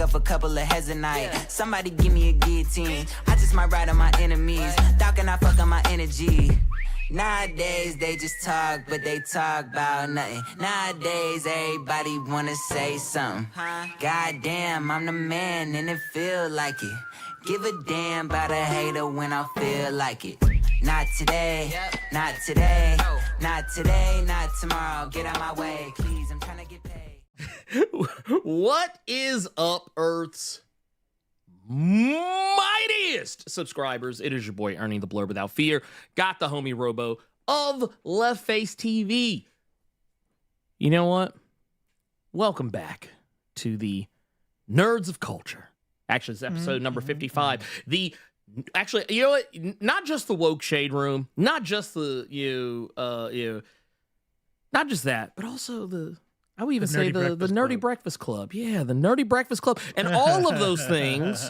up a couple of heads a night. Somebody give me a guillotine. I just might ride on my enemies. Thought can I fuck on my energy? Nowadays they just talk, but they talk about nothing. Nowadays everybody wanna say something. Goddamn, I'm the man and it feel like it. Give a damn about a hater when I feel like it. Not today, not today, not today, not tomorrow. Get out my way, please, I'm trying to get paid. What is up, Earth's mightiest subscribers? It is your boy Ernie the Blerd Without Fear. Got the homie Robo of Left Face TV. You know what? Welcome back to the Nerds of Culture. Actually, it's episode number 55. Actually, you know what? Not just the woke shade room, not just the not just that, but also I would even say the Nerdy Breakfast Club. Yeah, the Nerdy Breakfast Club. And all of those things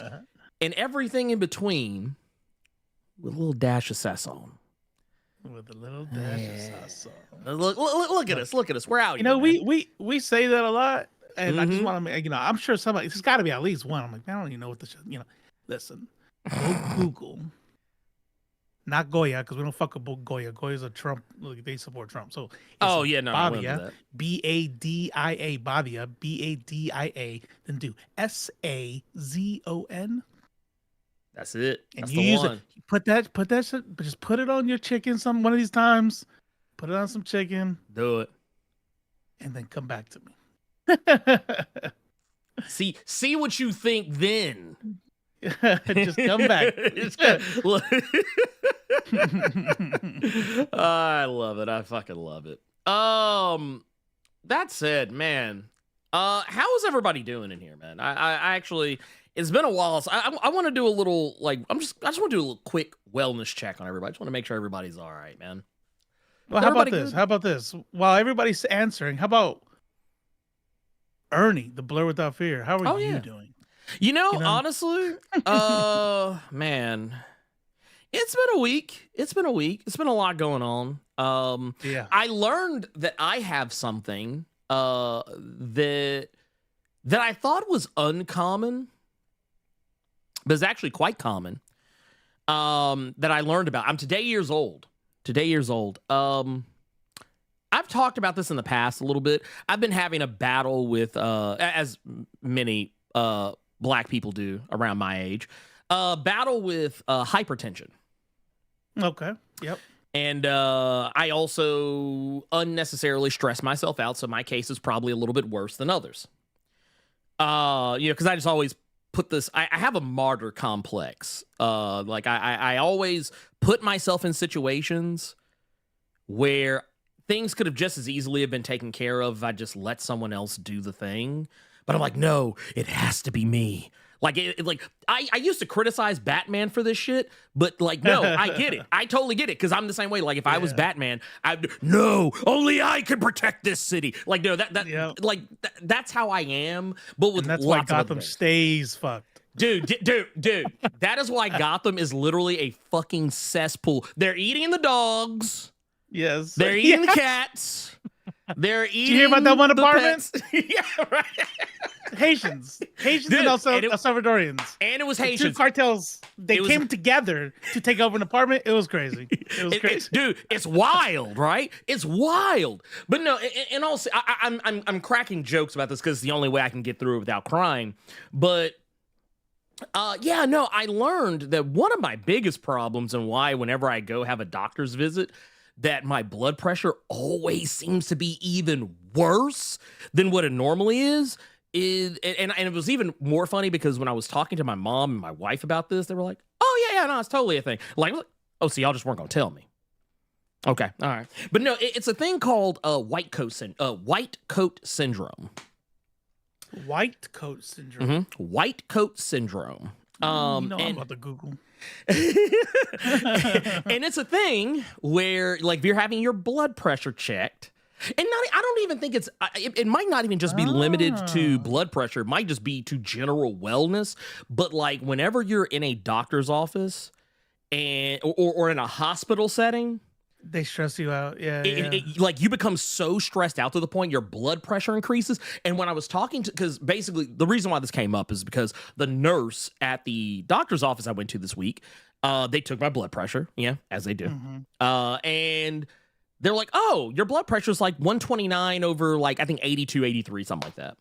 and everything in between with a little dash of sass on. With a little dash of sass on. Look at us. Look at us. We're out here. We say that a lot. And I just want to make, I'm sure somebody, there's got to be at least one. I'm like, I don't even know what this, listen, go Google. Not Goya, because we don't fuck with Goya. Goya's a Trump. Look, they support Trump. So Badia, B-A-D-I-A, Badia, B-A-D-I-A. Then do S-A-Z-O-N. That's it. And you use it. Put that shit. Just put it on your chicken. One of these times. Put it on some chicken. Do it. And then come back to me. See what you think then. Just come back. I love it. I fucking love it. That said, man, how is everybody doing in here, man? I actually, it's been a while. So I want to do a little, I just want to do a little quick wellness check on everybody. I just want to make sure everybody's all right, man. Well, how about this? Good? How about this? While everybody's answering, how about Ernie, the Blerd Without Fear? How are you doing? Honestly, man, it's been a week. It's been a lot going on. I learned that I have something that I thought was uncommon, but is actually quite common. That I learned about. I'm today years old. I've talked about this in the past a little bit. I've been having a battle with, as many black people do around my age, battle with hypertension. Okay. Yep. And I also unnecessarily stress myself out, so my case is probably a little bit worse than others. Because I just always put this. I have a martyr complex. I always put myself in situations where things could have just as easily have been taken care of if I just let someone else do the thing. But I'm like, no, it has to be me. I used to criticize Batman for this shit, but no, I get it. I totally get it, because I'm the same way. If I was Batman, only I can protect this city. That's how I am. But with that's why Gotham stays fucked. Dude, that is why Gotham is literally a fucking cesspool. They're eating the dogs. Yes. They're eating the cats. They're eating. Did you hear about that one apartment? Yeah, right. Haitians dude, and El Salvadorians. And it was Haitians. Two cartels. They came together to take over an apartment. It was crazy. Dude, it's wild, right? It's wild. But no, and also, I'm cracking jokes about this because it's the only way I can get through it without crying. But I learned that one of my biggest problems and why whenever I go have a doctor's visit, that my blood pressure always seems to be even worse than what it normally is, and it was even more funny because when I was talking to my mom and my wife about this, they were like, oh, yeah, no, it's totally a thing. Oh, so y'all just weren't going to tell me. Okay, all right. But no, it's a thing called white coat syndrome. White coat syndrome. Mm-hmm. White coat syndrome. I'm about to Google. And it's a thing where, if you're having your blood pressure checked, and I don't even think it might not even just be limited to blood pressure. It might just be to general wellness. But whenever you're in a doctor's office or in a hospital setting, They stress you out. Yeah, like you become so stressed out to the point your blood pressure increases. And when I was talking to, because basically the reason why this came up is because the nurse at the doctor's office I went to this week, they took my blood pressure, as they do, and they're like, "Oh, your blood pressure is like 129 over like I think 82, 83, something like that."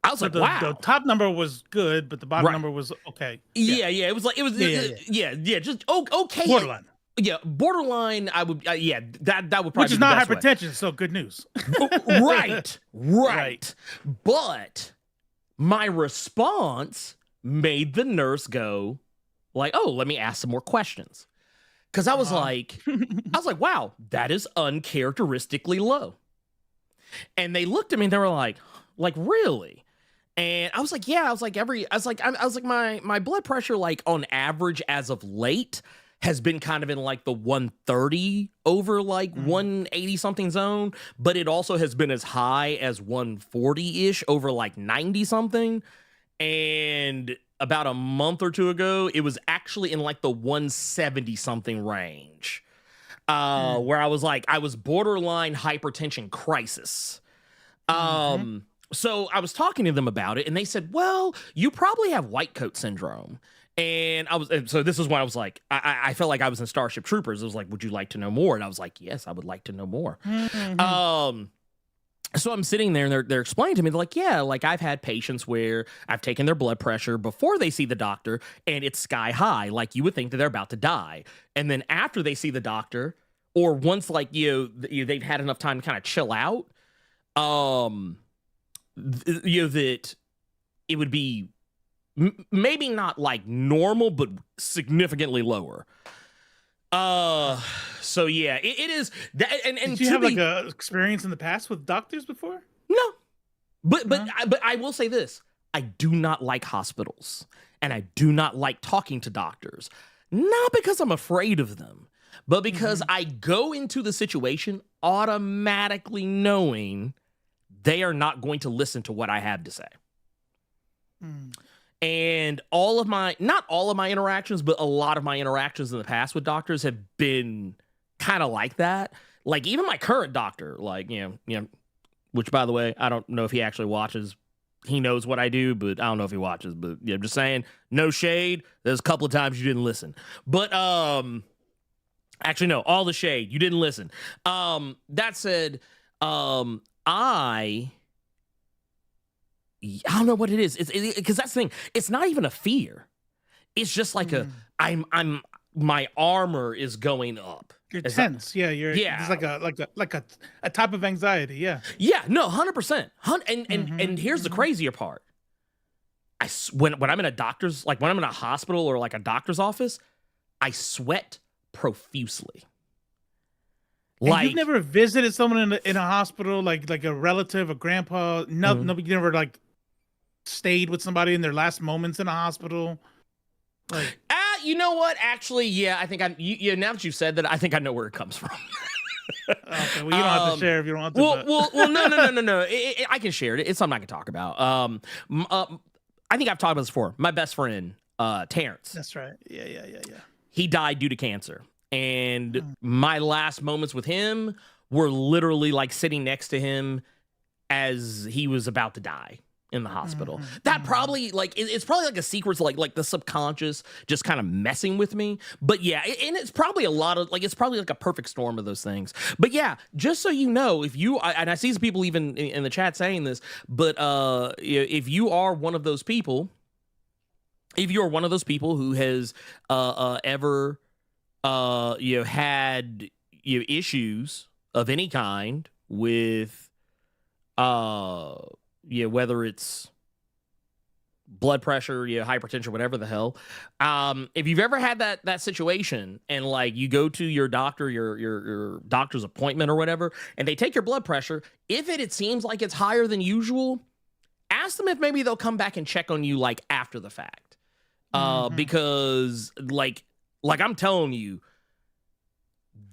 I was like, "Wow." The top number was good, but the bottom number was okay. Yeah. It was just okay. Borderline. Yeah, borderline. I would, that would probably, which is be the not best hypertension, so good news. right. But my response made the nurse go, like, "Oh, let me ask some more questions," because I was like, "Wow, that is uncharacteristically low." And they looked at me and they were like, really? And I was like, "Yeah." I was like, my blood pressure, like on average as of late, has been kind of in like the 130 over like 180 something zone, but it also has been as high as 140-ish over like 90 something. And about a month or two ago, it was actually in like the 170 something range, where I was borderline hypertension crisis. So I was talking to them about it and they said, "Well, you probably have white coat syndrome." And so this is why I was like, I felt like I was in Starship Troopers. It was like, "Would you like to know more?" And I was like, "Yes, I would like to know more." So I'm sitting there and they're explaining to me, they're like, "Yeah, like I've had patients where I've taken their blood pressure before they see the doctor and it's sky high. Like you would think that they're about to die. And then after they see the doctor, or once like, they've had enough time to kind of chill out, that it would be maybe not like normal, but significantly lower." So yeah, it is that. And did you have like a experience in the past with doctors before? No, but I will say this: I do not like hospitals, and I do not like talking to doctors. Not because I'm afraid of them, but because I go into the situation automatically knowing they are not going to listen to what I have to say. And not all of my interactions, but a lot of my interactions in the past with doctors have been kind of like that. Like even my current doctor, like, which by the way, I don't know if he actually watches. He knows what I do, but I don't know if he watches, but I'm just saying, no shade. There's a couple of times you didn't listen, but, actually, no, all the shade. You didn't listen. That said, I don't know what it is. It's because that's the thing. It's not even a fear. It's just like my armor is going up. You're tense. It's like a type of anxiety. Yeah. Yeah. No, 100%. And here's the crazier part. When I'm in a doctor's, like when I'm in a hospital or like a doctor's office, I sweat profusely. Like, you've never visited someone in a hospital, like a relative, a grandpa. Nobody never like stayed with somebody in their last moments in a hospital. Like, you know what? Actually, yeah, I think now that you've said that, I think I know where it comes from. Okay, well, you don't have to share if you don't want to. Well, no. I can share it. It's something I can talk about. I think I've talked about this before. My best friend, Terrence. That's right. Yeah. He died due to cancer. And my last moments with him were literally like sitting next to him as he was about to die in the hospital. That probably like it's probably like a secret to like the subconscious just kind of messing with me. But yeah, and it's probably a lot of like it's probably like a perfect storm of those things. But yeah, just so you know, if you and I see some people even in the chat saying this, but if you are one of those people, who has ever had issues of any kind with whether it's blood pressure, hypertension, whatever the hell, if you've ever had that situation and like you go to your doctor, your doctor's appointment or whatever, and they take your blood pressure, if it seems like it's higher than usual, ask them if maybe they'll come back and check on you like after the fact, because like I'm telling you,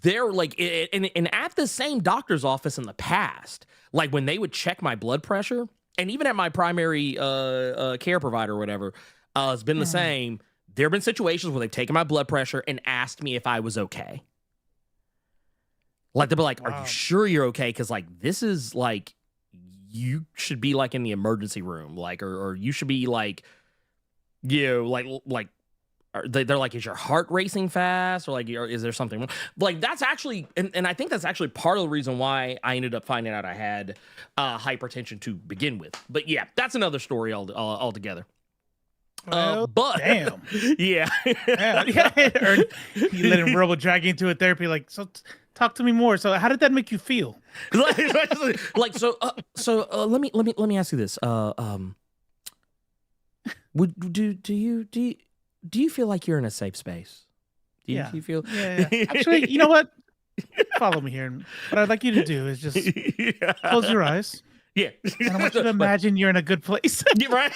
they're like, and at the same doctor's office in the past, like when they would check my blood pressure, and even at my primary care provider or whatever, it's been the same. There have been situations where they've taken my blood pressure and asked me if I was okay. Like they'll be like, "Are Wow. you sure you're okay?" Because like this is like you should be like in the emergency room, like or you should be like, like. They're like, is your heart racing fast, or like, is there something wrong? Like that's actually, and I think that's actually part of the reason why I ended up finding out I had hypertension to begin with. But yeah, that's another story altogether. Well, But damn. yeah, Or you let him robo drag into a therapy. Like, so talk to me more. So how did that make you feel? like so let me ask you this. Do you feel like you're in a safe space? Do you feel? Yeah. Actually, you know what? Follow me here. What I'd like you to do is just close your eyes. Yeah. And I want you to imagine you're in a good place. Yeah, right.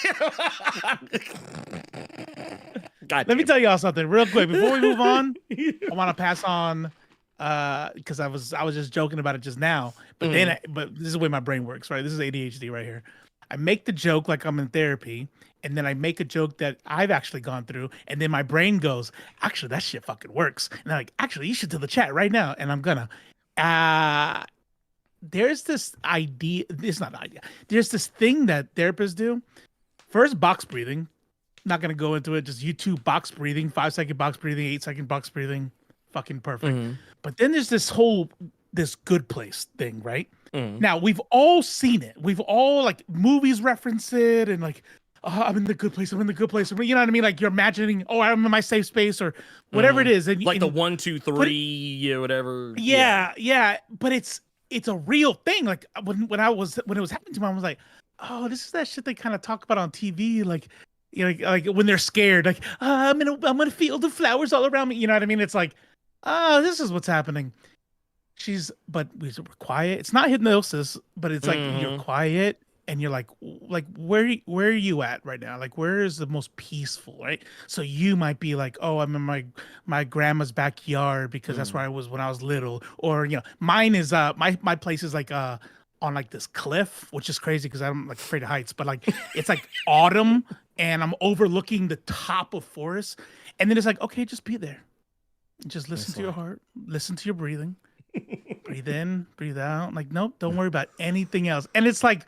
Let me tell y'all something real quick before we move on. I want to pass on because I was just joking about it just now. But but this is the way my brain works, right? This is ADHD right here. I make the joke like I'm in therapy, and then I make a joke that I've actually gone through, and then my brain goes, actually, that shit fucking works. And I'm like, actually, you should tell the chat right now, and I'm gonna. There's this idea. It's not an idea. There's this thing that therapists do. First, box breathing. Not gonna go into it. Just YouTube box breathing, 5-second box breathing, 8-second box breathing, fucking perfect. But then there's this good place thing, right? Now we've all seen it. We've all like movies reference it, and like, oh, I'm in the good place. I'm in the good place. You know what I mean? Like you're imagining, oh, I'm in my safe space or whatever it is. And like the 1, 2, 3, whatever. Yeah. But it's a real thing. Like when it was happening to me, I was like, oh, this is that shit they kind of talk about on TV. Like, you know, like when they're scared, like, I'm gonna feel the flowers all around me. You know what I mean? It's like, oh, this is what's happening. But we're quiet. It's not hypnosis, but it's like you're quiet and you're like where are you at right now? Like where is the most peaceful, right? So you might be like, oh, I'm in my grandma's backyard because that's where I was when I was little. Or you know, mine is my place is like on like this cliff, which is crazy because I'm like afraid of heights. But like it's like autumn and I'm overlooking the top of forest, and then it's like, okay, just be there, just listen to your heart, listen to your breathing. Breathe in, breathe out. Like, nope, don't worry about anything else. And it's like,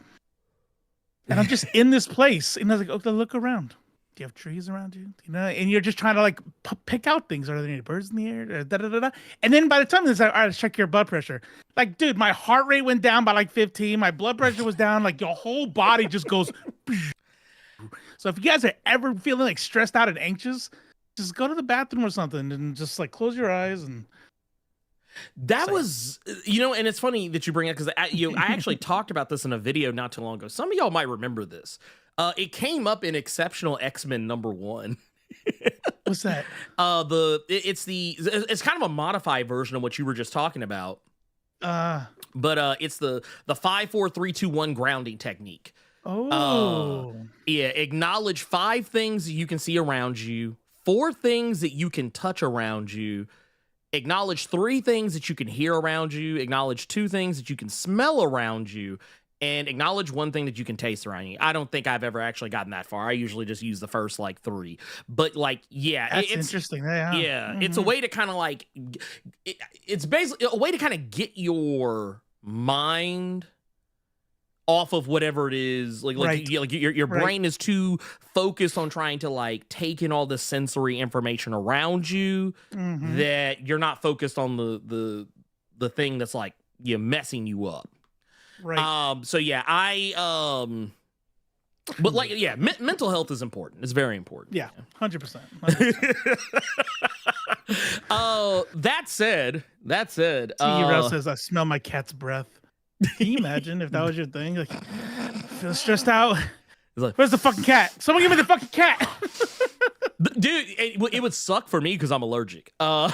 and I'm just in this place. And I was like, okay, look around. Do you have trees around you? You know, and you're just trying to like pick out things. Are there any birds in the air? Da, da, da, da. And then by the time it's like, all right, let's check your blood pressure. Like, dude, my heart rate went down by like 15. My blood pressure was down. Like, your whole body just goes. So if you guys are ever feeling like stressed out and anxious, just go to the bathroom or something and just like close your eyes and. That was, you know, and it's funny that you bring it because I actually talked about this in a video not too long ago. Some of y'all might remember this. It came up in Exceptional X-Men #1. What's that? It's kind of a modified version of what you were just talking about. But it's the 5, 4, 3, 2, 1 grounding technique. Acknowledge 5 things you can see around you, 4 things that you can touch around you. Acknowledge 3 things that you can hear around you, acknowledge 2 things that you can smell around you, and acknowledge 1 thing that you can taste around you. I don't think I've ever actually gotten that far. I usually just use the first like 3. But like, yeah, it's interesting. Yeah. It's a way to kind of like, it's basically a way to kind of get your mind off of whatever it is, like your brain is too focused on trying to like take in all the sensory information around you that you're not focused on the thing that's like messing you up. Right. So yeah, but like mental health is important. It's very important. Yeah, 100%. That said, T-Rail says I smell my cat's breath. Can you imagine if that was your thing? Like, feel stressed out. Like, where's the fucking cat? Someone give me the fucking cat. Dude, it would suck for me because I'm allergic. I'm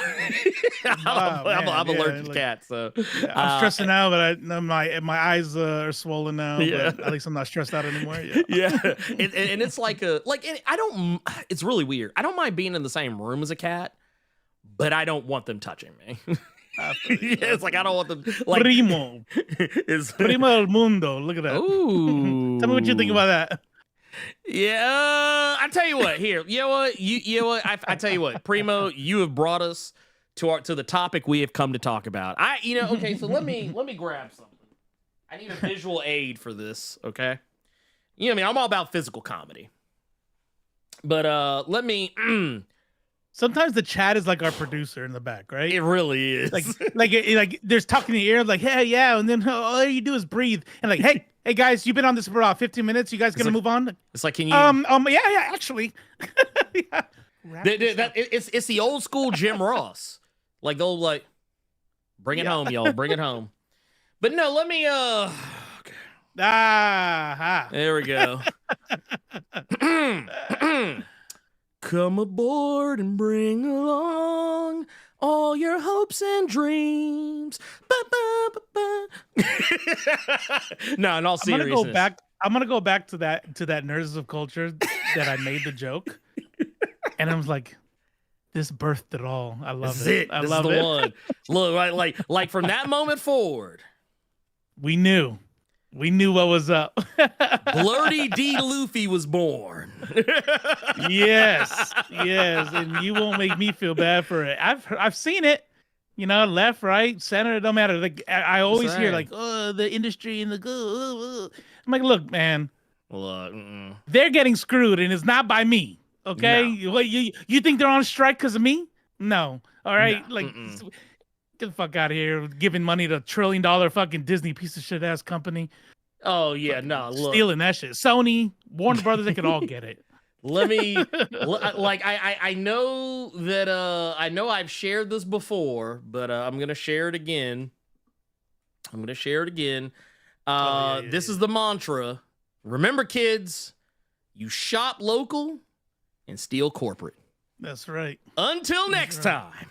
allergic to cats, so I'm stressing out, but my eyes are swollen now. Yeah. But at least I'm not stressed out anymore. Yeah. And it's like it's really weird. I don't mind being in the same room as a cat, but I don't want them touching me. It's like I don't want them. Like, Primo del mundo. Look at that. Ooh. Tell me what you think about that. Yeah, I tell you what. Here, you know what? I tell you what, Primo, you have brought us to the topic we have come to talk about. Okay, so let me grab something. I need a visual aid for this, okay? I'm all about physical comedy. But let me Sometimes the chat is like our producer in the back, right? It really is. Like there's talking in the ear, like, hey, yeah, and then all you do is breathe. And like, hey guys, you've been on this for about 15 minutes. You guys gonna move on? It's like, can you yeah, actually. Yeah. It's the old school Jim Ross. Like they'll like bring it home, y'all. Bring it home. But no, let me there we go. Come aboard and bring along all your hopes and dreams. No, in all seriousness. I'm gonna go back to that Nerds of Culture that I made the joke. And I was like, this birthed it all. I love it. I love it. One. Look, like from that moment forward. We knew what was up. Blerdy D. Luffy was born. Yes, and you won't make me feel bad for it. I've seen it, left, right, center. It don't matter. Like I always hear like, oh, the industry and the good. I'm like, look, man, they're getting screwed, and it's not by me. Okay, no. What, you think they're on strike because of me? No. All right, get the fuck out of here, giving money to $1 trillion fucking Disney piece of shit ass company. Oh yeah, no, look. Stealing that shit. Sony, Warner Brothers, they could all get it. Let me I know that I know I've shared this before, but I'm gonna share it again. This is the mantra. Remember, kids, you shop local and steal corporate. That's right. Until next time.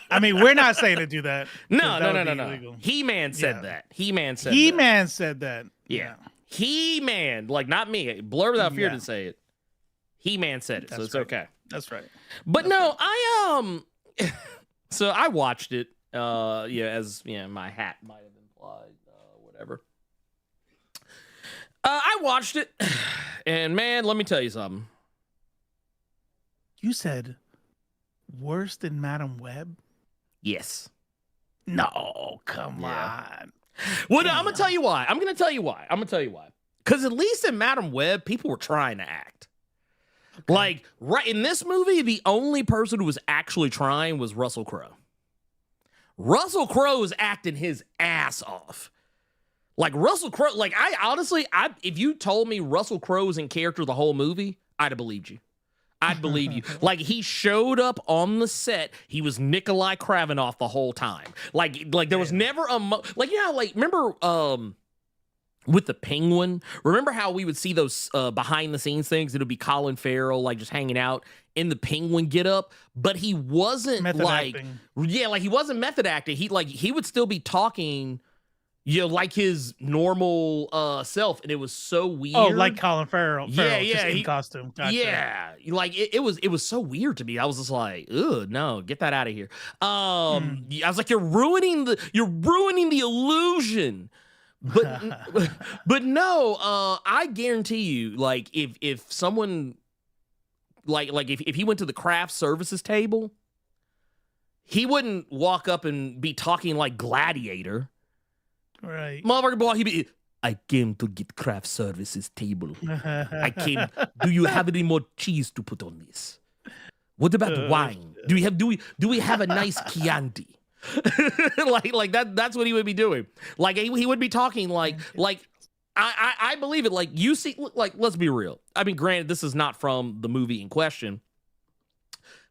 I mean, we're not saying to do that. No. He-Man said that. He-Man said that. Yeah. He-Man, like not me. Blerd Without Fear didn't say it. He-Man said it, so it's okay. That's right. But no, so I watched it. As my hat might have implied, whatever. I watched it, and man, let me tell you something. You said worse than Madam Web? Yes. No, come on. Well, no, I'm gonna tell you why. Because at least in Madam Web, people were trying to act. Okay. Like, right in this movie, the only person who was actually trying was Russell Crowe. Russell Crowe is acting his ass off. Like, Russell Crowe, like, if you told me Russell Crowe was in character the whole movie, I'd have believed you. I'd believe you. Like, he showed up on the set. He was Nikolai Kravinoff the whole time. Like there was never remember with the Penguin? Remember how we would see those behind the scenes things? It would be Colin Farrell, like, just hanging out in the Penguin getup, but he wasn't method acting. He wasn't method acting. He would still be talking, like his normal self, and it was so weird. Oh, like Colin Farrell. Just in costume. Gotcha. Yeah, like it was so weird to me. I was just like, ugh, no, get that out of here. I was like, you're ruining the illusion. But no, I guarantee you, like, if someone like if he went to the craft services table, he wouldn't walk up and be talking like Gladiator. Right. Motherfucker boy, I came to get craft services table. Do you have any more cheese to put on this? What about wine? Do we have a nice Chianti? like that's what he would be doing. Like he would be talking like I believe it. Like, you see, like, let's be real. I mean, granted, this is not from the movie in question,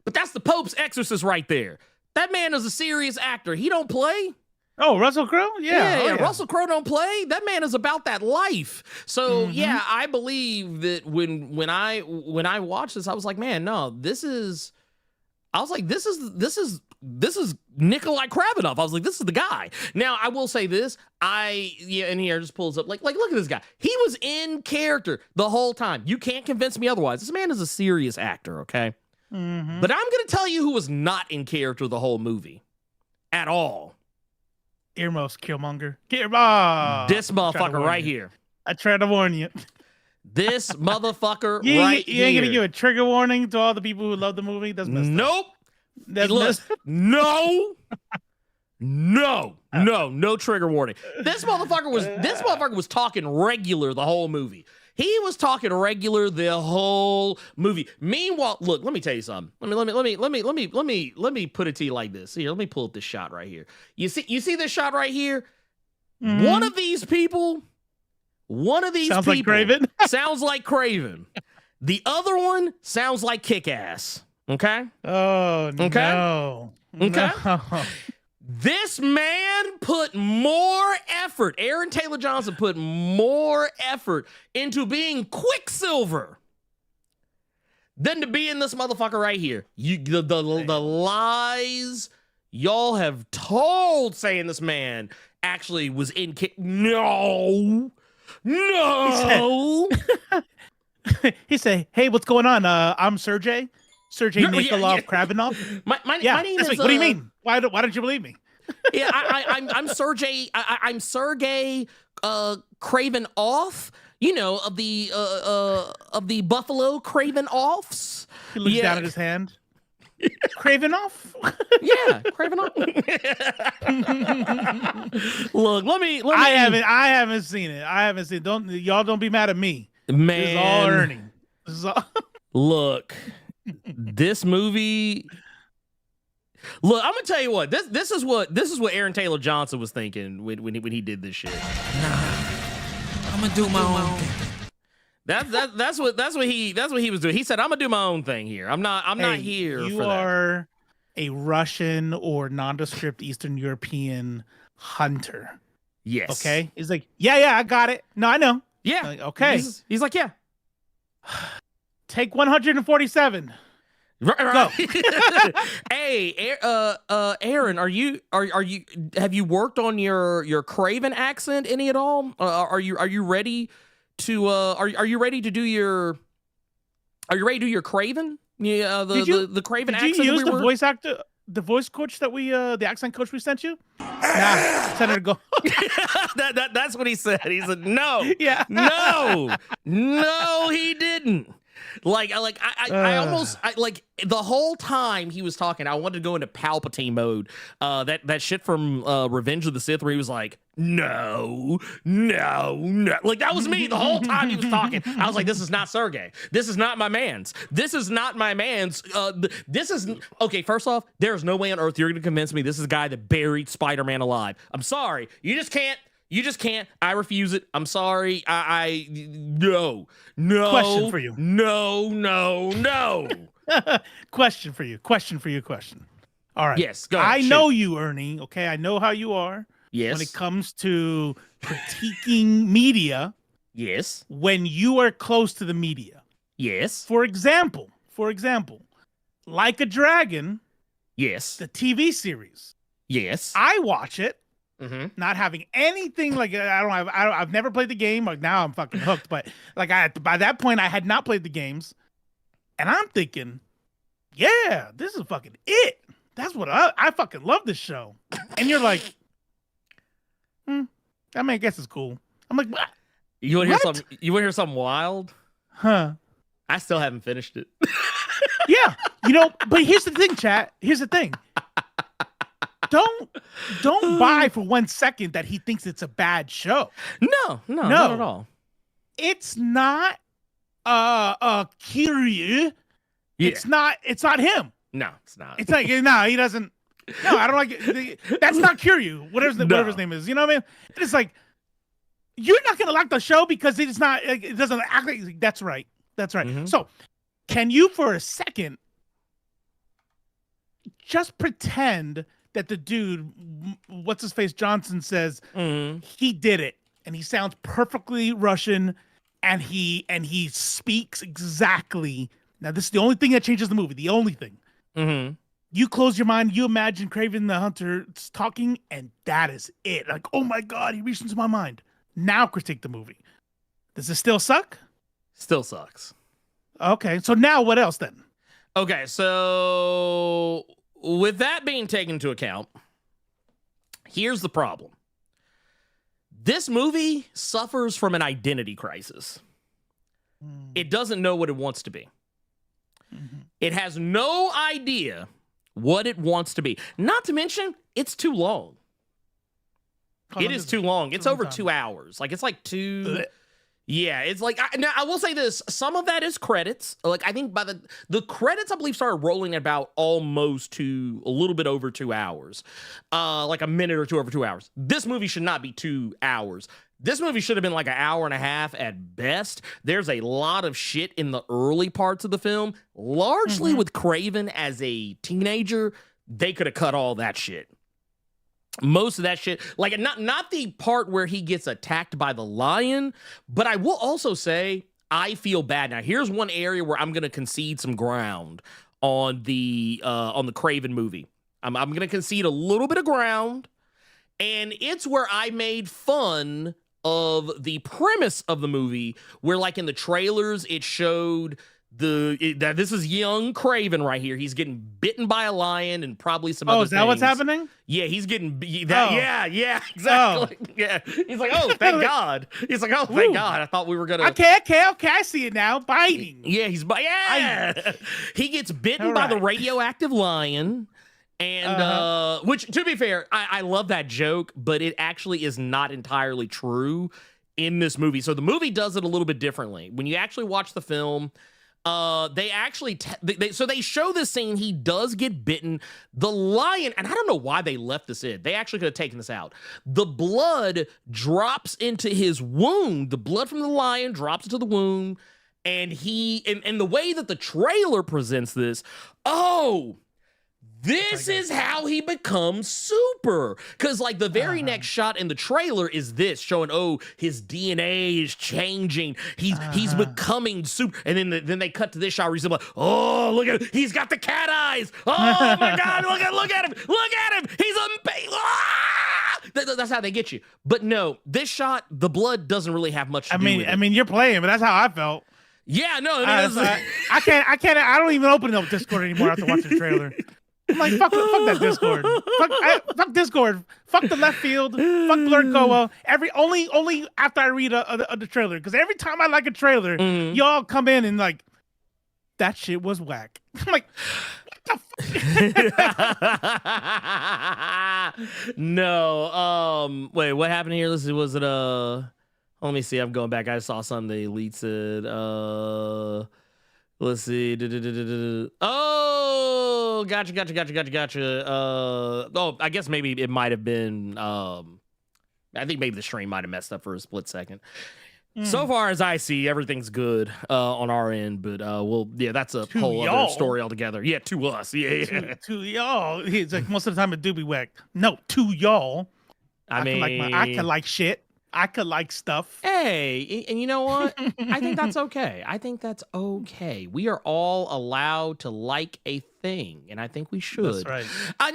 but that's the Pope's exorcist right there. That man is a serious actor. He don't play. Oh, Russell Crowe? Yeah. Russell Crowe don't play. That man is about that life. So yeah, I believe that when I watched this, I was like, man, no, this is Nikolai Kravinoff. I was like, this is the guy. Now, I will say this. And here just pulls up, like, look at this guy. He was in character the whole time. You can't convince me otherwise. This man is a serious actor, okay? Mm-hmm. But I'm going to tell you who was not in character the whole movie. At all. Earmuffs, Killmonger. This motherfucker right here. I tried to warn you. This motherfucker you right here. You ain't going to give a trigger warning to all the people who love the movie? That's messed up. look, no trigger warning. This motherfucker was talking regular the whole movie. He was talking regular the whole movie. Meanwhile, look, let me tell you something. Let me put it to you like this. Here, let me pull up this shot right here. You see this shot right here? Mm-hmm. One of these people sounds like Kraven. Sounds like Kraven. The other one sounds like Kick-Ass. Okay? Oh, okay? No. Okay? No. This man put more effort. Aaron Taylor Johnson put more effort into being Quicksilver than to be in this motherfucker right here. The lies y'all have told saying this man actually was in No. He said, "Hey, what's going on? I'm Sergey Nikolov Kravinov." My name is. What do you mean? Why don't you believe me? Yeah, I'm Sergey. I'm Sergey Kraven off. You know, of the Buffalo Kraven offs. He looks down at his hand. Kraven off? Yeah, Kraven off. Look, let me. I haven't seen it. Y'all don't be mad at me. Man, this is all Ernie. This is all. Look, this movie. Look, I'm gonna tell you what. This is what Aaron Taylor Johnson was thinking when he did this shit. Nah, I'm gonna do my own thing. That's what he was doing. He said, "I'm gonna do my own thing here. I'm not here." You for are a Russian or nondescript Eastern European hunter. Yes. Okay. He's like, yeah, I got it. No, I know. Yeah. Like, okay. He's like, yeah. Take 147. Right. Hey, Aaron, have you worked on your Kraven accent any at all? Are you ready to are you ready to do your Kraven? Yeah, the Kraven accent. Did you use the voice coach that the accent coach we sent you? Nah, send her to go. That's what he said. He said no. Yeah. No, he didn't. I almost the whole time he was talking, I wanted to go into Palpatine mode. That shit from Revenge of the Sith where he was like, no. Like that was me the whole time he was talking. I was like, this is not Sergey. This is not my man's. This is not my man's. This is okay. First off, there's no way on earth you're going to convince me this is a guy that buried Spider-Man alive. I'm sorry. You just can't. I refuse it. I'm sorry. No. Question for you. No. Question for you. All right. Yes. Go ahead. I know you, Ernie. Okay. I know how you are. Yes. When it comes to critiquing media. Yes. When you are close to the media. Yes. For example, Like a Dragon. Yes. The TV series. Yes. I watch it. Mm-hmm. Not having anything like I've never played the game. Like now I'm fucking hooked. But by that point I had not played the games, and I'm thinking, yeah, this is fucking it. That's what I fucking love this show. And you're like, I mean, I guess it's cool. I'm like, what? You want to hear something wild? Huh? I still haven't finished it. Yeah, but here's the thing, chat. Here's the thing. Don't buy for 1 second that he thinks it's a bad show. No, not at all. It's not Kiryu. Yeah. It's not him. No, it's not. It's like no, he doesn't. No, I don't like it. That's not Kiryu. Whatever his name is. You know what I mean? It's like you're not gonna like the show because it's not. It doesn't act like. That's right. Mm-hmm. So, can you for a second just pretend that the dude, what's his face, Johnson says he did it, and he sounds perfectly Russian, and he speaks exactly. Now this is the only thing that changes the movie. The only thing. Mm-hmm. You close your mind, you imagine Kraven the Hunter talking, and that is it. Like, oh my god, he reached into my mind. Now critique the movie. Does it still suck? Still sucks. Okay, so now what else then? Okay, so with that being taken into account, here's the problem. This movie suffers from an identity crisis. It doesn't know what it wants to be. Mm-hmm. It has no idea what it wants to be. Not to mention, it's too long. It is too long. It's over 2 hours. Like, it's like two. Yeah, it's like, now I will say this. Some of that is credits. Like, I think by the credits, I believe, started rolling at about almost to a little bit over 2 hours. Like a minute or two over 2 hours. This movie should not be 2 hours. This movie should have been like an hour and a half at best. There's a lot of shit in the early parts of the film, largely with Kraven as a teenager. They could have cut all that shit. Most of that shit, like not the part where he gets attacked by the lion, but I will also say I feel bad. Now, here's one area where I'm gonna concede some ground on the Kraven movie. I'm gonna concede a little bit of ground, and it's where I made fun of the premise of the movie, where like in the trailers it showed that this is young Kraven right here. He's getting bitten by a lion and probably some other things. Oh, is that what's happening? Yeah, he's getting that. Oh. Yeah, exactly. Oh. Yeah, he's like, oh, thank God. He's like, oh, thank God. I thought we were gonna. Okay. I see it now. Biting. Yeah, he gets bitten by the radioactive lion. And which, to be fair, I love that joke, but it actually is not entirely true in this movie. So the movie does it a little bit differently. When you actually watch the film, they actually so they show this scene. He does get bitten. The lion, and I don't know why they left this in. They actually could have taken this out. The blood drops into his wound. The blood from the lion drops into the wound, and and the way that the trailer presents this, this is how he becomes super. Because, like, the very next shot in the trailer is this, showing, his DNA is changing. He's becoming super. And then they cut to this shot where he's like, oh, look at him. He's got the cat eyes. Oh, my God. Look at him. Look at him. He's That's how they get you. But no, this shot, the blood doesn't really have much to do with it. I mean, you're playing, but that's how I felt. Yeah, no. I don't even open up Discord anymore after watching the trailer. I'm like, fuck that Discord. Fuck Discord. Fuck the left field. Fuck Blerd Koa. Only after I read the trailer. Because every time I like a trailer, y'all come in and like, that shit was whack. I'm like, what the fuck? No. Wait, what happened here? Let's see. Was it let me see. I'm going back. I saw something the elite said. Let's see. Oh, gotcha. I guess maybe it might have been. I think maybe the stream might have messed up for a split second. So far as I see, everything's good on our end, but that's a whole other story altogether. Yeah, to us. Yeah. To y'all. It's like most of the time it do be whack. No, to y'all. I can like shit. I could like stuff. Hey, and you know what? I think that's okay. We are all allowed to like a thing, and I think we should. That's right.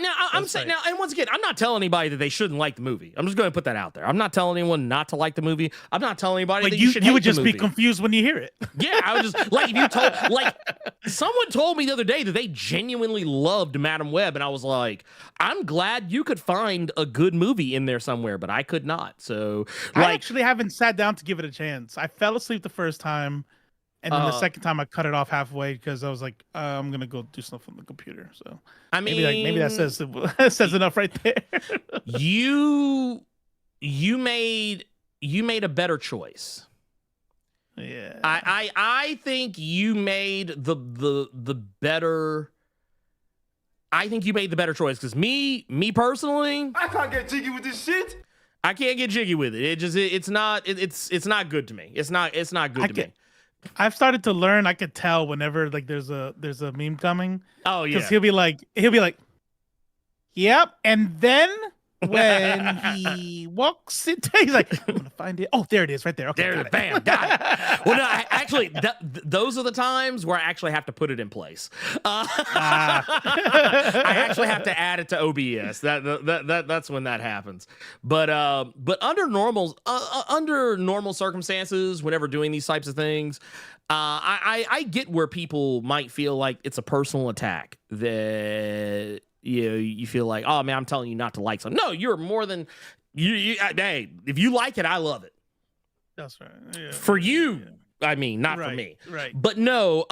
Now, I'm saying now, and once again, I'm not telling anybody that they shouldn't like the movie. I'm just going to put that out there. I'm not telling anyone not to like the movie. I'm not telling anybody that you should hate the movie. You would just be confused when you hear it. Yeah, I was just like, if you told, like, someone told me the other day that they genuinely loved Madam Web, and I was like, I'm glad you could find a good movie in there somewhere, but I could not. So, I actually haven't sat down to give it a chance. I fell asleep the first time. And then the second time I cut it off halfway because I was like, I'm gonna go do stuff on the computer. So I mean, maybe that says enough right there. you made a better choice. Yeah. I think you made the better. I think you made the better choice because me personally, I can't get jiggy with this shit. I can't get jiggy with it. It's not good to me. It's not good to me. I've started to learn. I could tell whenever like there's a meme coming. Oh yeah, because he'll be like, yep. And then when he walks into, he's like, I'm gonna find it. Oh, there it is, right there. Okay, there, bam, got it. Well, no, actually, those are the times where I actually have to put it in place. I actually have to add it to OBS. That's when that happens. But under normal circumstances, whenever doing these types of things, I get where people might feel like it's a personal attack that. You feel like, oh man, I'm telling you not to like something. No, you're more than you. Hey, if you like it, I love it. That's right. Yeah. For you, I mean, not for Right, me. right. But no,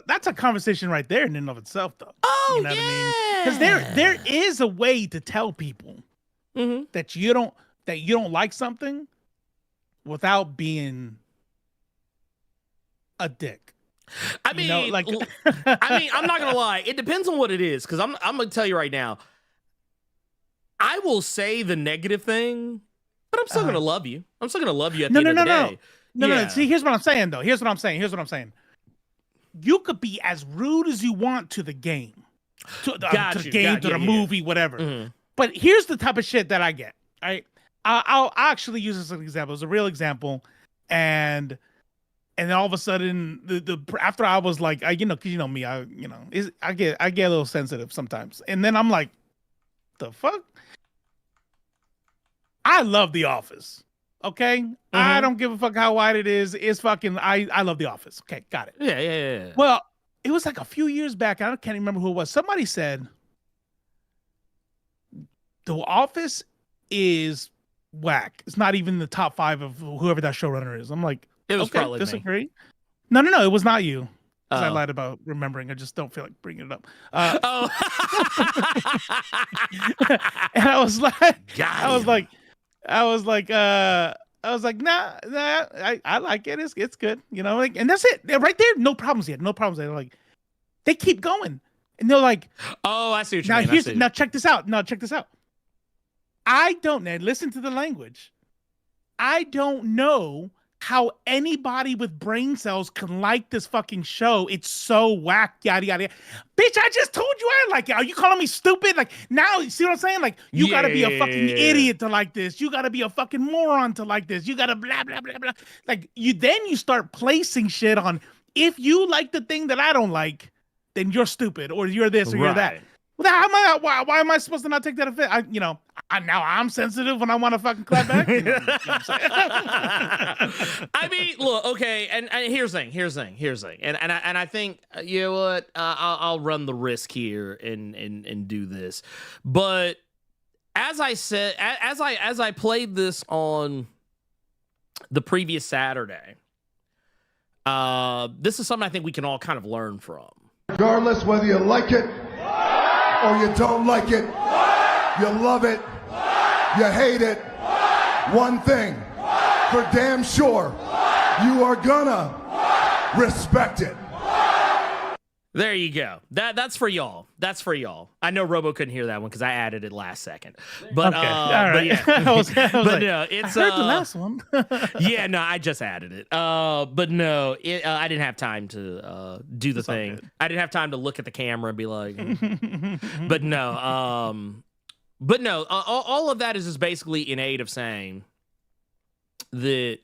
that's a conversation right there in and of itself, though. Oh, you know what I mean? Because there is a way to tell people that you don't like something without being a dick. I mean, I'm not gonna lie. It depends on what it is, because I'm gonna tell you right now. I will say the negative thing, but I'm still gonna love you. I'm still gonna love you at the end of the day. No. See, here's what I'm saying, though. Here's what I'm saying. You could be as rude as you want to the game, to the movie, whatever. Mm-hmm. But here's the type of shit that I get. All right, I'll actually use this as an example. It's a real example, and then all of a sudden, the after I was like, because you know me, I get a little sensitive sometimes, and then I'm like, the fuck. I love The Office. Okay, I don't give a fuck how wide it is. It's fucking. I love The Office. Okay, got it. Yeah. Well, it was like a few years back. I can't remember who it was. Somebody said The Office is whack. It's not even the top 5 of whoever that showrunner is. I'm like, it was probably disagree. Me. No, it was not you. I lied about remembering. I just don't feel like bringing it up. And I was like, nah, I like it. It's good, and that's it. Right there, no problems yet. No problems yet. Like, they keep going, and they're like, oh, I see what you mean. Now check this out. I don't know. Listen to the language. I don't know how anybody with brain cells can like this fucking show. It's so whack, yada yada. Bitch, I just told you I like it. Are you calling me stupid? Like, now, you see what I'm saying? Like, you gotta be a fucking idiot to like this. You gotta be a fucking moron to like this. You gotta blah blah blah blah. Like, you start placing shit on. If you like the thing that I don't like, then you're stupid, or you're this, or you're that. Well, why am I supposed to not take that offense? Now I'm sensitive when I want to fucking clap back. You know what I'm saying? I mean, look, okay, and here's the thing, and I think, you know what, I'll run the risk here and do this, but as I said, as I played this on the previous Saturday, this is something I think we can all kind of learn from. Regardless whether you like it or you don't like it, you love it, you hate it, one thing for damn sure, you are gonna respect it. There you go. That's for y'all. I know Robo couldn't hear that one because I added it last second. But okay. All right. But yeah. I was but like, no, it's I heard the last one. Yeah, no, I just added it. But no, I didn't have time to do the thing. I didn't have time to look at the camera and be like. But no, all of that is just basically in aid of saying that.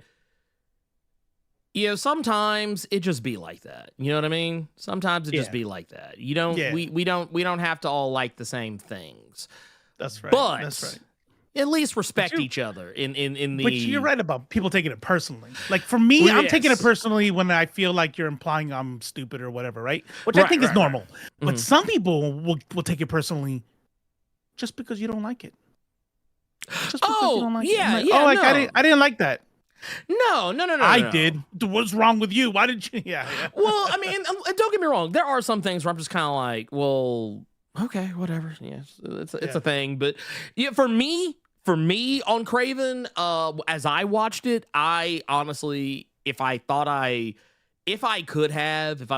Sometimes it just be like that. You know what I mean? Sometimes it just be like that. You don't. Yeah. We don't have to all like the same things. That's right. But that's right. At least respect each other in the. But you're right about people taking it personally. Like, for me, I'm taking it personally when I feel like you're implying I'm stupid or whatever, right? Which I think is normal. But some people will take it personally just because you don't like it. Just because you don't like it. Like, I didn't like that. No. I did. What's wrong with you? Why did you? Yeah. Well, I mean, don't get me wrong. There are some things where I'm just kind of like, well, okay, whatever. Yeah, it's a thing. But yeah, for me on Kraven, as I watched it, I honestly, if I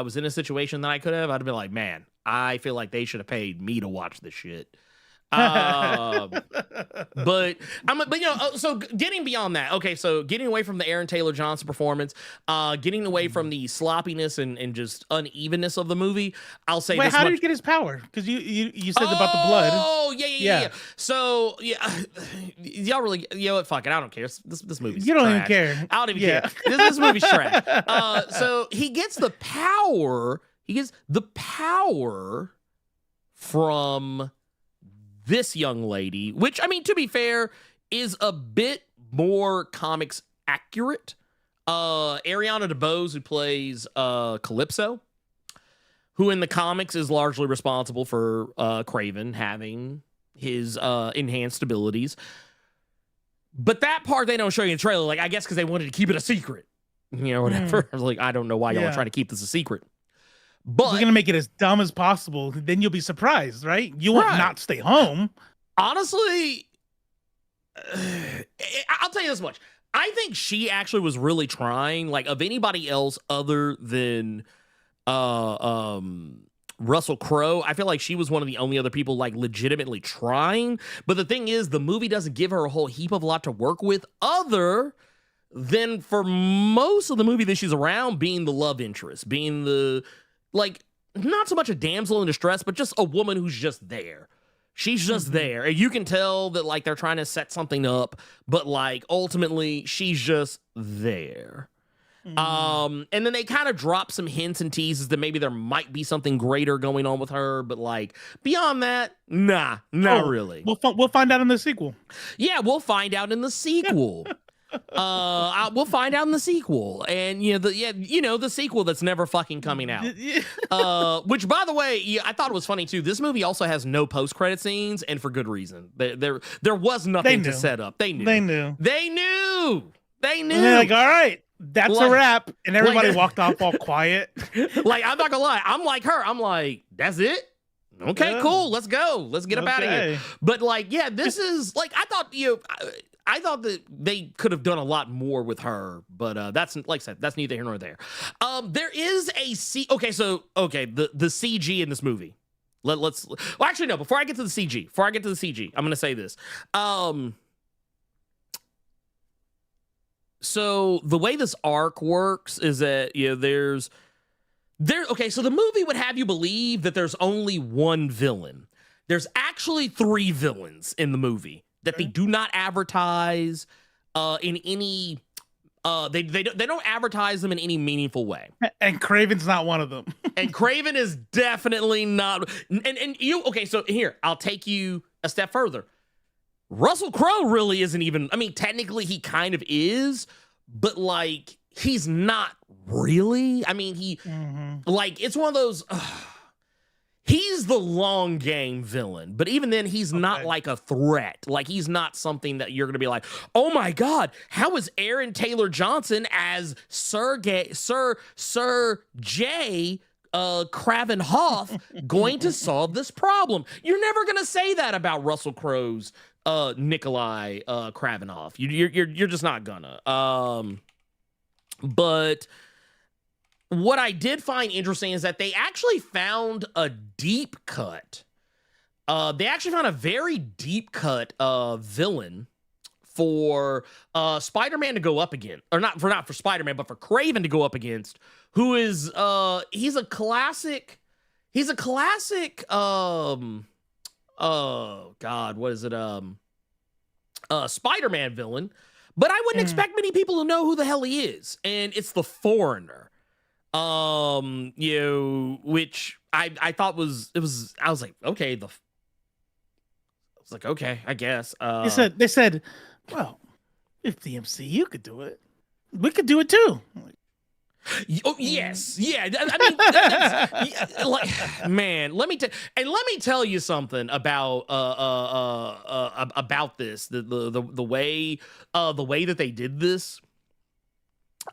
was in a situation that I could have, I'd be like, man, I feel like they should have paid me to watch this shit. But so getting beyond that, okay, so getting away from the Aaron Taylor Johnson performance, getting away from the sloppiness and just unevenness of the movie, I'll say. Wait, how did he get his power? Because you said about the blood. Oh yeah. So y'all really, what? Fuck it, I don't care. This movie's you don't trash. Even care. I don't even care. This movie's trash. So he gets the power. From this young lady, which, I mean, to be fair, is a bit more comics accurate. Ariana DeBose, who plays Calypso, who in the comics is largely responsible for Kraven having his enhanced abilities. But that part they don't show you in the trailer, like, I guess because they wanted to keep it a secret. whatever. Like, I don't know why y'all are trying to keep this a secret. But we're gonna make it as dumb as possible. Then you'll be surprised, right? You won't not stay home. Honestly, I'll tell you this much. I think she actually was really trying. Like, of anybody else other than Russell Crowe, I feel like she was one of the only other people like legitimately trying. But the thing is, the movie doesn't give her a whole heap of a lot to work with other than for most of the movie that she's around being the love interest, being the, like, not so much a damsel in distress, but just a woman who's just there. She's just there. And you can tell that, like, they're trying to set something up, but, like, ultimately, she's just there. And then they kind of drop some hints and teases that maybe there might be something greater going on with her, but, like, beyond that, not really. We'll find out in the sequel. Yeah, we'll find out in the sequel. We'll find out in the sequel, and the sequel that's never fucking coming out. Which, by the way, I thought it was funny too. This movie also has no post-credit scenes, and for good reason. There was nothing to set up. They knew. And they're like, all right, that's a wrap, and everybody walked off all quiet. Like, I'm not gonna lie, I'm like her. I'm like, that's it. Okay, cool. Let's go. Let's get up out of here. But, like, yeah, this is like, I thought that they could have done a lot more with her, but that's, like I said, that's neither here nor there. There is the CG in this movie. Actually, no, before I get to the CG, I'm going to say this. So the way this arc works is that, so the movie would have you believe that there's only one villain. There's actually 3 villains in the movie that they do not advertise in any they don't advertise them in any meaningful way. And Kraven's not one of them. And Kraven is definitely not. So here, I'll take you a step further. Russell Crowe really isn't even, I mean, technically he kind of is, but, like, he's not really. I mean, like, it's one of those he's the long game villain, but even then, he's not like a threat. Like, he's not something that you're going to be like, oh my God, how is Aaron Taylor Johnson as Sir J. Kraven Hoff going to solve this problem? You're never going to say that about Russell Crowe's Nikolai Kravinoff. You're just not gonna. But what I did find interesting is that they actually found a deep cut. They actually found a very deep cut villain for Spider-Man to go up against, or not for Spider-Man, but for Kraven to go up against, who is he's a classic. Oh God, what is it? Spider-Man villain, but I wouldn't expect many people to know who the hell he is, and it's the Foreigner. Which I thought I was like, okay, okay, I guess. They said, well, if the MCU could do it, we could do it too. Oh yes, yeah. I mean, man, let me tell you something about this. The way that they did this.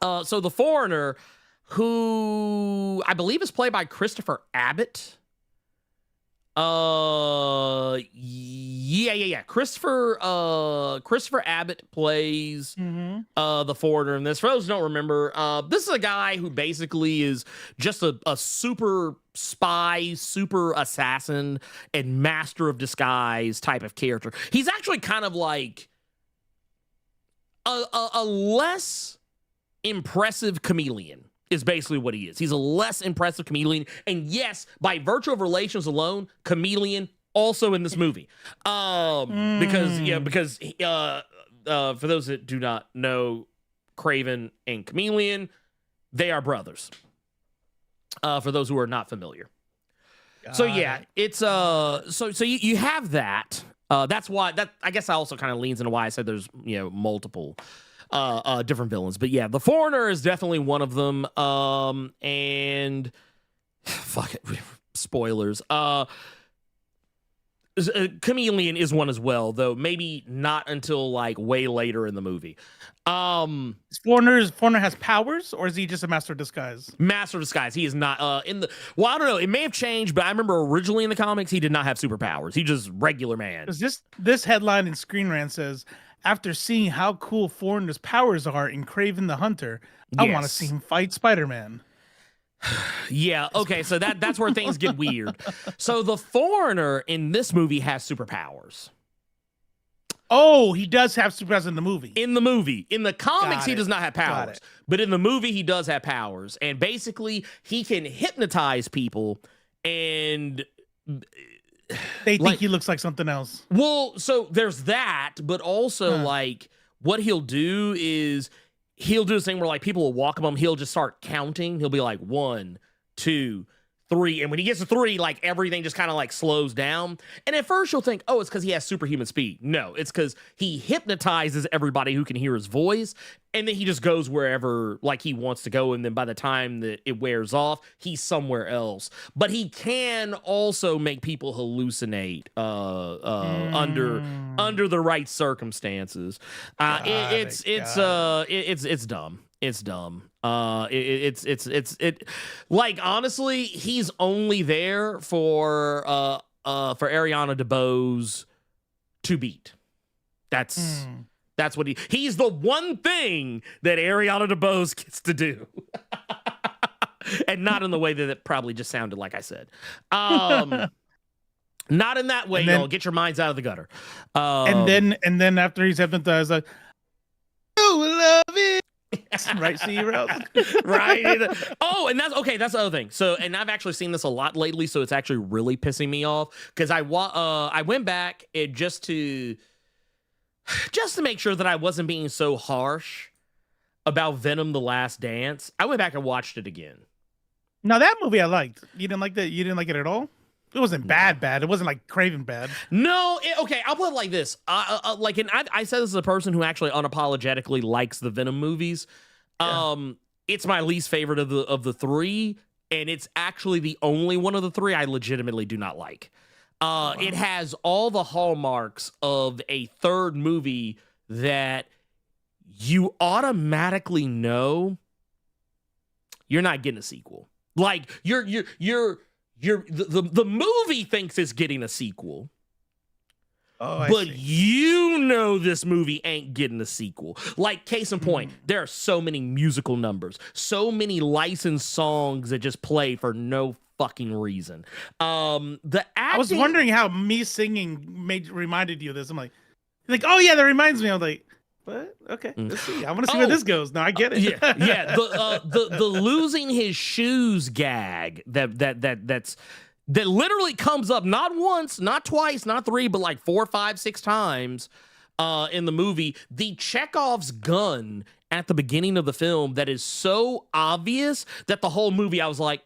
So the Foreigner, who I believe is played by Christopher Abbott. Yeah. Christopher Abbott plays the Foreigner in this. For those who don't remember, this is a guy who basically is just a super spy, super assassin, and master of disguise type of character. He's actually kind of like a less impressive chameleon. Is basically what he is. He's a less impressive chameleon. And yes, by virtue of relations alone, chameleon also in this movie. Because for those that do not know, Kraven and Chameleon, they are brothers. For those who are not familiar. So yeah, it's so you have that. That's why I guess I also kind of leans into why I said there's multiple different villains. But yeah, the Foreigner is definitely one of them. And fuck it, spoilers. Chameleon is one as well, though maybe not until like way later in the movie. Foreigner has powers, or is he just a master of disguise? Master of disguise. He is not in the. Well, I don't know. It may have changed, but I remember originally in the comics he did not have superpowers. He just regular man. Because this headline in Screen Rant says, after seeing how cool Foreigner's powers are in Kraven the Hunter, I want to see him fight Spider-Man. Yeah, okay, so that's where things get weird. So the Foreigner in this movie has superpowers. Oh, he does have superpowers in the movie. In the movie. In the comics, he does not have powers. But in the movie, he does have powers. And basically, he can hypnotize people and... They think he looks like something else. Well, so there's that, but also, like, what he'll do is... He'll do this thing where like people will walk up him. He'll just start counting. He'll be like 1, 2, 3. And when he gets to 3, like everything just kind of like slows down. And at first you'll think, oh, it's because he has superhuman speed. No, it's because he hypnotizes everybody who can hear his voice. And then he just goes wherever like he wants to go. And then by the time that it wears off, he's somewhere else. But he can also make people hallucinate under the right circumstances. It's dumb. It's dumb. It like honestly, he's only there for Ariana DeBose to beat. That's what he's the one thing that Ariana DeBose gets to do. And not in the way that it probably just sounded like I said. Not in that way, y'all. Get your minds out of the gutter. And then after he's hypnotized, like, oh, love it. Right, see you around. Right. Oh, and that's okay. That's the other thing. So, and I've actually seen this a lot lately, so it's actually really pissing me off because I went back just to make sure that I wasn't being so harsh about Venom: The Last Dance. I went back and watched it again. Now that movie I liked. You didn't like that? You didn't like it at all? It wasn't bad. It wasn't like Kraven bad. No, okay, I'll put it like this. Like, and I said this as a person who actually unapologetically likes the Venom movies. It's my least favorite of the 3, and it's actually the only one of the 3 I legitimately do not like. It has all the hallmarks of a third movie that you automatically know you're not getting a sequel. Like the movie thinks it's getting a sequel. But you know this movie ain't getting a sequel. Like, case in point, there are so many musical numbers, so many licensed songs that just play for no fucking reason. The acting, I was wondering how me singing reminded you of this. I'm like, oh yeah, that reminds me. I was like, what? Okay, let's see. I want to see where this goes. No, I get it. Yeah. The losing his shoes gag that literally comes up not once, not twice, not 3, but like 4, 5, 6 times in the movie. The Chekhov's gun at the beginning of the film that is so obvious that the whole movie I was like,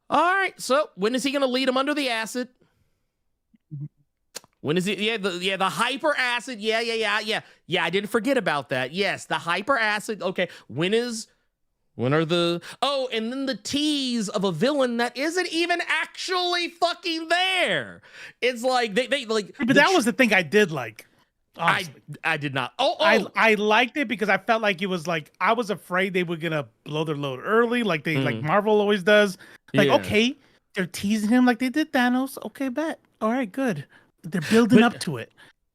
all right, so when is he going to lead him under the acid? When is it? The hyper acid. Yeah. I didn't forget about that. Yes, the hyper acid. Okay, when are the... Oh, and then the tease of a villain that isn't even actually fucking there. It's like they like... But that was the thing I did like. I did not. I liked it because I felt like it was like, I was afraid they were going to blow their load early like like Marvel always does. Like, okay, they're teasing him like they did Thanos. Okay, bet. All right, good. They're building up to it.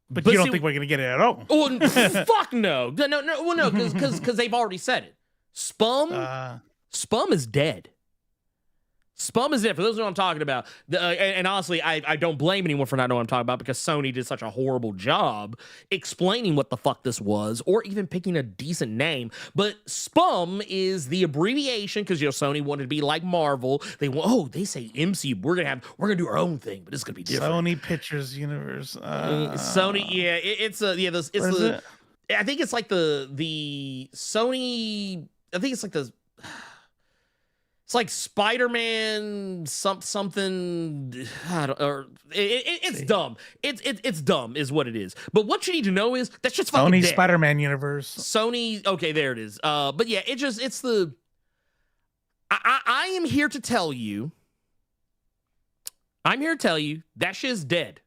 But you don't think we're going to get it at all? Oh, fuck no. No, because they've already said it. Spum is dead. Spum is dead. For those who know what I'm talking about. And honestly, I don't blame anyone for not knowing what I'm talking about because Sony did such a horrible job explaining what the fuck this was or even picking a decent name. But Spum is the abbreviation because, Sony wanted to be like Marvel. They say MCU. We're gonna do our own thing, but it's gonna be different. Sony Pictures Universe. Sony, yeah. I think it's like the Sony. I think it's like the. It's like Spider-Man something. It's dumb. It's dumb is what it is. But what you need to know is that's just fucking Sony Spider-Man universe. Sony. Okay, there it is. But yeah, it's the. I am here to tell you. I'm here to tell you that shit's dead.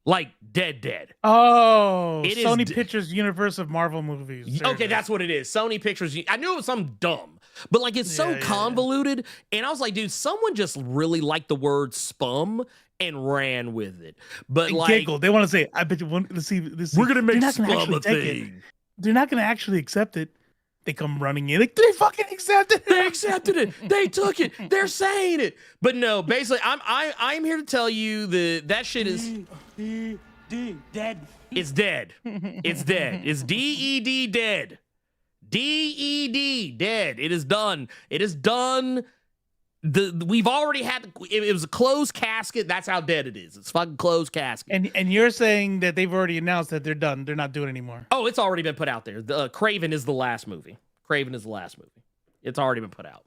Like dead. Oh, It is Sony Pictures universe of Marvel movies. There Okay, it is. that's what it is. Sony Pictures. I knew it was something dumb, but like it's so convoluted. And I was like, dude, someone just really liked the word spum and ran with it. But And like, giggle. They want to say, I bet you want to see this. we're gonna make They're not gonna spum actually a take it. thing. They're not gonna actually accept it. They come running in like they fucking accepted They it. accepted it. They took it. They're saying it. But no, basically, I'm here to tell you that shit is Dead. it's dead. It's dead. It's DED dead. DED dead. It is done. It is done. We've already had it was a closed casket. That's how dead it is. It's fucking closed casket. And you're saying that they've already announced that they're done. They're not doing it anymore. Oh, it's already been put out there. Kraven is the last movie. Kraven is the last movie. It's already been put out.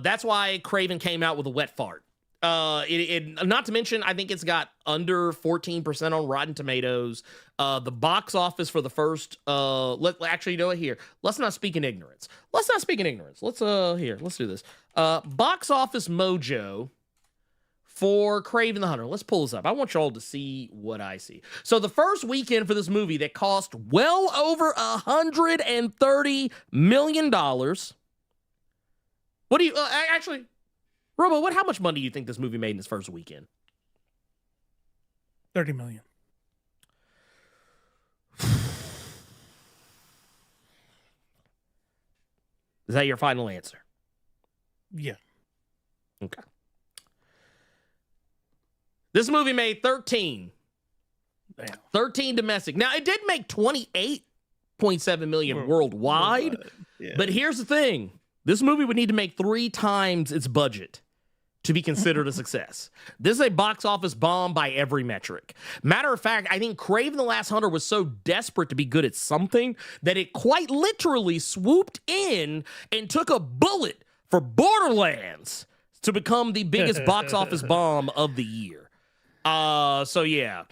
That's why Kraven came out with a wet fart. Not to mention, I think it's got under 14% on Rotten Tomatoes. The box office for the first, actually, you know what, here, let's not speak in ignorance. Let's do this. Box office mojo for Kraven the Hunter. Let's pull this up. I want y'all to see what I see. So the first weekend for this movie that cost well over $130 million. What do you, actually, Robo, how much money do you think this movie made in its first weekend? 30 million. Is that your final answer? Yeah. Okay. This movie made 13. Damn. 13 domestic. Now, it did make 28.7 million worldwide. Yeah. But here's the thing. This movie would need to make 3 times its budget to be considered a success. This is a box office bomb by every metric. Matter of fact, I think Kraven the Last Hunter was so desperate to be good at something that it quite literally swooped in and took a bullet for Borderlands to become the biggest box office bomb of the year. So yeah.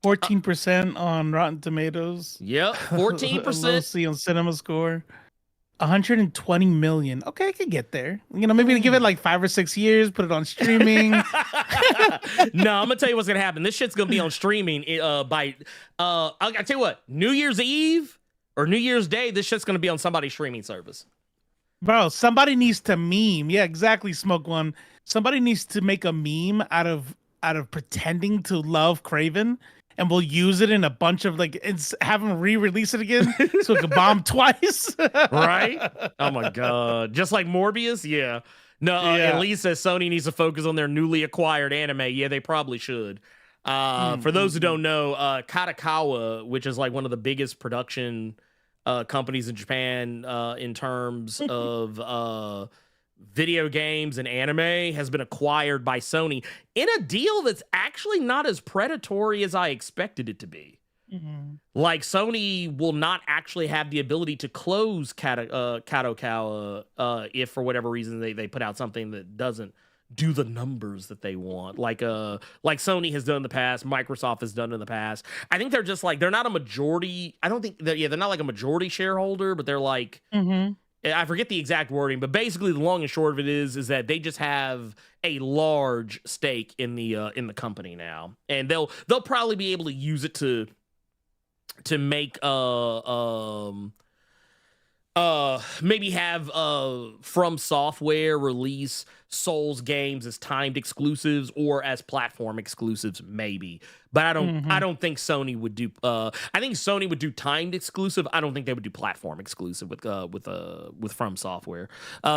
14% on Rotten Tomatoes. Yep, 14%. Low C on Cinema Score. 120 million. Okay, I could get there. You know, maybe to give it like 5 or 6 years, put it on streaming. No, I'm gonna tell you what's gonna happen. This shit's gonna be on streaming by I'll tell you what, New Year's Eve or New Year's Day, this shit's gonna be on somebody's streaming service. Bro, somebody needs to meme. Yeah, exactly, Smoke One. Somebody needs to make a meme out of pretending to love Kraven, and we'll use it in a bunch of like, have them re-release it again so it can bomb twice. Right? Oh my god. Just like Morbius? Yeah. No, at least says Sony needs to focus on their newly acquired anime. Yeah, they probably should. For those who don't know, Katakawa, which is like one of the biggest production companies in Japan in terms of video games and anime, has been acquired by Sony in a deal that's actually not as predatory as I expected it to be. Mm-hmm. Like, Sony will not actually have the ability to close Kadokawa if for whatever reason they put out something that doesn't do the numbers that they want. Like Sony has done in the past, Microsoft has done in the past. I think they're just like, they're not a majority. I don't think that, they're not like a majority shareholder, but they're like, I forget the exact wording, but basically the long and short of it is that they just have a large stake in the company now, and they'll probably be able to use it to make maybe have From Software release Souls games as timed exclusives or as platform exclusives, maybe. But I don't think Sony would do. I think Sony would do timed exclusive. I don't think they would do platform exclusive with From Software,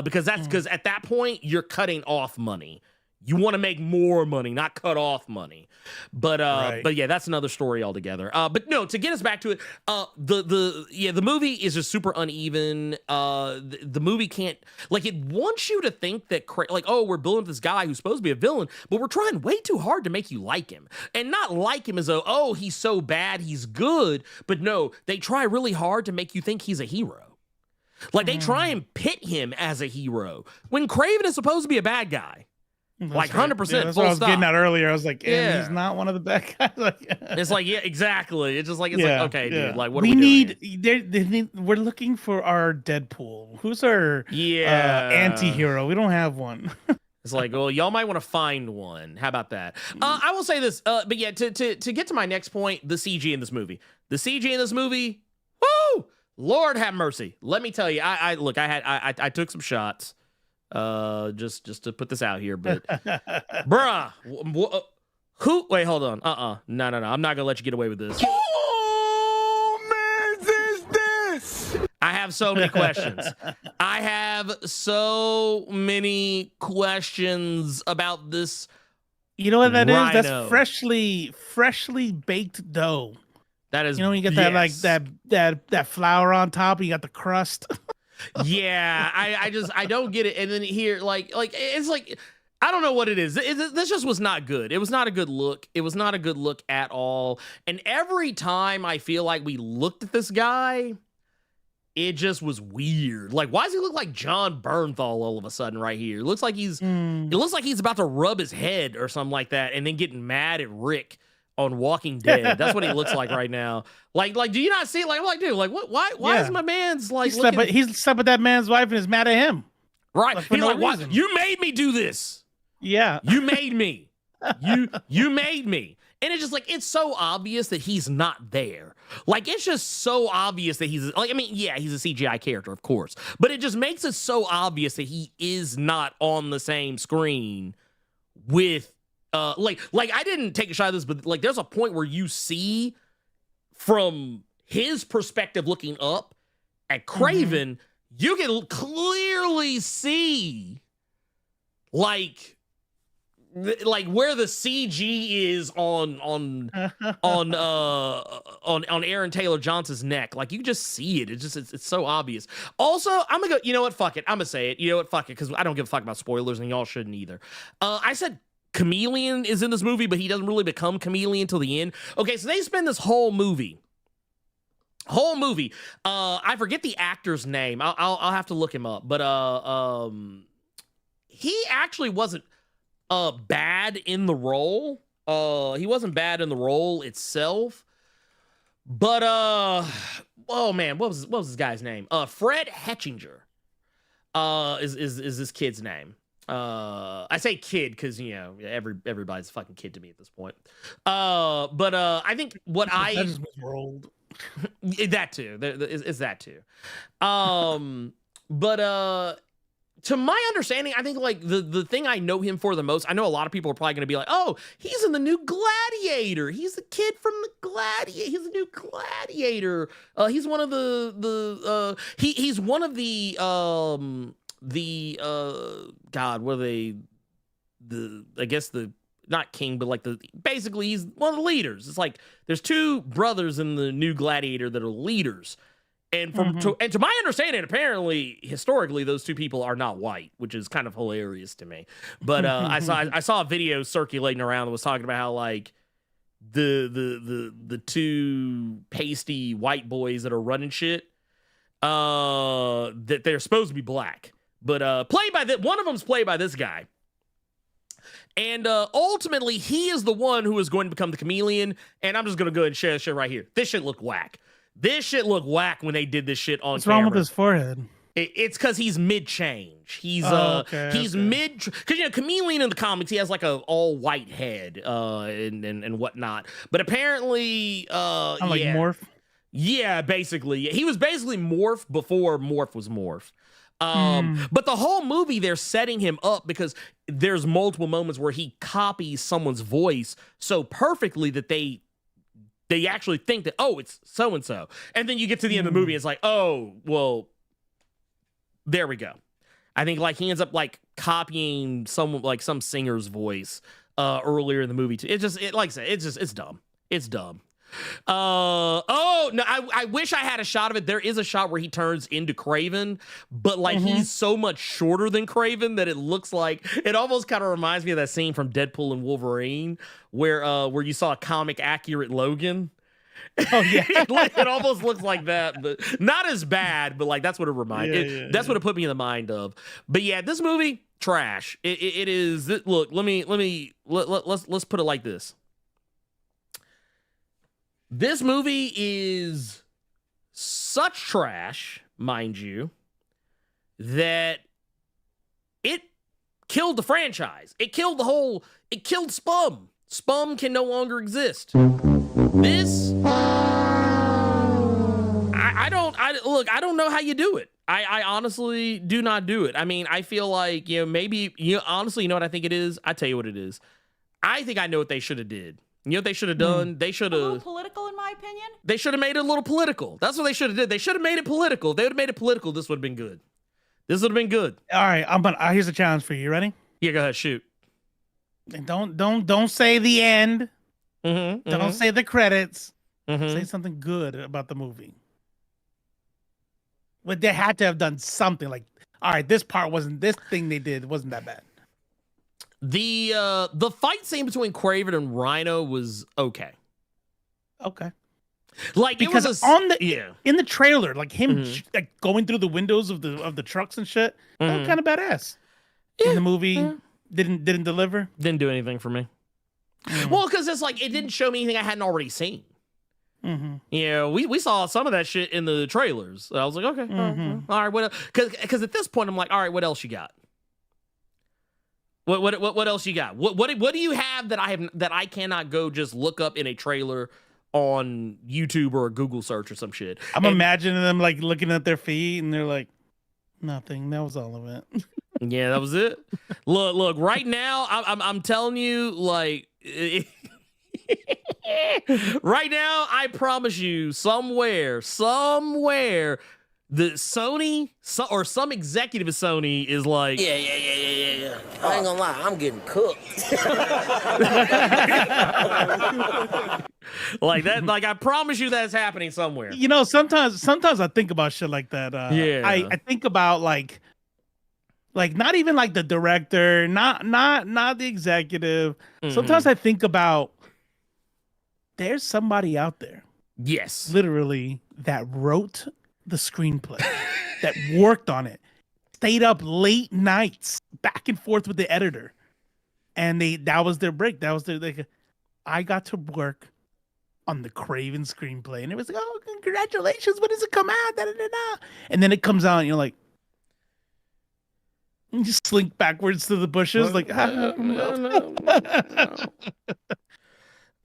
because at that point you're cutting off money. You want to make more money, not cut off money. But but yeah, that's another story altogether. But no, to get us back to it, the movie is just super uneven. The movie can't, like, it wants you to think that we're building this guy who's supposed to be a villain, but we're trying way too hard to make you like him. And not like him as though, oh, he's so bad, he's good. But no, they try really hard to make you think he's a hero. Like, they try and pit him as a hero when Kraven is supposed to be a bad guy. That's like 100%. Yeah, that's what I was getting at earlier. I was like, he's not one of the bad guys. It's like, yeah, exactly. It's just like, okay, dude. Like, what we are we need? doing? We're looking for our Deadpool. Who's our anti-hero? We don't have one. It's like, well, y'all might want to find one. How about that? I will say this, but yeah, to get to my next point, the CG in this movie. The CG in this movie, woo! Lord have mercy. Let me tell you, I took some shots, just to put this out here, but bruh, who? Wait, hold on. No. I'm not gonna let you get away with this. I have so many questions. I have so many questions about this. You know what that rhino. is? That's freshly baked dough. That is, you know, when you get that like that flour on top, and you got the crust. Yeah, I don't get it. And then here, like it's like, I don't know what it is. This just was not good. It was not a good look. It was not a good look at all. And every time I feel like we looked at this guy, it just was weird. Like, why does he look like John Bernthal all of a sudden right here? It looks like he's about to rub his head or something like that, and then getting mad at Rick on Walking Dead. That's what he looks like right now. Like, do you not see it? Like, dude, like, what? Why is my man's like? He's slept with that man's wife and is mad at him. Right? Like, he's like, why? You made me do this. Yeah, you made me. You made me. And it's just like, it's so obvious that he's not there. Like, it's just so obvious that he's like, I mean, yeah, he's a CGI character, of course, but it just makes it so obvious that he is not on the same screen with, like I didn't take a shot of this, but like, there's a point where you see from his perspective looking up at Kraven, you can clearly see like where the CG is on Aaron Taylor Johnson's neck. Like, you just see it. It's so obvious. Also, I'm gonna go, you know what? Fuck it. I'm gonna say it. You know what? Fuck it. Because I don't give a fuck about spoilers, and y'all shouldn't either. I said Chameleon is in this movie, but he doesn't really become Chameleon till the end. Okay, so they spend this whole movie. I forget the actor's name. I'll have to look him up. But he actually wasn't bad in the role. He wasn't bad in the role itself. But oh man, what was this guy's name? Fred Hetchinger is this kid's name. I say kid because, you know, everybody's a fucking kid to me at this point. But I think what I just means we're old. That too. Is that too. But to my understanding, I think like the thing I know him for the most, I know a lot of people are probably going to be like, oh, he's in the new Gladiator. He's the kid from the Gladiator. He's the new Gladiator. He's one of he's one of the God, what are they? I guess not king, but like basically he's one of the leaders. It's like there's two brothers in the new Gladiator that are leaders. And to my understanding, apparently, historically, those two people are not white, which is kind of hilarious to me. But I saw a video circulating around that was talking about how like the two pasty white boys that are running shit, that they're supposed to be black, but played by one of them's played by this guy. And ultimately, he is the one who is going to become the Chameleon. And I'm just going to go ahead and share this shit right here. This shit looked whack. This shit looked whack when they did this shit on What's camera. wrong with his forehead? It's because he's mid-change. He's mid, because, you know, Chameleon in the comics, he has like a all white head and whatnot. But apparently, like Morph. Yeah, basically, he was basically Morph before Morph was Morph. But the whole movie, they're setting him up because there's multiple moments where he copies someone's voice so perfectly that they actually think that, oh, it's so-and-so. And then you get to the end of the movie, and it's like, oh, well, there we go. I think like he ends up like copying some singer's voice earlier in the movie too. Like I said, it's dumb. It's dumb. Oh no, I wish I had a shot of it. There is a shot where he turns into Kraven, but like he's so much shorter than Kraven that it looks like, it almost kind of reminds me of that scene from Deadpool and Wolverine where you saw a comic accurate Logan. Oh yeah. It almost looks like that, but not as bad, but like that's what it reminds that's what it put me in the mind of. But yeah, this movie, trash. It is. Look, let's put it like this. This movie is such trash, mind you, that it killed the franchise. It killed it killed Spum. Spum can no longer exist. This, I don't know how you do it. I honestly do not do it. I mean, I feel like, maybe, honestly, you know what I think it is? I tell you what it is. I think I know what they should have did. You know what they should have done? They should have... A little political, in my opinion? They should have made it a little political. That's what they should have did. They should have made it political. If they would have made it political, this would have been good. This would have been good. All right, here's a challenge for you. You ready? Yeah, go ahead, shoot. And don't say the end. Don't say the credits. Say something good about the movie. But they had to have done something like, all right, this thing they did wasn't that bad. The fight scene between Kraven and Rhino was okay. Okay. Like, because it was in the trailer, like him like going through the windows of the trucks and shit, that was kind of badass. In the movie, didn't deliver. Didn't do anything for me. Well, because it's like it didn't show me anything I hadn't already seen. We saw some of that shit in the trailers. So I was like, okay, all right, what? Because at this point, I'm like, all right, what else you got? What else you got? What do you have that I cannot go just look up in a trailer on YouTube or a Google search or some shit? I'm imagining them like looking at their feet and they're like, nothing. That was all of it. Yeah, that was it. Look. Right now, I'm telling you, like, right now, I promise you, somewhere, the Sony or some executive of Sony is like, Yeah. I ain't gonna lie, I'm getting cooked. like that. Like, I promise you, that's happening somewhere. Sometimes I think about shit like that. I think about like not even like the director, not the executive. Sometimes I think about there's somebody out there, yes, literally, that wrote the screenplay, that worked on it, stayed up late nights back and forth with the editor, and that was their break. That was their I got to work on the Kraven screenplay, and it was like, oh, congratulations! When does it come out? Da, da, da, da. And then it comes out, and you're like, you just slink backwards to the bushes, like, no.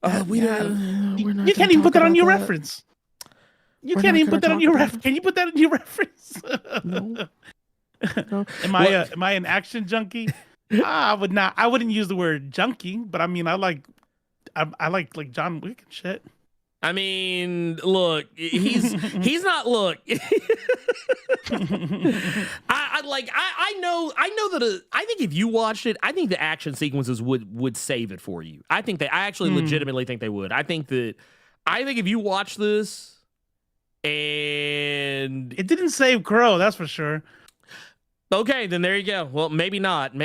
You can't even put that on your reference. You can't even put that on your reference. Can you put that in your reference? No. Am I an action junkie? I would not. I wouldn't use the word junkie, but I mean, I like John Wick and shit. I mean, look, he's not. Look, I know that. I think if you watched it, I think the action sequences would save it for you. I actually legitimately think they would. I think if you watch this, and it didn't save Crow, that's for sure. Okay, then there you go. Well, maybe not.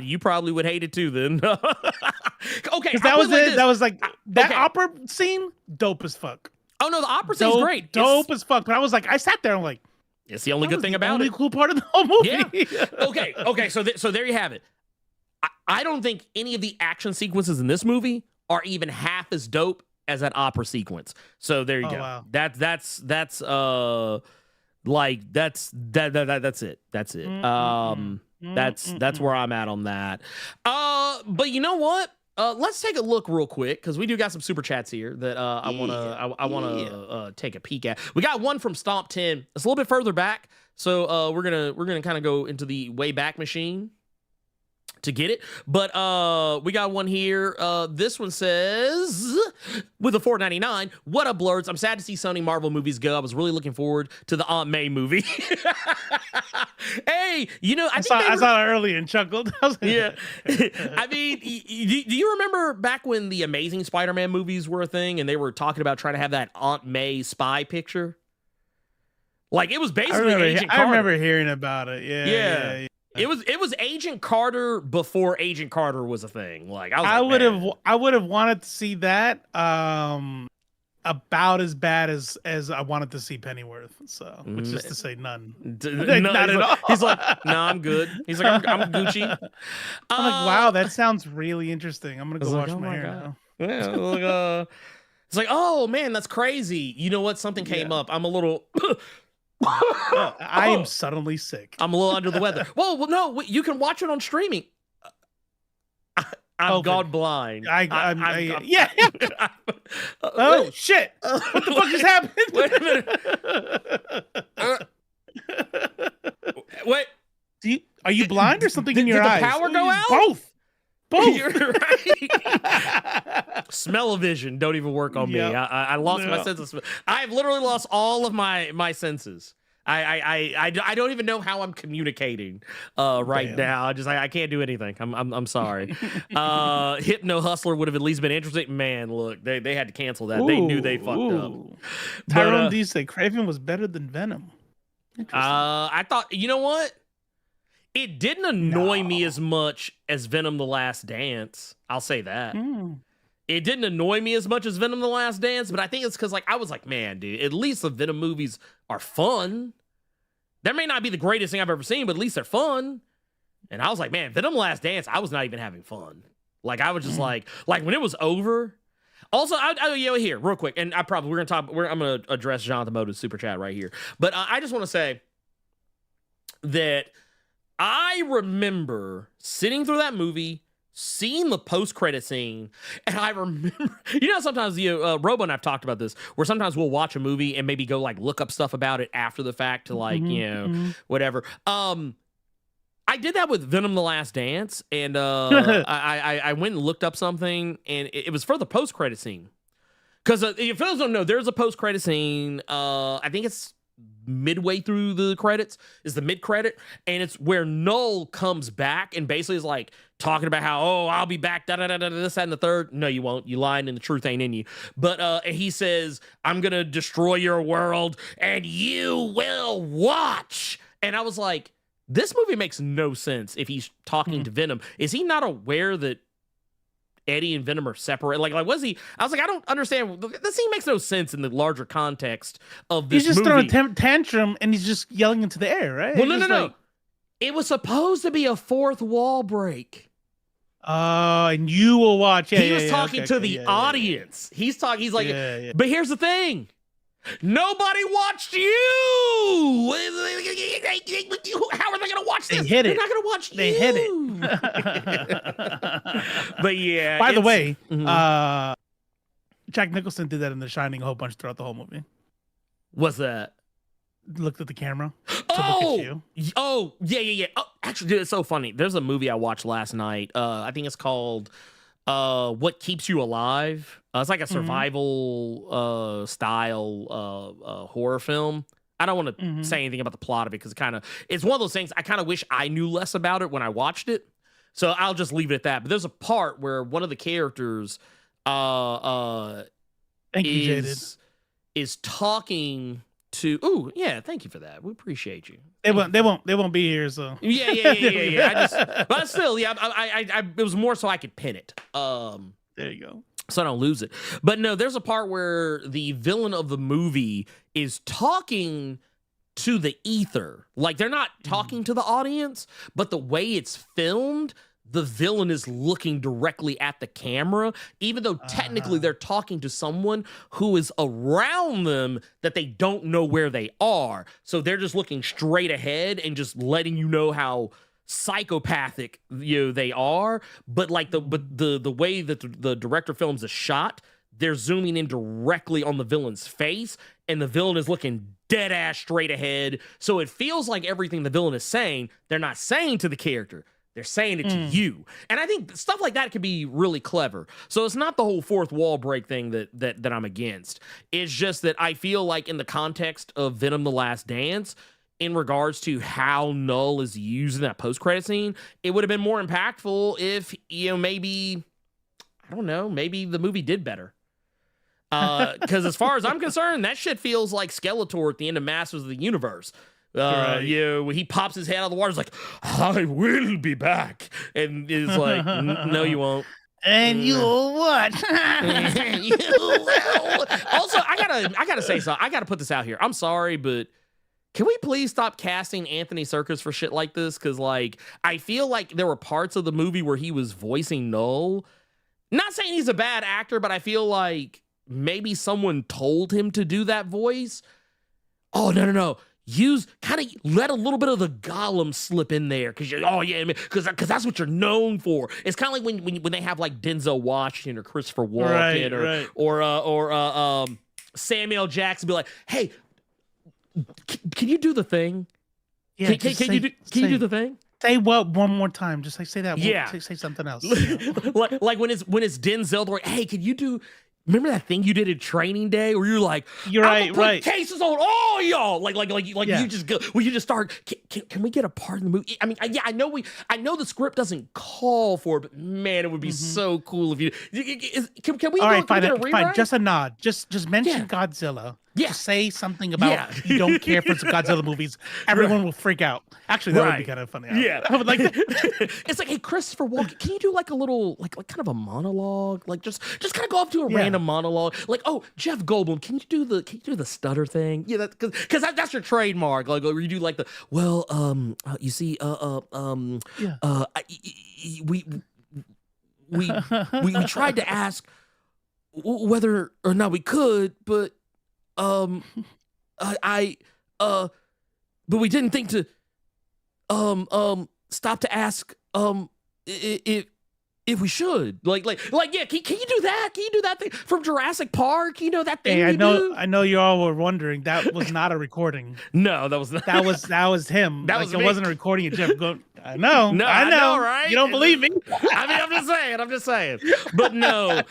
You probably would hate it too then. Okay, because that was it. That was like that opera scene, dope as fuck. Oh no, the opera scene's great. Dope as fuck. But I was like, I sat there, I'm like, it's the only good thing about it. Only cool part of the whole movie. Yeah. Okay. So there you have it. I don't think any of the action sequences in this movie are even half as dope as that opera sequence. So there you go. Wow. That's it. That's it. That's where I'm at on that. But you know what? Let's take a look real quick because we do got some super chats here that I wanna take a peek at. We got one from Stomp 10. It's a little bit further back, so we're gonna kind of go into the way back machine to get it. But we got one here. This one says, with a $4.99, what up, Blerds? I'm sad to see Sony Marvel movies go. I was really looking forward to the Aunt May movie. Hey, I saw it earlier and chuckled. Yeah. I mean, do you remember back when the Amazing Spider-Man movies were a thing and they were talking about trying to have that Aunt May spy picture? Like, it was basically Agent Carter. I remember hearing about it. Yeah. It was Agent Carter before Agent Carter was a thing. Like, I would have wanted to see that about as bad as I wanted to see Pennyworth. So, which is to say none. Not at all. He's like, no, I'm good. He's like, I'm Gucci. I'm like, wow, that sounds really interesting. I'm gonna go wash my hair now. Yeah, it's like, oh man, that's crazy. You know what? Something came up. I'm a little. I am suddenly sick. I'm a little under the weather. Well, no, you can watch it on streaming. I've gone blind. Yeah. Oh shit! What the fuck just happened? Wait a minute. Wait. Are you blind or something in your eyes? Did the power go out? Both. You're right. Smell-o-vision don't even work on me. I lost my sense of smell. I've literally lost all of my senses. I don't even know how I'm communicating right now. I can't do anything. I'm sorry. Hypno Hustler would have at least been interesting. Man, look, they had to cancel that. They knew they fucked up. Tyrone D said Kraven was better than Venom. I thought, you know what? It didn't annoy me as much as Venom: The Last Dance. I'll say that. It didn't annoy me as much as Venom: The Last Dance, but I think it's because I was like, man, dude, at least the Venom movies are fun. That may not be the greatest thing I've ever seen, but at least they're fun. And I was like, man, Venom: Last Dance, I was not even having fun. Like, I was just like when it was over. Also, here, real quick, and I'm gonna address Jonathan Moda's super chat right here. But I just want to say that I remember sitting through that movie, seeing the post-credit scene, and I remember, sometimes Robo and I've talked about this, where sometimes we'll watch a movie and maybe go look up stuff about it after the fact to whatever. I did that with Venom: The Last Dance, and I went and looked up something, and it was for the post-credit scene. Because if those don't know, there's a post-credit scene. I think it's midway through the credits is the mid-credit, and it's where NoC comes back and basically is talking about how, I'll be back, this, that, and the third. No, you won't. You lying, and the truth ain't in you. But he says, I'm gonna destroy your world, and you will watch. And I was like, this movie makes no sense if he's talking to Venom. Is he not aware that Eddie and Venom are separate? Was he? I was like, I don't understand. This scene makes no sense in the larger context of this movie. He's just throwing a tantrum and he's just yelling into the air, right? Well, no. It was supposed to be a fourth wall break. And you will watch. Yeah, he was talking to the audience. Yeah. He's talking. He's like, but here's the thing. Nobody watched you. How are they going to watch this? They're not going to watch you. They hit it. But yeah. By the way, Jack Nicholson did that in The Shining a whole bunch throughout the whole movie. What's that? Looked at the camera. Look at you. Oh, yeah. Oh, actually, dude, it's so funny. There's a movie I watched last night. I think it's called What Keeps You Alive. It's like a survival style horror film. I don't want to say anything about the plot of it because it's one of those things I kind of wish I knew less about it when I watched it. So I'll just leave it at that. But there's a part where one of the characters is talking to. Oh yeah, thank you for that. We appreciate you. They won't be here. So yeah. But still, I it was more so I could pin it. There you go. So I don't lose it. But no, there's a part where the villain of the movie is talking to the ether. They're not talking to the audience, but the way it's filmed, the villain is looking directly at the camera, even though technically they're talking to someone who is around them that they don't know where they are. So they're just looking straight ahead and just letting you know how psychopathic they are. But the way that the director films a shot, they're zooming in directly on the villain's face, and the villain is looking dead ass straight ahead. So it feels like everything the villain is saying, they're not saying to the character. They're saying it to you. And I think stuff like that can be really clever. So it's not the whole fourth wall break thing that I'm against. It's just that I feel like in the context of Venom: The Last Dance, in regards to how NoC is used in that post-credit scene, it would have been more impactful if, maybe the movie did better. Because as far as I'm concerned, that shit feels like Skeletor at the end of Masters of the Universe. When he pops his head out of the water, it's like, I will be back. And it's like, no, you won't. And you'll what? You will. Also, I gotta say something. I gotta put this out here. I'm sorry, but can we please stop casting Anthony Serkis for shit like this? Because, I feel like there were parts of the movie where he was voicing NoC. Not saying he's a bad actor, but I feel like maybe someone told him to do that voice. Oh, no. kind of let a little bit of the Gollum slip in there because because that's what you're known for. It's kind of like when they have like Denzel Washington or Christopher Walken or Samuel Jackson be like, hey, can you do the thing? Yeah, can you do the thing? Say what one more time? Just like say that. Yeah. Say something else. like when it's Denzel, they're like, hey, can you do? Remember that thing you did in Training Day where you're like, you're I'm right. Cases on all y'all. You just go. Will you just start? Can we get a part in the movie? I mean, I know the script doesn't call for it, but man, it would be so cool if you. Can we? All right, fine. Just a nod. Just mention Godzilla. Yeah. Just say something about you don't care for some Godzilla movies. Everyone will freak out. Actually, that would be kind of funny. Yeah, I would like that. It's like, hey, Christopher Walken, can you do like a little, like kind of a monologue? Like just kind of go up to a random monologue. Like, oh, Jeff Goldblum, can you do the stutter thing? Yeah, because that's your trademark. Like, you do like the you see, we tried to ask whether or not we could, but but we didn't think to stop to ask if we should like yeah, can you do that? Can you do that thing from Jurassic Park? You know that thing? Hey, I know you all were wondering that was not a recording. No, that was not. That was him. That was it me. wasn't a recording of Jeff. I know. No, I know, right? You don't believe me? I mean, I'm just saying. But no,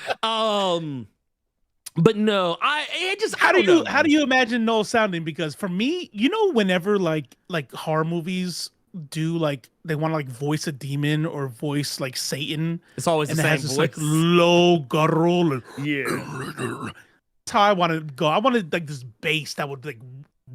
But no, how do you imagine Noel sounding? Because for me, whenever like horror movies do like they want to like voice a demon or voice like Satan, it's always the same voice. Like low guttural. Yeah, that's how I want to go. I wanted like this bass that would like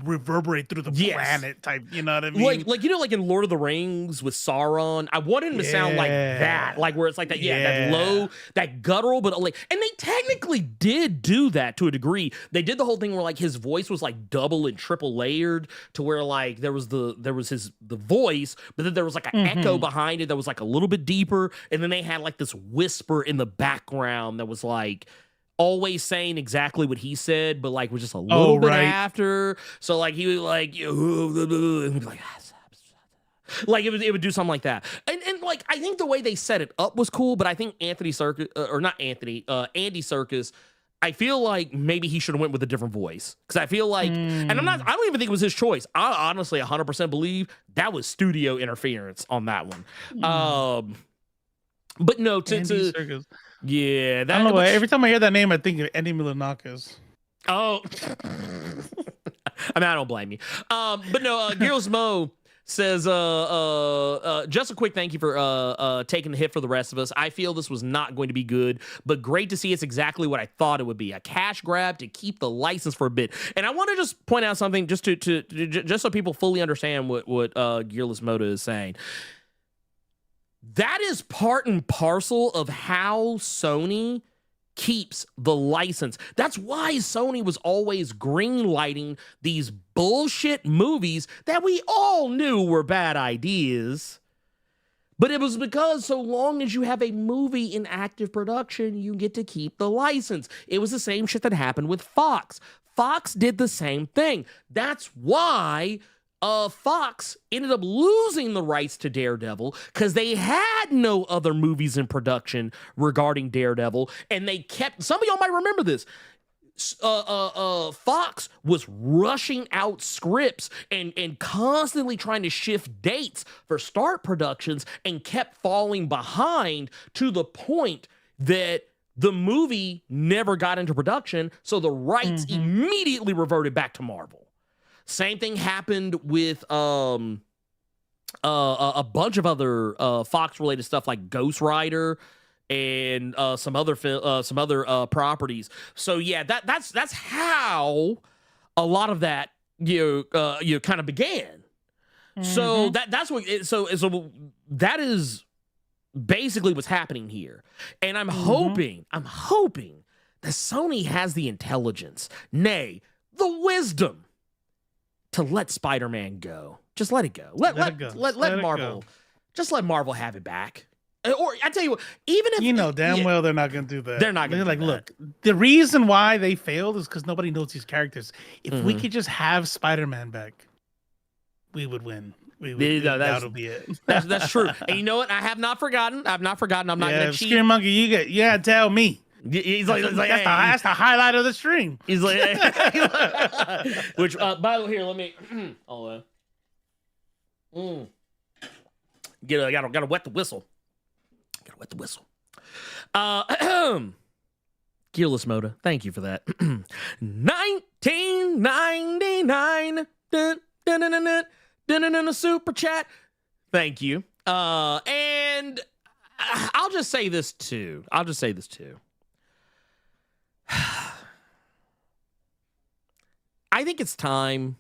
reverberate through the planet type. You know what I mean? Like like in Lord of the Rings with Sauron, I wanted him to sound like that, like where it's like that, that low, that guttural, but like, and they technically did do that to a degree. They did the whole thing where like his voice was like double and triple layered to where like there was the voice, but then there was like an echo behind it that was like a little bit deeper, and then they had like this whisper in the background that was like always saying exactly what he said, but like was just a little bit after. So like he was like, and he'd be like it would do something like that. And like I think the way they set it up was cool, but I think Andy Serkis, I feel like maybe he should have went with a different voice. Because I feel like, and I don't even think it was his choice. I honestly 100% believe that was studio interference on that one. But no, Andy Serkis. Yeah, that, I don't know. Every time I hear that name, I think of Eddie Milanakis. Oh, I mean, I don't blame you. But no, Gilsmo says, just a quick thank you for taking the hit for the rest of us. I feel this was not going to be good, but great to see it's exactly what I thought it would be. A cash grab to keep the license for a bit. And I want to just point out something just so people fully understand what Gearless Moda is saying. That is part and parcel of how Sony keeps the license. That's why Sony was always greenlighting these bullshit movies that we all knew were bad ideas. But it was because so long as you have a movie in active production, you get to keep the license. It was the same shit that happened with Fox. Fox did the same thing. That's why Fox ended up losing the rights to Daredevil because they had no other movies in production regarding Daredevil, and they kept. Some of y'all might remember this. Fox was rushing out scripts and constantly trying to shift dates for start productions and kept falling behind to the point that the movie never got into production, so the rights immediately reverted back to Marvel. Same thing happened with a bunch of other Fox-related stuff like Ghost Rider and some other properties. So yeah, that's how a lot of that kind of began. So that's what. So that is basically what's happening here, and I'm hoping that Sony has the intelligence, nay, the wisdom, to let Spider-Man go. Just let it go. Let Marvel. Just let Marvel have it back. Or I tell you what, even if damn well they're not going to do that. They're not going to like, look, the reason why they failed is because nobody knows these characters. If we could just have Spider-Man back, we would win. That'll be it. That's true. And you know what? I have not forgotten. I'm not going to cheat. Scream Monkey, you gotta tell me. He's like that's the highlight of the stream. He's like, which, by the way, here, let me, gotta wet the whistle. Gotta wet the whistle. Gearless Moda, thank you for that. 1999. Super chat. Thank you. And I'll just say this too. I think it's time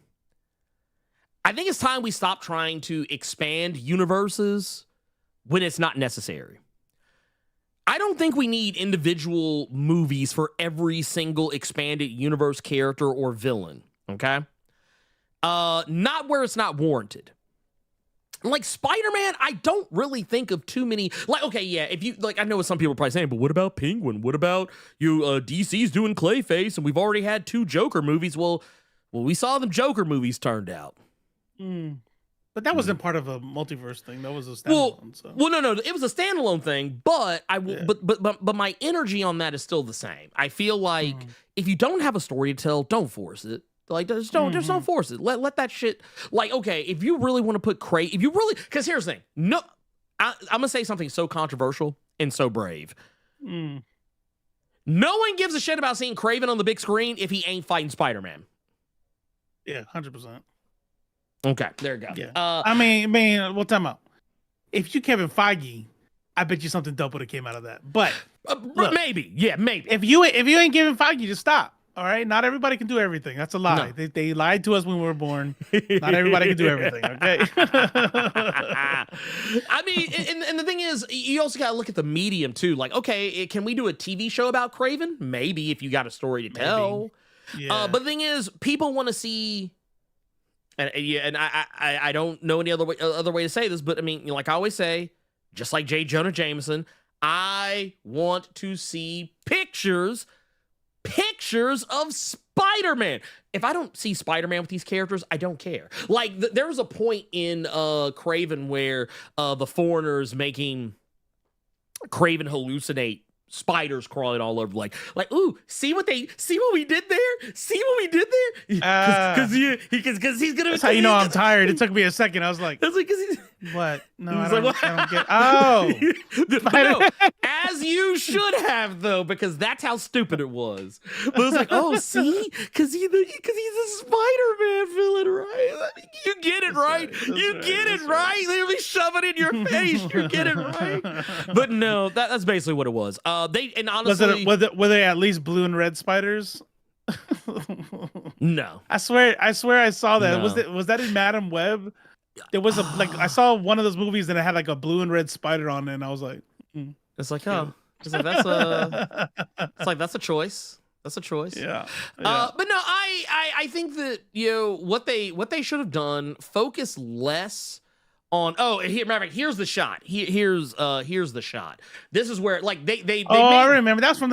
we stop trying to expand universes when it's not necessary. I don't think we need individual movies for every single expanded universe character or villain, okay? Not where it's not warranted. Like Spider-Man, I don't really think of too many. Like, okay, yeah, if you like, I know what some people are probably saying, but what about Penguin? What about DC's doing Clayface, and we've already had 2 Joker movies. Well, we saw them Joker movies turned out. But that wasn't part of a multiverse thing. That was a standalone. No, it was a standalone thing. But but my energy on that is still the same. I feel like if you don't have a story to tell, don't force it. Like, just don't force it. Let that shit. Like, okay, if you really want to put because here's the thing. No, I'm gonna say something so controversial and so brave. No one gives a shit about seeing Kraven on the big screen if he ain't fighting Spider-Man. Yeah, 100%. Okay, there you go. Yeah. I mean, we'll time out. If you Kevin Feige, I bet you something dope would have came out of that. But look, maybe. If you ain't giving Feige, just stop. All right, not everybody can do everything. That's a lie. No. They lied to us when we were born. Not everybody can do everything. Okay. I mean, and the thing is, you also gotta look at the medium too. Like, okay, can we do a TV show about Kraven? Maybe if you got a story to tell. Yeah. But the thing is, people want to see. And I don't know any other way to say this, but I mean, like I always say, just like J. Jonah Jameson, I want to see pictures of Spider-Man. If I don't see Spider-Man with these characters, I don't care. Like there was a point in Kraven where the foreigners making Kraven hallucinate spiders crawling all over, like, ooh, see what we did there? Because he's gonna. That's how you know I'm tired. It took me a second. I was like, that's like, what? No, I don't get. Oh, no, as you should have though, because that's how stupid it was. But it's like, oh, see, because he's a Spider-Man villain, right? I mean, you get it right. You get it right. Literally shove it in your face. You get it right. But no, that's basically what it was. They and honestly, were they at least blue and red spiders? No, I swear I saw that. No. Was that in Madam Web? There was I saw one of those movies and it had like a blue and red spider on it, and I was like, it's like, oh, it's like that's a choice. That's a choice. Yeah. But no, I think that what they should have done, focus less on. Oh, here's the shot. Here's the shot. This is where like they I remember that was from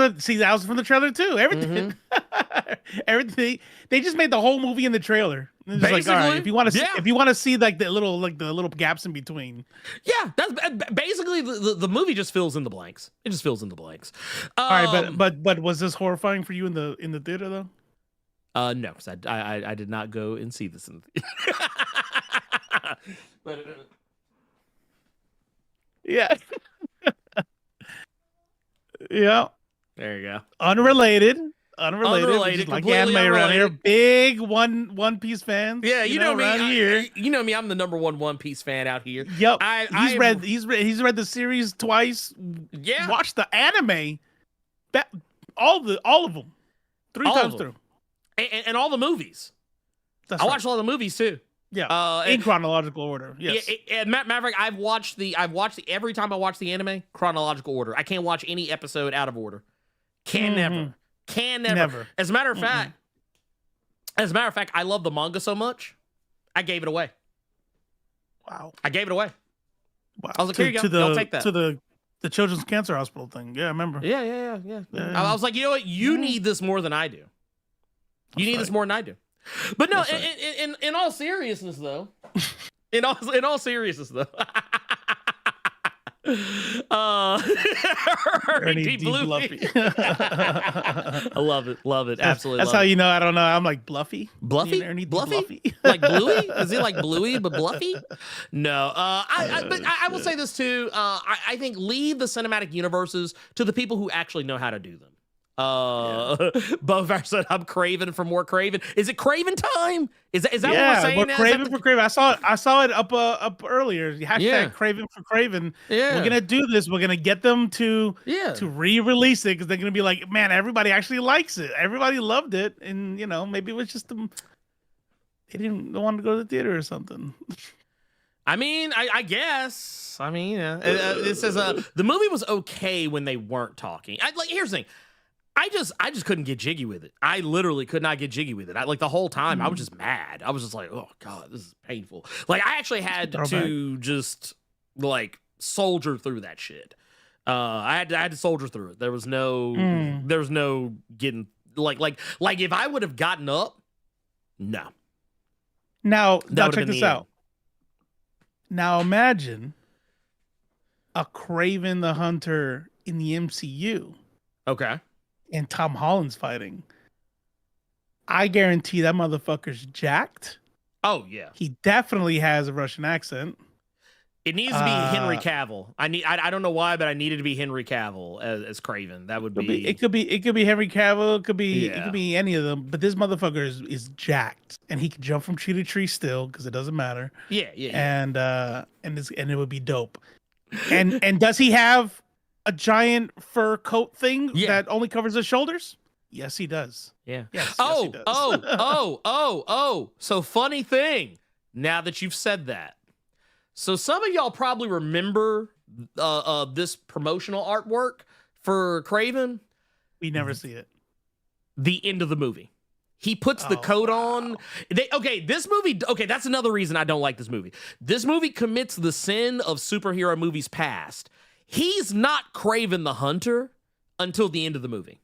the trailer too. Everything, everything. They just made the whole movie in the trailer. It's like, all right, if you want to see like the little gaps in between. Yeah, that's basically the movie just fills in the blanks. It just fills in the blanks. All right, but was this horrifying for you in the theater though? No, because I did not go and see this in the theater. But yeah. Yeah. There you go. Unrelated. Like anime around here. Unrelated. Big One Piece fans. Yeah, you know me. Here. You know me. I'm the number one Piece fan out here. Yep. He's read the series twice. Yeah. Watched the anime. All of them. 3 times through. And all the movies. I watched all the movies too. Yeah. In chronological order. Yes. Maverick, I've watched every time I watch the anime, chronological order. I can't watch any episode out of order. Can never. As a matter of fact, I love the manga so much, I gave it away. Wow. I gave it away. Wow. I was like, here you go. I'll take that. To the Children's Cancer Hospital thing. Yeah, I remember. Yeah. I was like, you know what? You need this more than I do. You need this more than I do. But no, in all seriousness though, in all seriousness though, Ernie D. Bluffy. I love it, absolutely. That's how you know I don't know. I'm like Bluffy, Bluffy, Ernie D. Bluffy, like Bluey. Is he like Bluey but Bluffy? No. But I will say this too. I think leave the cinematic universes to the people who actually know how to do them. Bovar said, "I'm Kraven for more Kraven." Is it Kraven time? Is that what we're saying? We're Kraven for Kraven. I saw it up earlier. Hashtag Kraven for Kraven. Yeah, we're gonna do this. We're gonna get them to re-release it because they're gonna be like, man, everybody actually likes it. Everybody loved it, and maybe it was just them. They didn't want to go to the theater or something. I mean, I guess. I mean, it says the movie was okay when they weren't talking. Here's the thing. I just couldn't get jiggy with it. I literally could not get jiggy with it. The whole time I was just mad. I was just like, oh God, this is painful. I actually had to just soldier through that shit. I had to soldier through it. There was no getting if I would have gotten up, no. Now check this out. Now imagine a Kraven the Hunter in the MCU. Okay. And Tom Holland's fighting. I guarantee that motherfucker's jacked. Oh yeah. He definitely has a Russian accent. It needs to be Henry Cavill. I don't know why, but I needed to be Henry Cavill as Kraven. That would be it could be Henry Cavill, it could be any of them, but this motherfucker is jacked and he can jump from tree to tree still because it doesn't matter. Yeah. And it would be dope. And does he have a giant fur coat thing that only covers his shoulders? Yes, he does. Yeah. Yes, he does. So funny thing. Now that you've said that, so some of y'all probably remember this promotional artwork for Kraven. We never see it. The end of the movie. He puts the coat on. This movie. Okay, that's another reason I don't like this movie. This movie commits the sin of superhero movies past. He's not Kraven the Hunter until the end of the movie.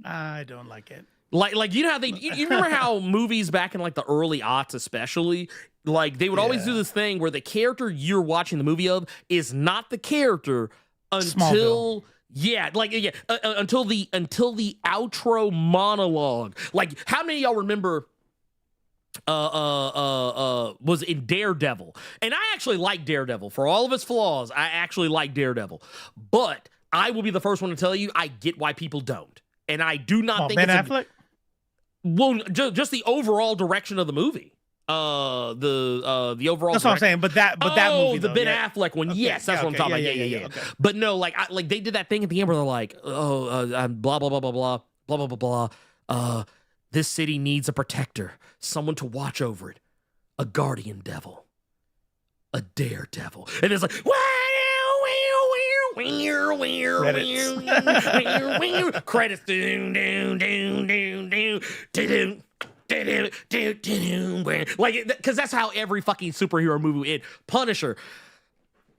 I don't like it. Like you know how you remember how movies back in the early aughts especially, they would always do this thing where the character you're watching the movie of is not the character until until the outro monologue. How many of y'all remember was in Daredevil? And I actually like Daredevil for all of its flaws. I actually like Daredevil, but I will be the first one to tell you I get why people don't, and I do not think Ben Affleck. Well, just the overall direction of the movie. The overall. That's what I'm saying. But that movie, the Ben Affleck one. Okay, yes, that's what I'm talking about. Yeah. Okay. But no, they did that thing at the end where they're like, blah blah blah blah blah blah blah blah blah. This city needs a protector, someone to watch over it, a guardian devil, a daredevil, and it's like, credits, because that's how every fucking superhero movie ends. Punisher.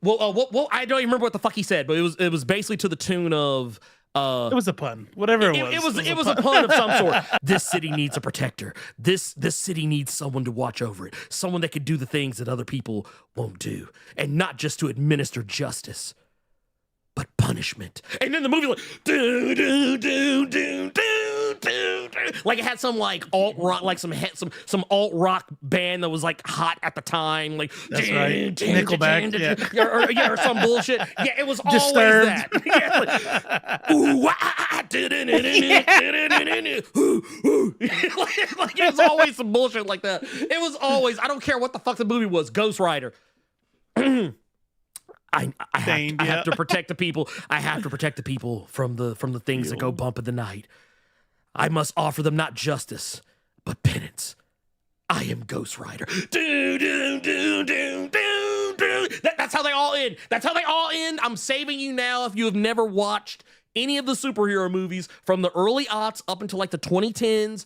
Well, I don't even remember what the fuck he said, but it was basically to the tune of. It was a pun. Whatever it was. It was a pun of some sort. This city needs a protector. This city needs someone to watch over it. Someone that can do the things that other people won't do. And not just to administer justice, but punishment. And then the movie it had some alt rock, some alt rock band that was hot at the time, that's right, Nickelback, or some bullshit. Yeah, it was Disturbed. Always that. It was always some bullshit like that. It was always, I don't care what the fuck the movie was, Ghost Rider. I have to protect the people. I have to protect the people from the things that go bump in the night. I must offer them not justice, but penance. I am Ghost Rider. That's how they all end. That's how they all end. I'm saving you now if you have never watched any of the superhero movies from the early aughts up until the 2010s,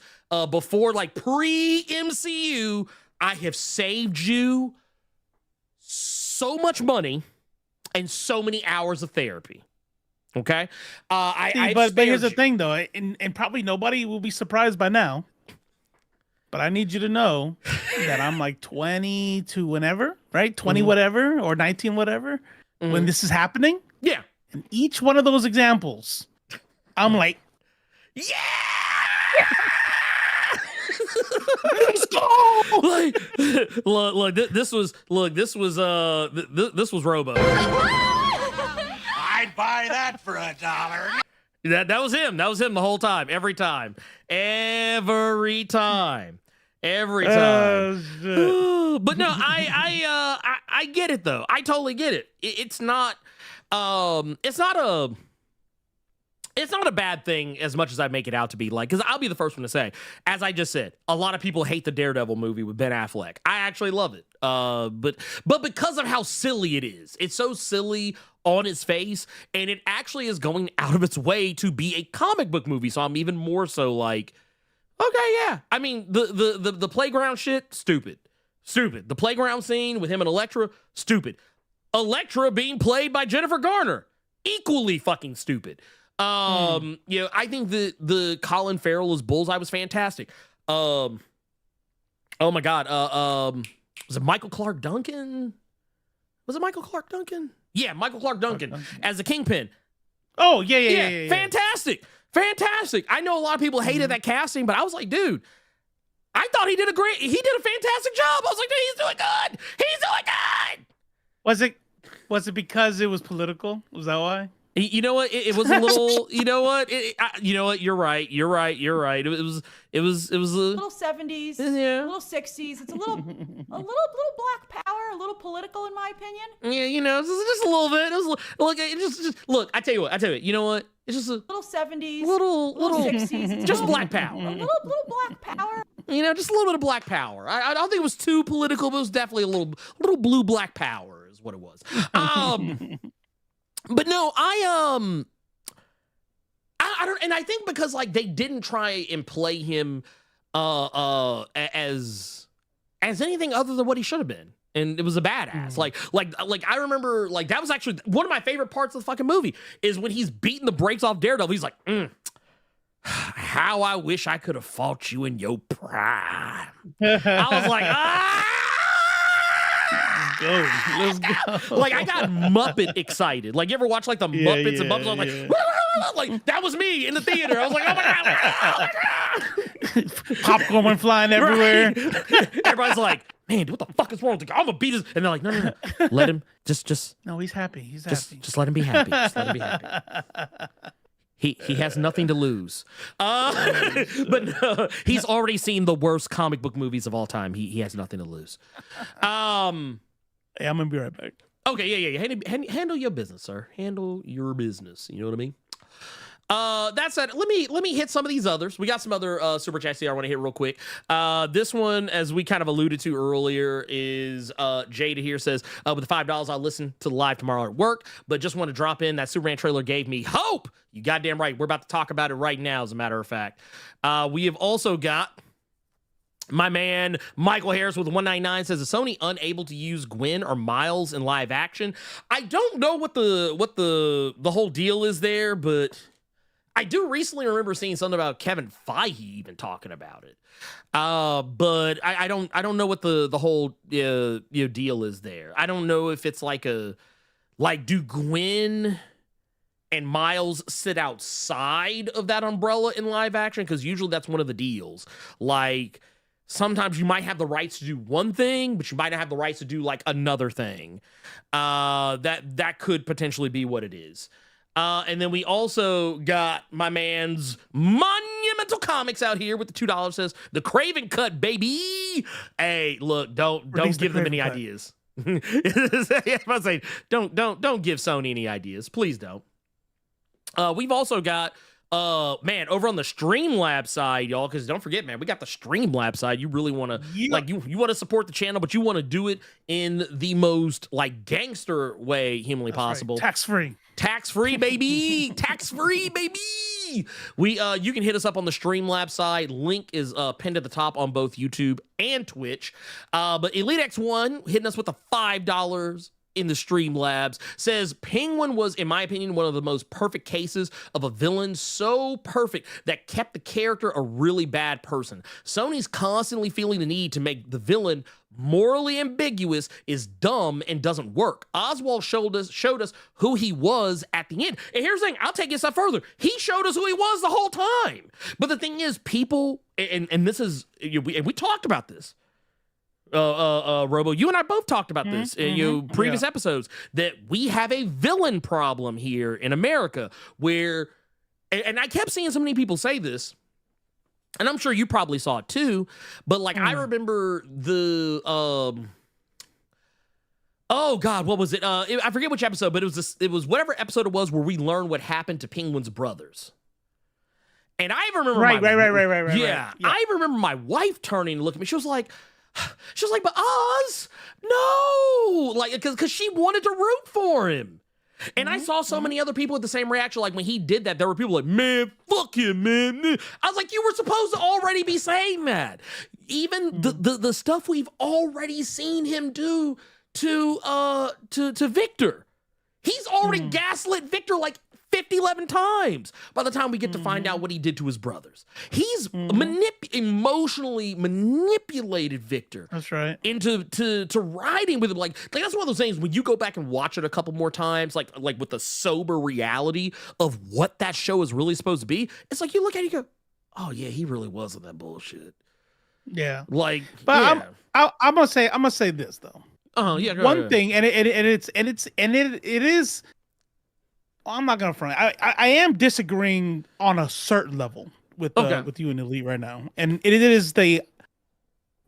before pre-MCU. I have saved you so much money and so many hours of therapy. Okay? But here's the thing, though, and probably nobody will be surprised by now. But I need you to know that I'm like 20 to whenever, right? 20 whatever or 19 whatever when this is happening. Yeah. And each one of those examples, I'm like, yeah. let's go. Like, look, this was Robo. I'd buy that for $1. That was him. That was him the whole time. Every time. Every time. But no, I get it though. I totally get it. It's not a bad thing as much as I make it out to be. Like, because I'll be the first one to say, as I just said, a lot of people hate the Daredevil movie with Ben Affleck. I actually love it. But because of how silly it is, it's so silly on its face, and it actually is going out of its way to be a comic book movie. So I'm even more so like, okay, yeah. I mean, the playground shit, stupid. The playground scene with him and Elektra, stupid. Elektra being played by Jennifer Garner, equally fucking stupid. You know, I think the Colin Farrell as Bullseye was fantastic. Oh my God. Was it Michael Clark Duncan? Yeah, Michael Clark Duncan as the Kingpin. Oh, yeah. Fantastic. I know a lot of people hated that casting, but I was like, dude, I thought he did a fantastic job. I was like, dude, he's doing good. Was it because it was political? Was that why? You know what? It was a little. You know what? You're right. It was a little 70s, yeah, a little 60s. It's a little black power, a little political in my opinion. Yeah, you know, just a little bit. It was look. I tell you what. You know what? It's just a little 70s, little 60s. It's just black power. A little black power. You know, just a little bit of black power. I don't think it was too political, but it was definitely a little blue black power is what it was. But no, I don't, and I think because like they didn't try and play him as anything other than what he should have been, and it was a badass. Like I remember like that was actually one of my favorite parts of the fucking movie is when he's beating the brakes off Daredevil. He's like, how I wish I could have fought you in your prime. I was like, Let's go. Like I got Muppet excited. Like you ever watch like the Muppets and Muppets? I was like that was me in the theater. I was like, oh my god, Popcorn went flying everywhere. Right. Everybody's like, man, what the fuck is wrong with the guy? I'm gonna beat his. And they're like, no, let him just. No, he's happy. Just let him be happy. Just let him be happy. He has nothing to lose. But no, he's already seen the worst comic book movies of all time. He has nothing to lose. Hey, I'm gonna be right back. Okay, yeah. Handle your business, sir. Handle your business. You know what I mean? That said, let me hit some of these others. We got some other super chats here I want to hit real quick. This one, as we kind of alluded to earlier, is Jada here says, with the $5, I'll listen to the live tomorrow at work, but just want to drop in that Superman trailer gave me hope. You goddamn right. We're about to talk about it right now, as a matter of fact. We have also got my man Michael Harris with 199 says, is Sony unable to use Gwen or Miles in live action? I don't know what the whole deal is there, but I do recently remember seeing something about Kevin Feige even talking about it. But I don't know what the whole deal is there. I don't know if it's like do Gwen and Miles sit outside of that umbrella in live action? Because usually that's one of the deals. Like sometimes you might have the rights to do one thing, but you might not have the rights to do like another thing. That could potentially be what it is. And then we also got my man's Monumental Comics out here with the $2 says the Kraven cut, baby. Hey, look, don't give them any ideas. I was about to say, don't give Sony any ideas. Please don't. We've also got over on the Streamlabs side, y'all, because don't forget, man, we got the Streamlabs side. You really want to you want to support the channel, but you want to do it in the most like gangster way humanly possible. Right. Tax-free, baby. Tax-free, baby. You can hit us up on the Streamlabs side. Link is pinned at the top on both YouTube and Twitch. But Elite X1 hitting us with the $5 in the Streamlabs says Penguin was, in my opinion, one of the most perfect cases of a villain, so perfect that kept the character a really bad person. Sony's constantly feeling the need to make the villain morally ambiguous is dumb and doesn't work. Oswald showed us who he was at the end. And here's the thing, I'll take it a step further. He showed us who he was the whole time. But the thing is, people, and this is, we talked about this. Robo, you and I both talked about this in previous episodes, that we have a villain problem here in America where, and I kept seeing so many people say this, and I'm sure you probably saw it too, but like I remember the, oh God, what was it? I forget which episode, but it was whatever episode it was where we learned what happened to Penguin's brothers. And I remember Right. Yeah, I remember my wife turning and looking at me. She was like, but Oz, no, like, because she wanted to root for him. And I saw so many other people with the same reaction. Like when he did that, there were people like, man, fuck him, man. I was like, you were supposed to already be saying that. Even the stuff we've already seen him do to Victor. He's already gaslit Victor like 11 times by the time we get to find out what he did to his brothers. He's emotionally manipulated Victor. That's right. Into riding with him. Like that's one of those things when you go back and watch it a couple more times, like with the sober reality of what that show is really supposed to be. It's like you look at it, you go, oh yeah, he really wasn't that bullshit. Yeah. Like, but yeah. I'm gonna say this though. Oh yeah. One thing, and it is. I'm not gonna front. I am disagreeing on a certain level with you and Elite right now, and it is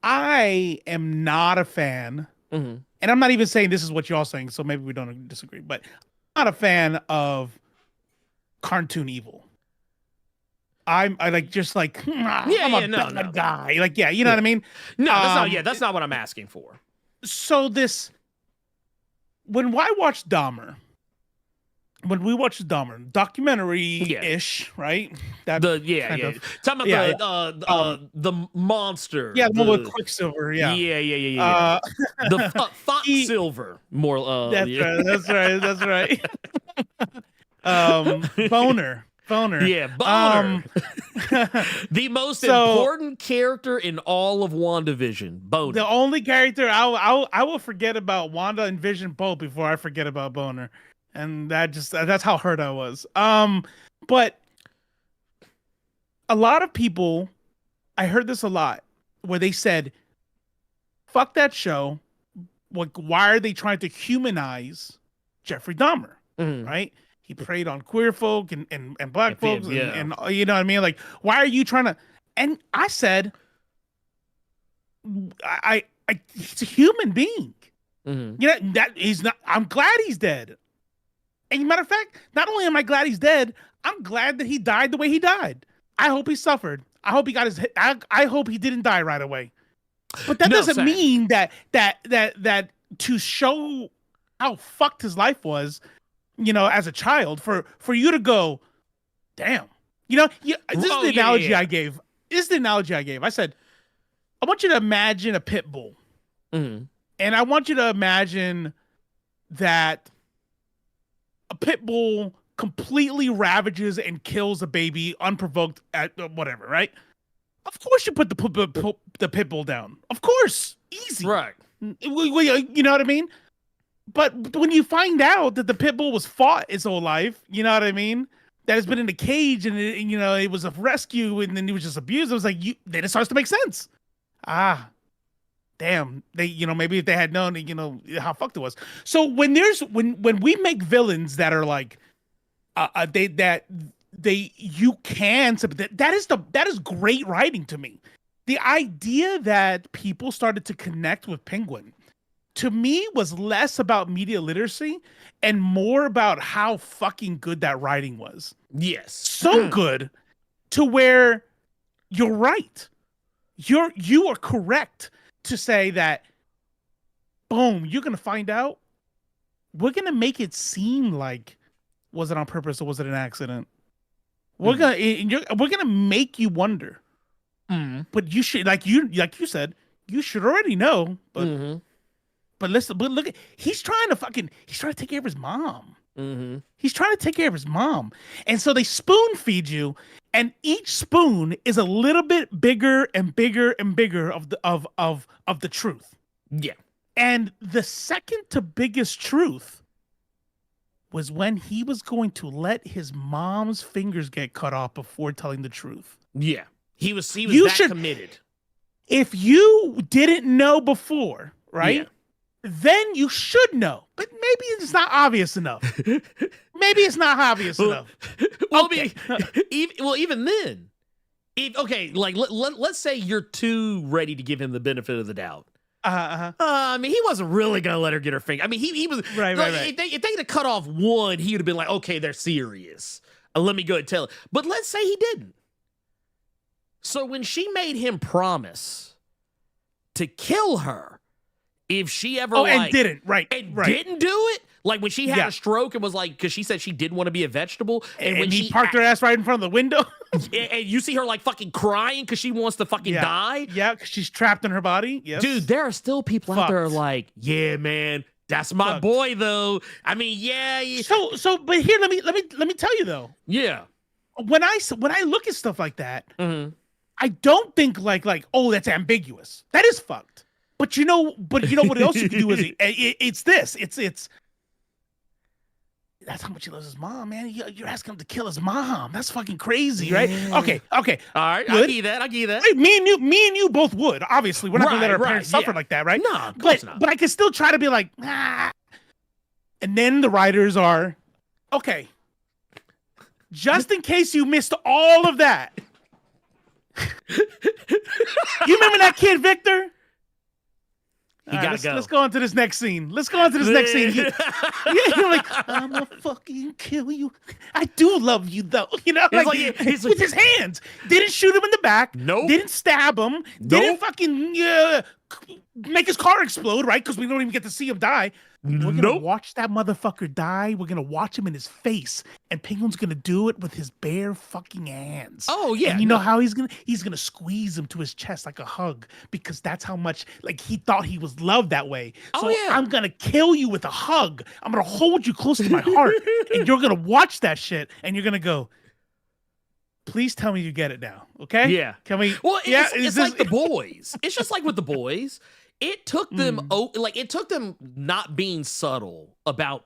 I am not a fan, and I'm not even saying this is what y'all saying, so maybe we don't disagree, but I'm not a fan of cartoon evil. I'm a bad guy. Like, yeah, you know what I mean? No, that's not what I'm asking for. So when I watched Dahmer. When we watched the Dahmer documentary-ish, right? Talking about the monster. Yeah, the one with Quicksilver. Yeah. The Fox Silver. More. That's right. Boner. Yeah, Boner. The most important character in all of WandaVision. Boner. The only character I will forget about Wanda and Vision both before I forget about Boner. And that's how hurt I was. But a lot of people, I heard this a lot, where they said, fuck that show. Like, why are they trying to humanize Jeffrey Dahmer? Right? He preyed on queer folk and black folks and you know what I mean? Like, why are you trying to? And I said, he's a human being. You know, that he's not. I'm glad he's dead. And matter of fact, not only am I glad he's dead, I'm glad that he died the way he died. I hope he suffered. I hope he got his. I hope he didn't die right away. But that doesn't mean that to show how fucked his life was, you know, as a child, for you to go, damn, you know, this is the analogy I gave. This is the analogy I gave. I said, I want you to imagine a pit bull, and I want you to imagine that a pit bull completely ravages and kills a baby unprovoked at whatever, right? Of course you put the pit bull down. Of course. Easy. Right. You know what I mean? But when you find out that the pit bull was fought its whole life, you know what I mean? That has been in a cage and it was a rescue and then he was just abused. It was like, then it starts to make sense. Damn, maybe if they had known, how fucked it was. So when we make villains that are like, that is great writing to me. The idea that people started to connect with Penguin, to me, was less about media literacy and more about how fucking good that writing was. Yes, so good to where you're right. You are correct to say that, boom, you're going to find out. We're going to make it seem like, was it on purpose or was it an accident? We're going to make you wonder. But you should, like you said, you should already know, but But listen, but look, he's trying to take care of his mom. Mm-hmm. He's trying to take care of his mom. And so they spoon feed you, and each spoon is a little bit bigger and bigger and bigger of the truth. Yeah. And the second to biggest truth was when he was going to let his mom's fingers get cut off before telling the truth. Yeah. He was committed. If you didn't know before, right? Yeah. Then you should know. But maybe it's not obvious enough. Maybe it's not obvious enough. Well, Okay. even then, let's say you're too ready to give him the benefit of the doubt. I mean, he wasn't really gonna let her get her finger. I mean, he was right. If they had cut off one, he would have been like, okay, they're serious. Let me go and tell it. But let's say he didn't. So when she made him promise to kill her if she ever didn't do it, like when she had a stroke and was like, because she said she didn't want to be a vegetable, and when he parked her ass right in front of the window, and you see her like fucking crying because she wants to fucking die. Yeah, because she's trapped in her body. Yes. Dude, there are still people out there like, yeah, man, that's my boy though. I mean, yeah. But here, let me tell you though. Yeah. When I look at stuff like that, mm-hmm. I don't think like, oh, that's ambiguous. That is fucked. But you know what else you can do is it's this. It's that's how much he loves his mom, man. You're asking him to kill his mom. That's fucking crazy, right? Okay. All right, I give that. Hey, me and you both would. Obviously, we're not gonna let our parents suffer like that, right? No, of course not. But I can still try to be like, ah. And then the writers are, okay, just in case you missed all of that. You remember that kid, Victor? Let's go on to this next scene. You're like, I'm gonna fucking kill you. I do love you though. You know, he's with his hands. Didn't shoot him in the back. Nope. Didn't stab him. Nope. Didn't fucking make his car explode, right? Because we don't even get to see him die. We're gonna watch that motherfucker die. We're gonna watch him in his face, and Penguin's gonna do it with his bare fucking hands. Oh yeah, and you know how he's gonna squeeze him to his chest like a hug, because that's how much like he thought he was loved that way. So I'm gonna kill you with a hug. I'm gonna hold you close to my heart, and you're gonna watch that shit, and you're gonna go, please tell me you get it now, okay? Yeah. Can we? Well, it's like The Boys. It's just like with The Boys. It took them not being subtle about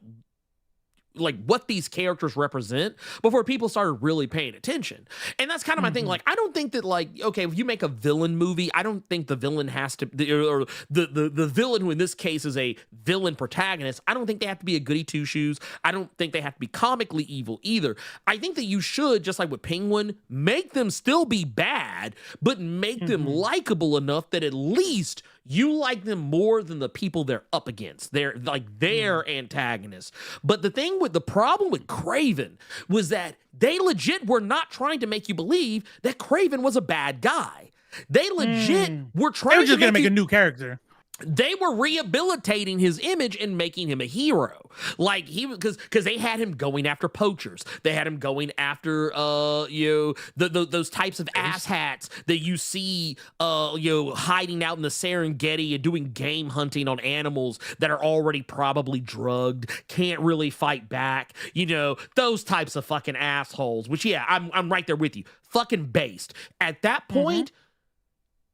like what these characters represent before people started really paying attention. And that's kind of my thing. Like, I don't think that like, okay, if you make a villain movie, I don't think the villain has to, or the villain who in this case is a villain protagonist, I don't think they have to be a goody two shoes. I don't think they have to be comically evil either. I think that you should, just like with Penguin, make them still be bad, but make them likable enough that at least you like them more than the people they're up against. They're like their antagonists. But the problem with Kraven was that they legit were not trying to make you believe that Kraven was a bad guy. They legit were trying they were just to gonna make a new character. They were rehabilitating his image and making him a hero. Like because they had him going after poachers. They had him going after those types of asshats that you see hiding out in the Serengeti and doing game hunting on animals that are already probably drugged, can't really fight back. You know, those types of fucking assholes. Which I'm right there with you. Fucking based. At that point,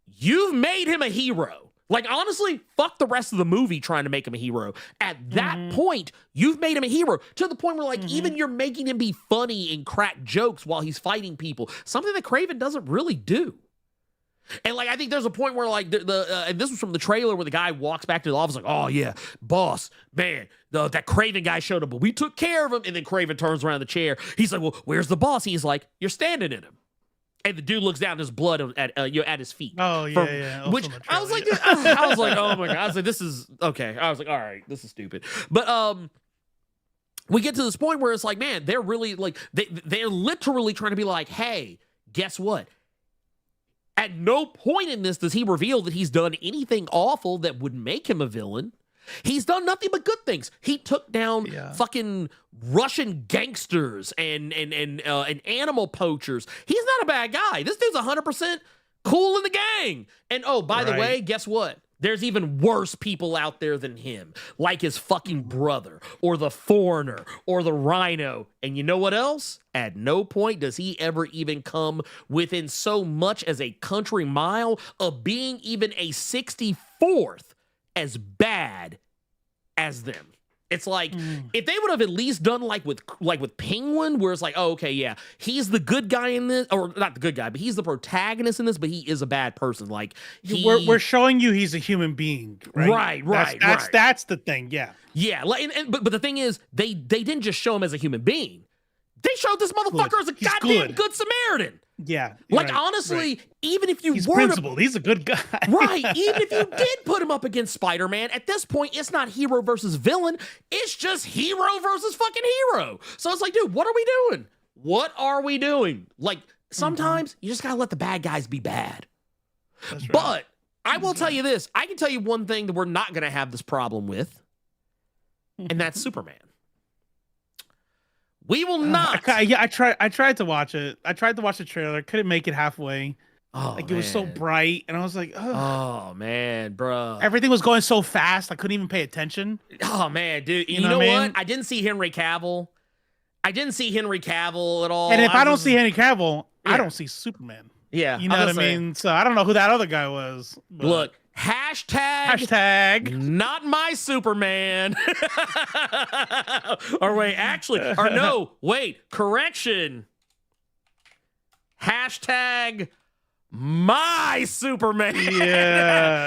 you've made him a hero. Like, honestly, fuck the rest of the movie trying to make him a hero. At that point, you've made him a hero to the point where, like, even you're making him be funny and crack jokes while he's fighting people. Something that Kraven doesn't really do. And, like, I think there's a point where, like, and this was from the trailer where the guy walks back to the office like, oh, yeah, boss, man, that Kraven guy showed up, but we took care of him. And then Kraven turns around the chair. He's like, well, where's the boss? He's like, you're standing in him. And the dude looks down at his blood at his feet. Oh yeah. Which I was like, oh my god. I was like, this is okay. I was like, all right, this is stupid. But we get to this point where it's like, man, they're really like they're literally trying to be like, hey, guess what? At no point in this does he reveal that he's done anything awful that would make him a villain. He's done nothing but good things. He took down fucking Russian gangsters and animal poachers. He's not a bad guy. This dude's 100% cool in the gang. And oh, by the way, guess what? There's even worse people out there than him, like his fucking brother, or the Foreigner, or the Rhino. And you know what else? At no point does he ever even come within so much as a country mile of being even a 64th as bad as them. It's like, if they would have at least done like with Penguin, where it's like, oh, okay, yeah, he's the good guy in this, or not the good guy, but he's the protagonist in this, but he is a bad person. Like, we're showing you he's a human being, right? Right. That's the thing, yeah. Yeah, like, but the thing is, they didn't just show him as a human being. They showed this motherfucker as a goddamn good Samaritan. Yeah. Like, honestly, even if you he's were principled, he's a good guy. Right. Even if you did put him up against Spider-Man, at this point, it's not hero versus villain. It's just hero versus fucking hero. So it's like, dude, what are we doing? What are we doing? Like, sometimes you just gotta let the bad guys be bad. That's right. But I will tell you this. I can tell you one thing that we're not gonna have this problem with, and that's Superman. We will not. I tried to watch it. I tried to watch the trailer. Couldn't make it halfway. Oh, like, it was so bright, and I was like, oh man, bro. Everything was going so fast. I couldn't even pay attention. Oh man, dude. You know what? I didn't see Henry Cavill. I didn't see Henry Cavill at all. And if I don't see Henry Cavill, I don't see Superman. Yeah, you know what I mean. So I don't know who that other guy was. But... Look. Hashtag not my Superman. Or wait, correction. Hashtag my Superman.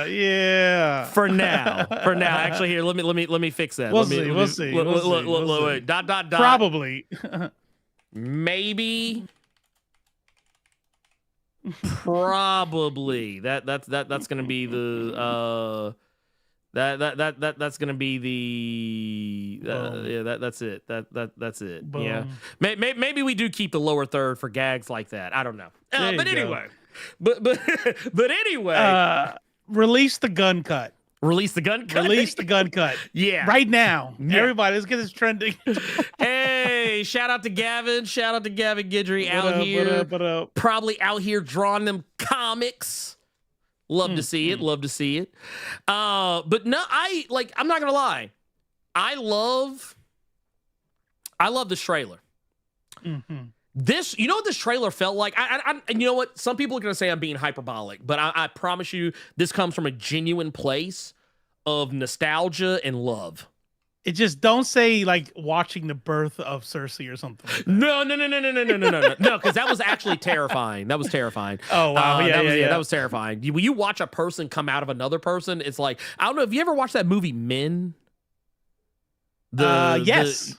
Yeah. For now. Actually, here, let me fix that. We'll see. Wait. Dot. Probably. Maybe. Probably that's gonna be the that's gonna be the that's it that's it. Boom. Yeah, maybe we do keep the lower third for gags like that. I don't know. But anyway, release the gun cut. Release the gun cut. Release the gun cut. Yeah. Right now. Yeah. Everybody, let's get this trending. Hey, shout out to Gavin. Shout out to Gavin Guidry out here. Probably out here drawing them comics. Love to see it. Love to see it. But no, I'm not gonna lie. I love this trailer. This, you know what this trailer felt like? And you know what? Some people are going to say I'm being hyperbolic, but I promise you this comes from a genuine place of nostalgia and love. It just don't say like watching the birth of Cersei or something. Like no, because that was actually terrifying. That was terrifying. Oh, wow. That was terrifying. When you watch a person come out of another person, it's like, I don't know, have you ever watched that movie Men? Yes.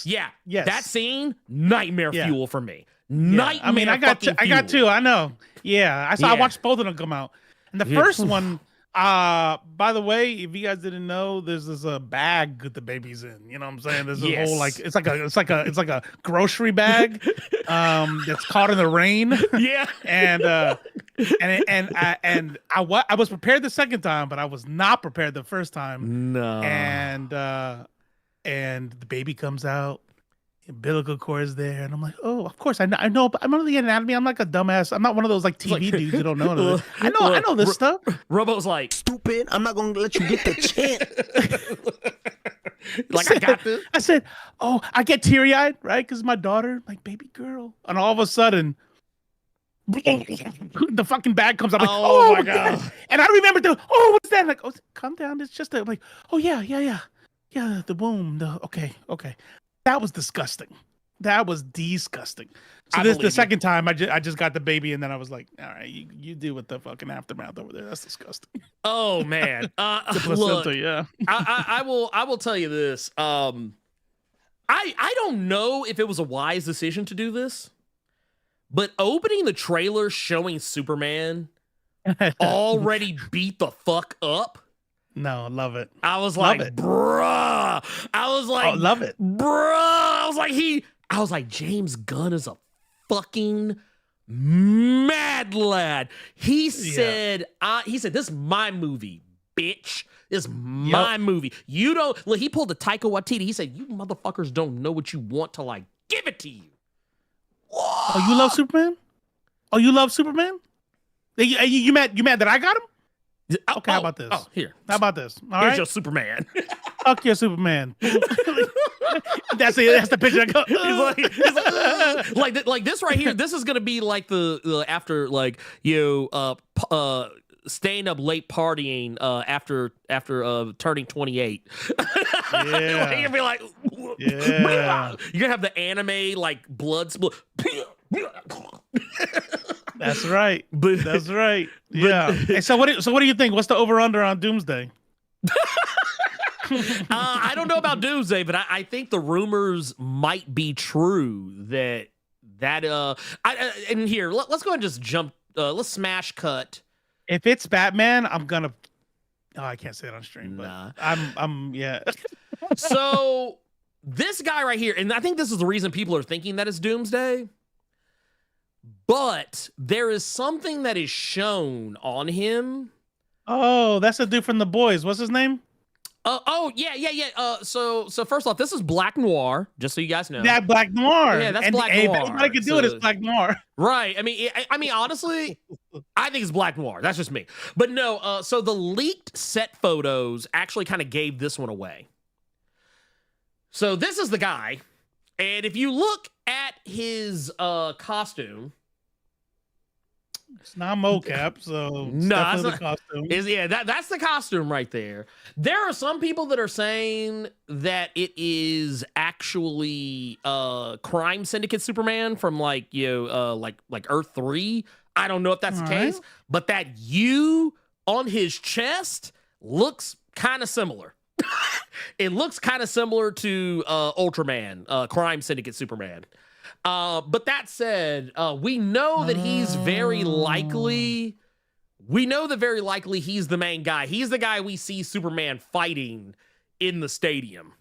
Yeah. That scene, nightmare fuel for me. Nightmare. I mean, I got two. I know. Yeah. I watched both of them come out. And the first one, by the way, if you guys didn't know, there's this bag with the baby's in. You know what I'm saying? There's a whole it's like a grocery bag that's caught in the rain. Yeah. And I was prepared the second time, but I was not prepared the first time. No. And the baby comes out, umbilical cord is there, and I'm like, oh, of course, I know, but I'm on the anatomy. I'm like a dumbass. I'm not one of those like TV dudes who don't know. I know this stuff. Robo's like, stupid. I'm not gonna let you get the chance. Like, I got this. I said, oh, I get teary eyed, right? Because my daughter, like baby girl, and all of a sudden, the fucking bag comes up. Like, oh my god! And I remember what's that? Like, oh, calm down. It's just like, oh yeah. Yeah, the womb. Okay. That was disgusting. That was disgusting. So the second time, I just got the baby, and then I was like, all right, you do with the fucking aftermath over there. That's disgusting. Oh man. Look, I will tell you this. I don't know if it was a wise decision to do this, but opening the trailer showing Superman already beat the fuck up. No, love it. I was like, bruh. I was like, love it. Bruh. I was like, James Gunn is a fucking mad lad. He said, this is my movie, bitch. This is my movie. You don't, look, he pulled the Taika Waititi. He said, you motherfuckers don't know what you want till I give it to you. Whoa. Oh, you love Superman? You mad that I got him? Okay, how about this? Oh, here. How about this? All Here's right, your Superman. fuck your Superman. That's it. That's the picture. I go. Like this right here. This is gonna be like the after like staying up late partying after turning 28. Yeah. You're gonna be like, Yeah. you're gonna have the anime like blood split. That's right. But That's right. Yeah. Hey, so what do you think? What's the over under on Doomsday? I don't know about Doomsday, but I think the rumors might be true that and here let's go ahead and just jump. Let's smash cut. If it's Batman, I'm gonna. Oh, I can't say it on stream, but Nah. I'm yeah. So this guy right here, and I think this is the reason people are thinking that it's Doomsday. But there is something that is shown on him. Oh, that's a dude from The Boys. What's his name? Yeah. So first off, this is Black Noir, just so you guys know. Yeah, Black Noir. Yeah, that's and, Black hey, Noir. If anybody can do it, it's Black Noir. Right. I mean, honestly, I think it's Black Noir. That's just me. But no. So the leaked set photos actually kind of gave this one away. So this is the guy, and if you look at his costume. It's not mocap, so it's No, definitely it's the costume. That's the costume right there. There are some people that are saying that it is actually Crime Syndicate Superman from like Earth 3. I don't know if that's the case, but that U on his chest looks kind of similar. It looks kind of similar to Ultraman, Crime Syndicate Superman. But that said, we know that he's very likely. We know that very likely he's the main guy. He's the guy we see Superman fighting in the stadium.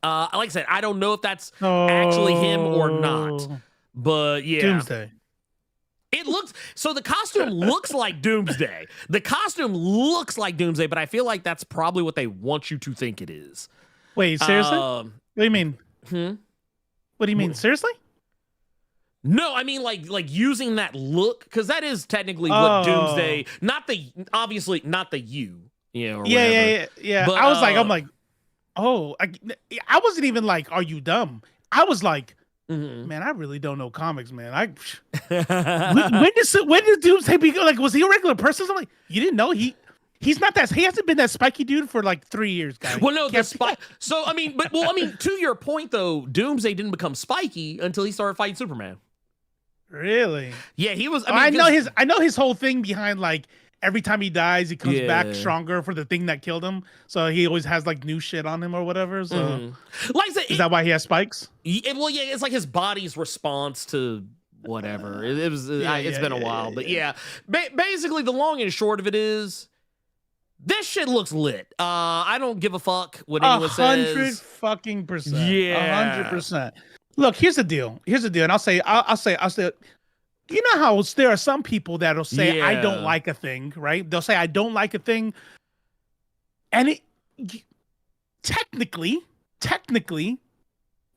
Like I said, I don't know if that's actually him or not. But yeah. Doomsday. It looks so the costume looks like Doomsday. The costume looks like Doomsday, but I feel like that's probably what they want you to think it is. Wait, seriously? What do you mean? What do you mean? Seriously? No, I mean like using that look, because that is technically what Doomsday, obviously not the U, or yeah. But, I was I'm like, oh, I wasn't even like, are you dumb? I was like, man, I really don't know comics, man. When did Doomsday become like? Was he a regular person? I'm like, you didn't know he's not that. He hasn't been that spiky dude for like 3 years, guys. Well, no, So I mean, to your point though, Doomsday didn't become spiky until he started fighting Superman. Really? Yeah, he was. I know his whole thing behind like every time he dies, he comes back stronger for the thing that killed him. So he always has like new shit on him or whatever. So, like I said, is that why he has spikes? It's like his body's response to whatever. It's been a while, but basically, the long and short of it is, this shit looks lit. I don't give a fuck what anyone says. 100%. Yeah. 100%. Look, here's the deal. And I'll say, you know how there are some people that'll say, I don't like a thing, right? They'll say, I don't like a thing. And technically,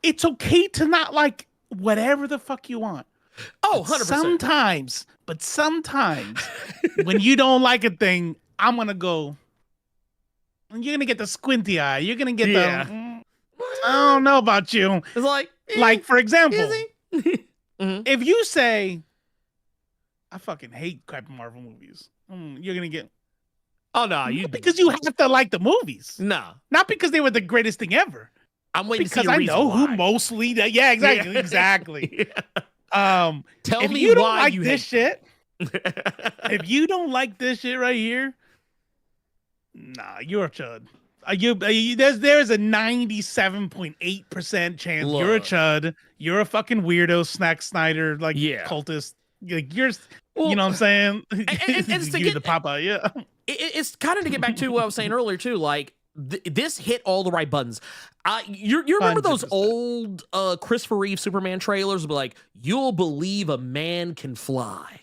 it's okay to not like whatever the fuck you want. Oh, 100%. Sometimes when you don't like a thing, I'm going to go, you're going to get the squinty eye. You're going to get the, I don't know about you. It's like for example, if you say, I fucking hate crap Marvel movies, you're going to get, oh, no. Because you have to like the movies. No. Not because they were the greatest thing ever. I'm waiting because to see I know who mostly, exactly. Tell if me you don't why like you this hate shit. If you don't like this shit right here, nah, you're a chud. There's a 97.8% chance you're a chud. You're a fucking weirdo, Snack Snyder, cultist. Like you know what I'm saying? It's to get the papa, It's kind of to get back to what I was saying earlier too. Like this hit all the right buttons. You remember 100%. Those old Christopher Reeve Superman trailers? But like, you'll believe a man can fly.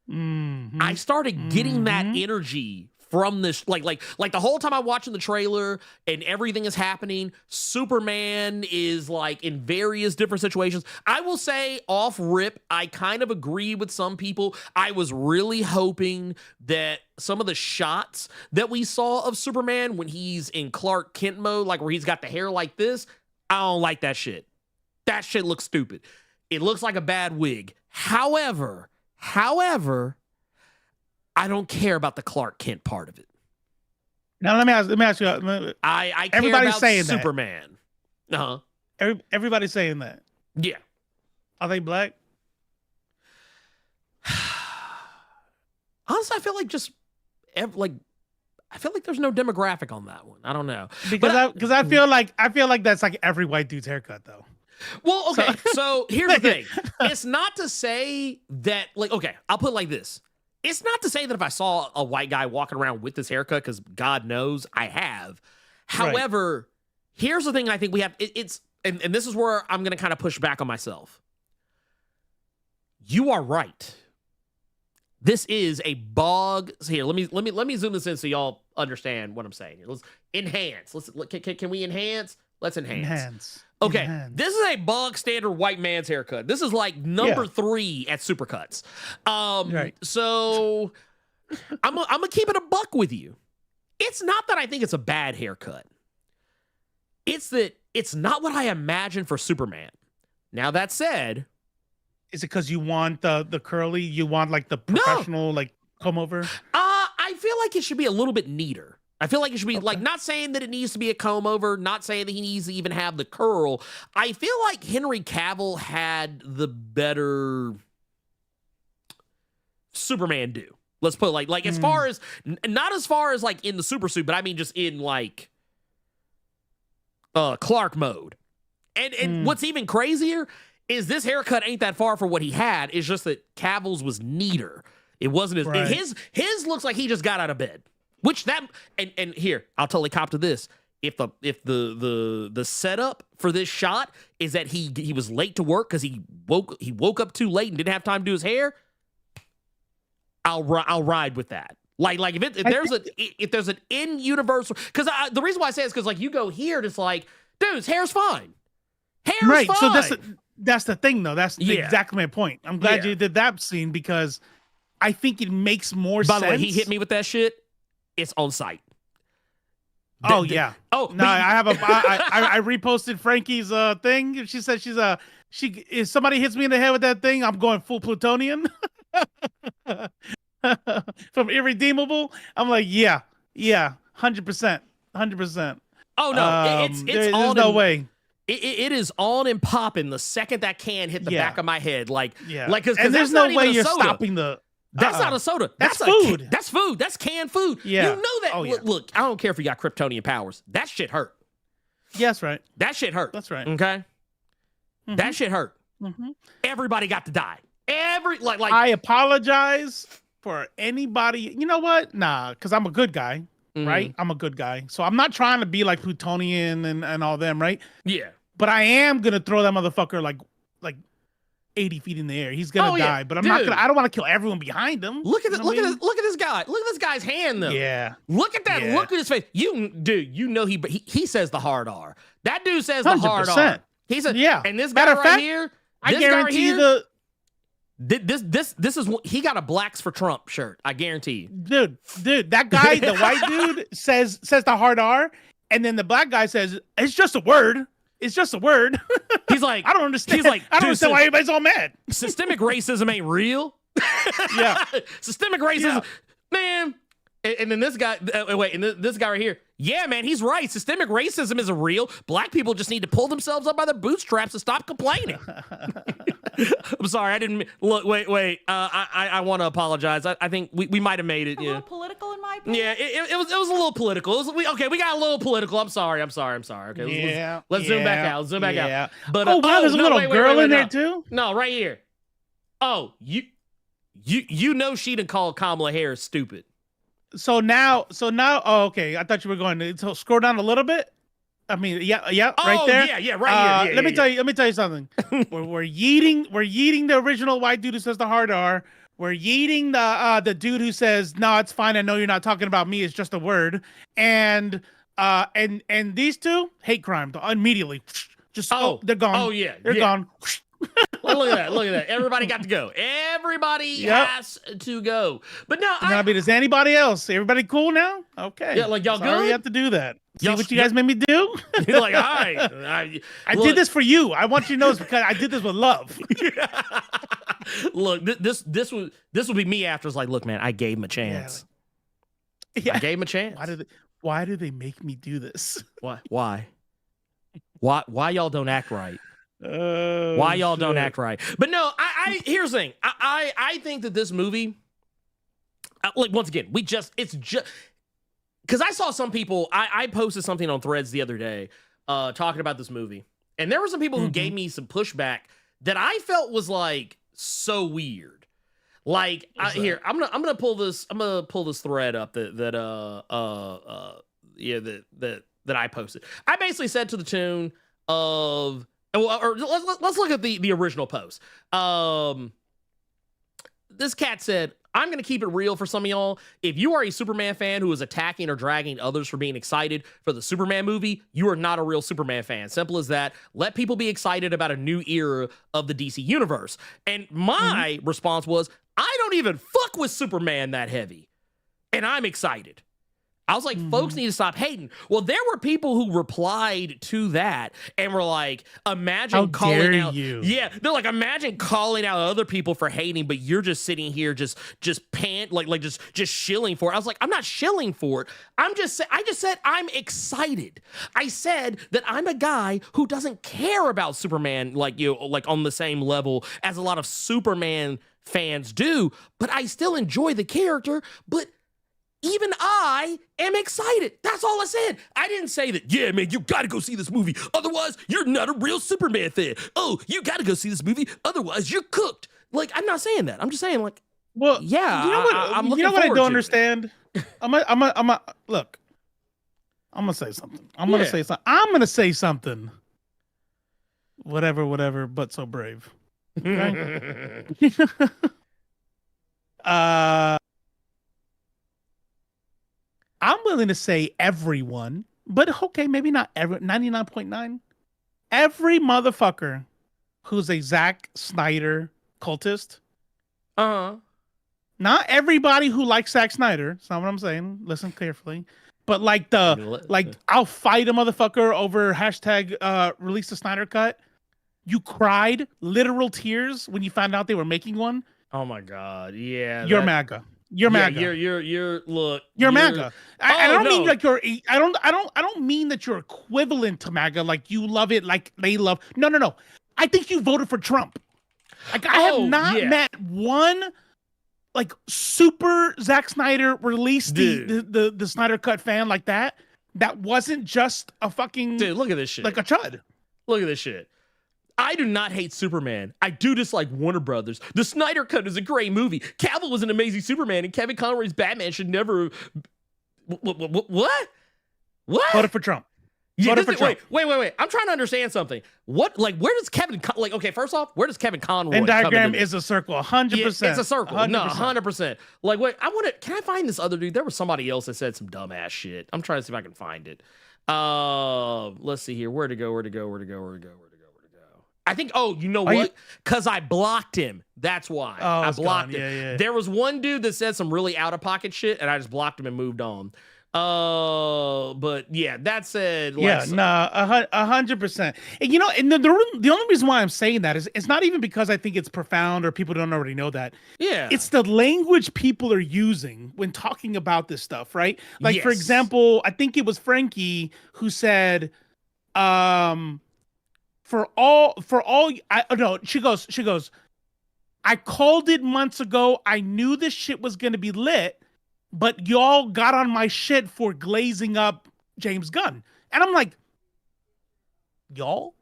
I started getting that energy from this, like the whole time I'm watching the trailer and everything is happening, Superman is like in various different situations. I will say off rip, I kind of agree with some people. I was really hoping that some of the shots that we saw of Superman when he's in Clark Kent mode, like where he's got the hair like this, I don't like that shit. That shit looks stupid. It looks like a bad wig. However, I don't care about the Clark Kent part of it. Now let me ask you. I care everybody's about saying Superman. Uh-huh. Everybody's saying that. Yeah. Are they black? Honestly, I feel like I feel like there's no demographic on that one. I don't know. Because I feel like that's like every white dude's haircut though. Well, okay. So here's the thing. It's not to say that, like, okay, I'll put it like this. It's not to say that if I saw a white guy walking around with this haircut, because God knows I have. However, here's the thing I think we have. And this is where I'm going to kind of push back on myself. You are right. This is a bog. So here, let me zoom this in so y'all understand what I'm saying here. Let's enhance. Can we enhance? Let's enhance. Okay, this is a bog standard white man's haircut. This is like number 3 at Supercuts. So I'm gonna keep it a buck with you. It's not that I think it's a bad haircut. It's that it's not what I imagined for Superman. Now that said, is it because you want the curly? You want like the professional like come over? I feel like it should be a little bit neater. I feel like it should be like, not saying that it needs to be a comb over, not saying that he needs to even have the curl. I feel like Henry Cavill had the better Superman do. Let's put it like as far as, not as far as like in the super suit, but I mean just in like Clark mode. And what's even crazier is this haircut ain't that far from what he had. It's just that Cavill's was neater. It wasn't as his looks like he just got out of bed. Which that and here, I'll totally cop to this. If the setup for this shot is that he was late to work because he woke up too late and didn't have time to do his hair, I'll ride with that. Like if there's an in universal, because the reason why I say it is because like you go here and it's like, dude, his hair's fine. Hair's fine. So that's the thing though. That's exactly my point. I'm glad you did that scene because I think it makes more sense. By the way, he hit me with that shit. It's on site. Oh yeah. Oh no, I reposted Frankie's thing. She said if somebody hits me in the head with that thing, I'm going full plutonian. From Irredeemable. I'm like, yeah, 100%. Oh no, it's there's no way. It is on and popping the second that can hit the back of my head. Like because there's no way you're stopping the. That's not a soda. That's food. That's food. That's canned food. Yeah. You know that. Oh, yeah. Look, I don't care if you got Kryptonian powers. That shit hurt. Yeah, that's right. That shit hurt. That's right. Okay? That shit hurt. Everybody got to die. I apologize for anybody. You know what? Nah, because I'm a good guy, right? I'm a good guy. So I'm not trying to be like Plutonian and all them, right? Yeah. But I am going to throw that motherfucker like 80 feet in the air. He's gonna die, but I don't want to kill everyone behind him. Look at this guy. Look at this guy's hand though. Yeah. Look at that. Yeah. Look at his face. You know he says the hard R. That dude says the hard R. He said, and this guy right here, I guarantee you this is he got a Blacks for Trump shirt. I guarantee you. Dude, that guy, the white dude says the hard R, and then the black guy says, it's just a word. It's just a word. He's like, I don't understand. He's like, I don't understand why everybody's all mad. Systemic racism ain't real. Yeah. Systemic racism, man. And then this guy, this guy right here. Yeah, man, he's right. Systemic racism isn't real. Black people just need to pull themselves up by their bootstraps and stop complaining. I'm sorry, I didn't look. Wait. I want to apologize. I think we might have made it. A little political in my opinion. Yeah, it was a little political. We got a little political. I'm sorry. Okay, let's zoom back out. Zoom back out. But there's a little girl in there too. No, right here. Oh, you know she done called Kamala Harris stupid. So now, oh, okay. I thought you were going to scroll down a little bit. I mean, right there. Right here. Let me tell you something. we're yeeting the original white dude who says the hard R. We're yeeting the dude who says, "No, it's fine. I know you're not talking about me. It's just a word." And these two hate crime immediately. Just they're gone. Oh yeah, they're gone. Well, look at that. Look at that. Everybody got to go. Everybody has to go. But now, does anybody else? Everybody cool now? Okay. Yeah, like y'all Sorry good? you have to do that. See Y'all what you guys made me do? You're like, all right. I did this for you. I want you to know it's because I did this with love. Look, this would be me after. It's like, look, man, I gave him a chance. Yeah. I gave him a chance. Why do they make me do this? Why y'all don't act right? Why y'all don't act right? But no, here's the thing. I think that this movie, like, once again, it's just because I saw some people. I posted something on Threads the other day, talking about this movie, and there were some people who gave me some pushback that I felt was like so weird. Like, here, I'm gonna pull this thread up that I posted. I basically said to the tune of. Or let's look at the original post. This cat said, "I'm going to keep it real for some of y'all. If you are a Superman fan who is attacking or dragging others for being excited for the Superman movie, you are not a real Superman fan. Simple as that. Let people be excited about a new era of the DC universe." And my response was, I don't even fuck with Superman that heavy. And I'm excited. I was like, folks need to stop hating. Well, there were people who replied to that and were like, imagine calling out. Yeah, they're like, imagine calling out other people for hating, but you're just sitting here just shilling for it. I was like, I'm not shilling for it. I just said I'm excited. I said that I'm a guy who doesn't care about Superman like on the same level as a lot of Superman fans do, but I still enjoy the character, but even I am excited. That's all I said. I didn't say that, yeah, man, you gotta go see this movie. Otherwise, you're not a real Superman fan. Oh, you gotta go see this movie. Otherwise, you're cooked. Like, I'm not saying that. I'm just saying, like, well, yeah, you know what, I'm looking what I don't to understand? Look, I'm gonna say something. I'm gonna say something. Whatever, but so brave. Okay? I'm willing to say everyone, but okay, maybe not every 99.9. Every motherfucker who's a Zack Snyder cultist. Not everybody who likes Zack Snyder. That's not what I'm saying. Listen carefully. But I'll fight a motherfucker over hashtag release the Snyder cut. You cried literal tears when you found out they were making one. Oh my God. Yeah. You're MAGA. You're MAGA. You're MAGA. I don't mean like I don't mean that you're equivalent to MAGA, like you love it like they love. No. I think you voted for Trump. Like I have not met one like super Zack Snyder released the Snyder Cut fan like that. That wasn't just a fucking dude. Look at this shit. Like a chud. Look at this shit. I do not hate Superman. I do dislike Warner Brothers. The Snyder Cut is a great movie. Cavill was an amazing Superman, and Kevin Conroy's Batman should never. What? Voted for Trump. Yeah, wait. I'm trying to understand something. What? Like, where does Kevin? Like, okay, first off, where does Kevin Conroy? Venn diagram is a circle, 100%. Yeah, it's a circle. 100%. No, 100%. Like, wait, Can I find this other dude? There was somebody else that said some dumbass shit. I'm trying to see if I can find it. Let's see here. Where to go? I think, you know what? Because I blocked him. That's why. I blocked him. Yeah. There was one dude that said some really out-of-pocket shit, and I just blocked him and moved on. But yeah, that said, 100%. And you know, and the only reason why I'm saying that is it's not even because I think it's profound or people don't already know that. Yeah, it's the language people are using when talking about this stuff, right? Like, for example, I think it was Frankie who said, she goes, I called it months ago. I knew this shit was going to be lit, but y'all got on my shit for glazing up James Gunn. And I'm like, y'all?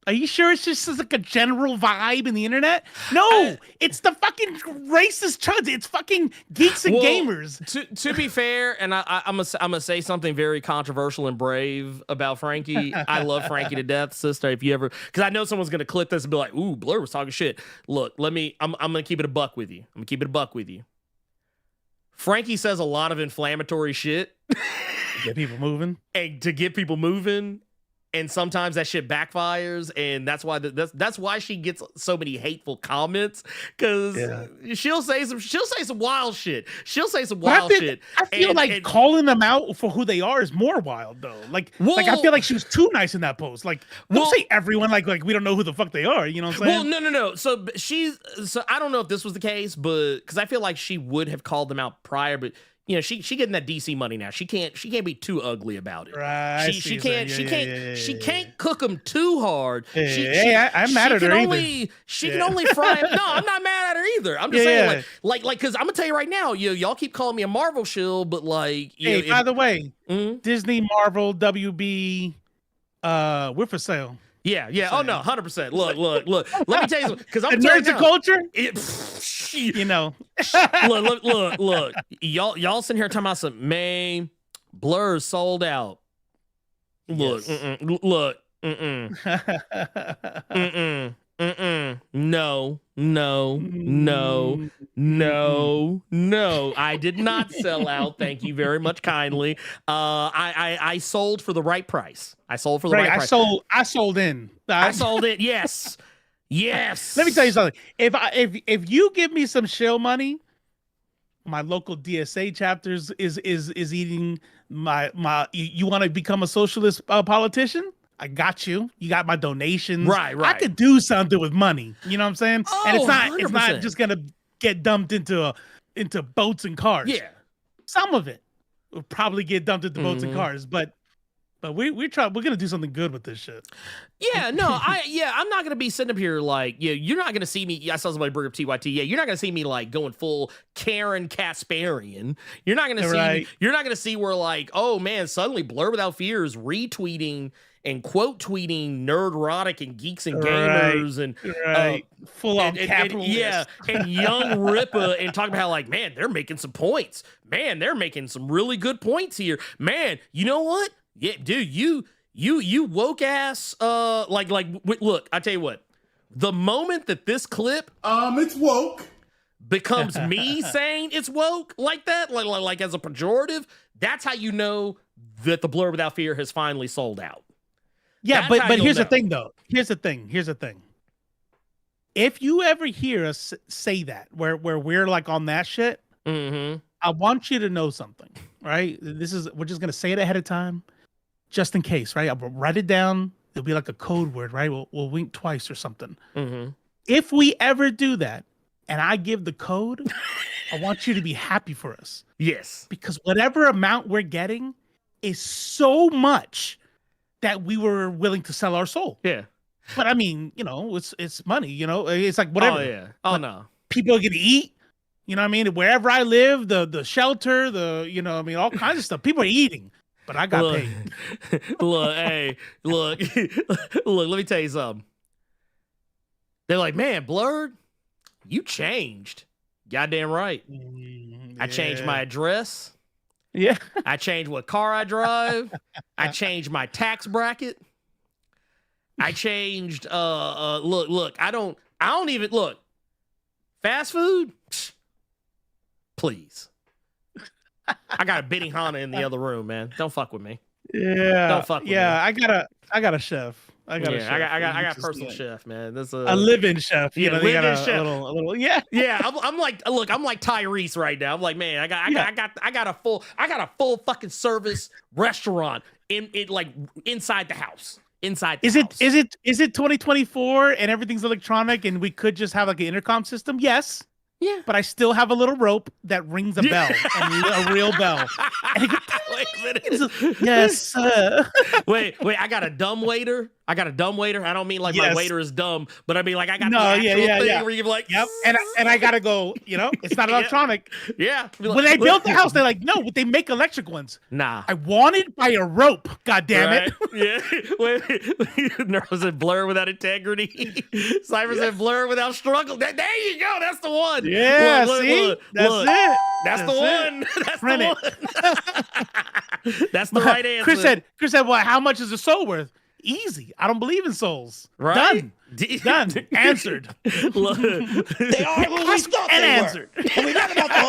Are you sure it's just like a general vibe in the internet? No, it's the fucking racist chuds. It's fucking geeks and gamers. To be fair, and I'm gonna say something very controversial and brave about Frankie. I love Frankie to death, sister. If you ever, because I know someone's gonna clip this and be like, "Ooh, Blerd was talking shit." Look, I'm gonna keep it a buck with you. Frankie says a lot of inflammatory shit. Get people moving. And to get people moving. And sometimes that shit backfires, and that's why she gets so many hateful comments, because she'll say some wild shit. I feel like calling them out for who they are is more wild though. Like I feel like she was too nice in that post. Like don't say everyone like we don't know who the fuck they are. You know what I'm saying? Well, no. So I don't know if this was the case, but because I feel like she would have called them out prior, but. You know, she getting that DC money now. She can't be too ugly about it. Right. She can't cook them too hard. I'm mad at her either. She can only fry it. No, I'm not mad at her either. I'm just saying, like, because I'm gonna tell you right now, y'all keep calling me a Marvel shill, but like, by the way, Disney, Marvel, WB, we're for sale. Yeah. Oh no, 100%. Look. Let me tell you something. Because I'm nerds and culture. You know. Look. Y'all sitting here talking about some Blerd sold out. Look. No. I did not sell out. Thank you very much kindly. I sold for the right price. I sold in. I sold it. Yes. Let me tell you something. If you give me some shill money, my local DSA chapters is eating my you want to become a socialist politician? I got you. You got my donations. Right. I could do something with money. You know what I'm saying? Oh, and it's 100%. not just gonna get dumped into boats and cars. Yeah. Some of it will probably get dumped into boats and cars, but we're gonna do something good with this shit. Yeah, no, I'm not gonna be sitting up here like, you're not gonna see me. I saw somebody bring up TYT. Yeah, you're not gonna see me like going full Karen Kasparian. You're not gonna see. You're not gonna see where like, oh man, suddenly Blerd Without Fear is retweeting and quote tweeting Nerdrotic and Geeks and Gamers and full on capitalist. And Young Rippa and talking about how like, man, they're making some points. Man, they're making some really good points here. Man, you know what? Yeah, dude, you woke ass. Look, I tell you what. The moment that this clip, it's woke, becomes me saying it's woke like that, like as a pejorative, that's how you know that the Blerd Without Fear has finally sold out. Yeah, but here's the thing, though. Here's the thing. If you ever hear us say that, where we're like on that shit, I want you to know something, right? We're just gonna say it ahead of time, just in case, right? I'll write it down. It'll be like a code word, right? We'll wink twice or something. If we ever do that, and I give the code, I want you to be happy for us. Yes, because whatever amount we're getting is so much that we were willing to sell our soul. Yeah. But I mean, it's money, it's like whatever. Oh yeah. Oh no. People are gonna eat, you know what I mean? Wherever I live, the shelter, all kinds of stuff. People are eating, but I got paid. Look, let me tell you something. They're like, man, Blerd, you changed. Goddamn right. I changed my address. Yeah. I changed what car I drive. I changed my tax bracket. I changed look, I don't even look. Fast food? Please. I got a Benihana in the other room, man. Don't fuck with me. Yeah. Don't fuck with me. Yeah, I got a chef. I got a personal chef, man. That's a live-in chef. Yeah, live-in chef. A little, yeah. Yeah, I'm like Tyrese right now. I'm like, man, I got a full fucking service restaurant in like inside the house. Is it 2024 and everything's electronic and we could just have like an intercom system? Yes. Yeah. But I still have a little rope that rings a bell, a real bell. And Wait a minute. Yes, sir. Wait, I got a dumb waiter I got a dumb waiter. I don't mean like my waiter is dumb, but I mean like I got No, the actual yeah, thing yeah. where you're like, Yep. And I gotta go. It's not electronic. yeah. When they built the house, they're like, no, they make electric ones. Nah. I want it by a rope. God damn it. Yeah. Neuro said Blerd without integrity. Cypher said Blerd without struggle. There you go. That's the one. Yeah, Look, see? That's it. That's the one. That's Print the one. That's the right answer. Chris said, well, how much is a soul worth? Easy. I don't believe in souls. Right? Done. Answered. Look. They are who we thought And they answered. were. And we let them off the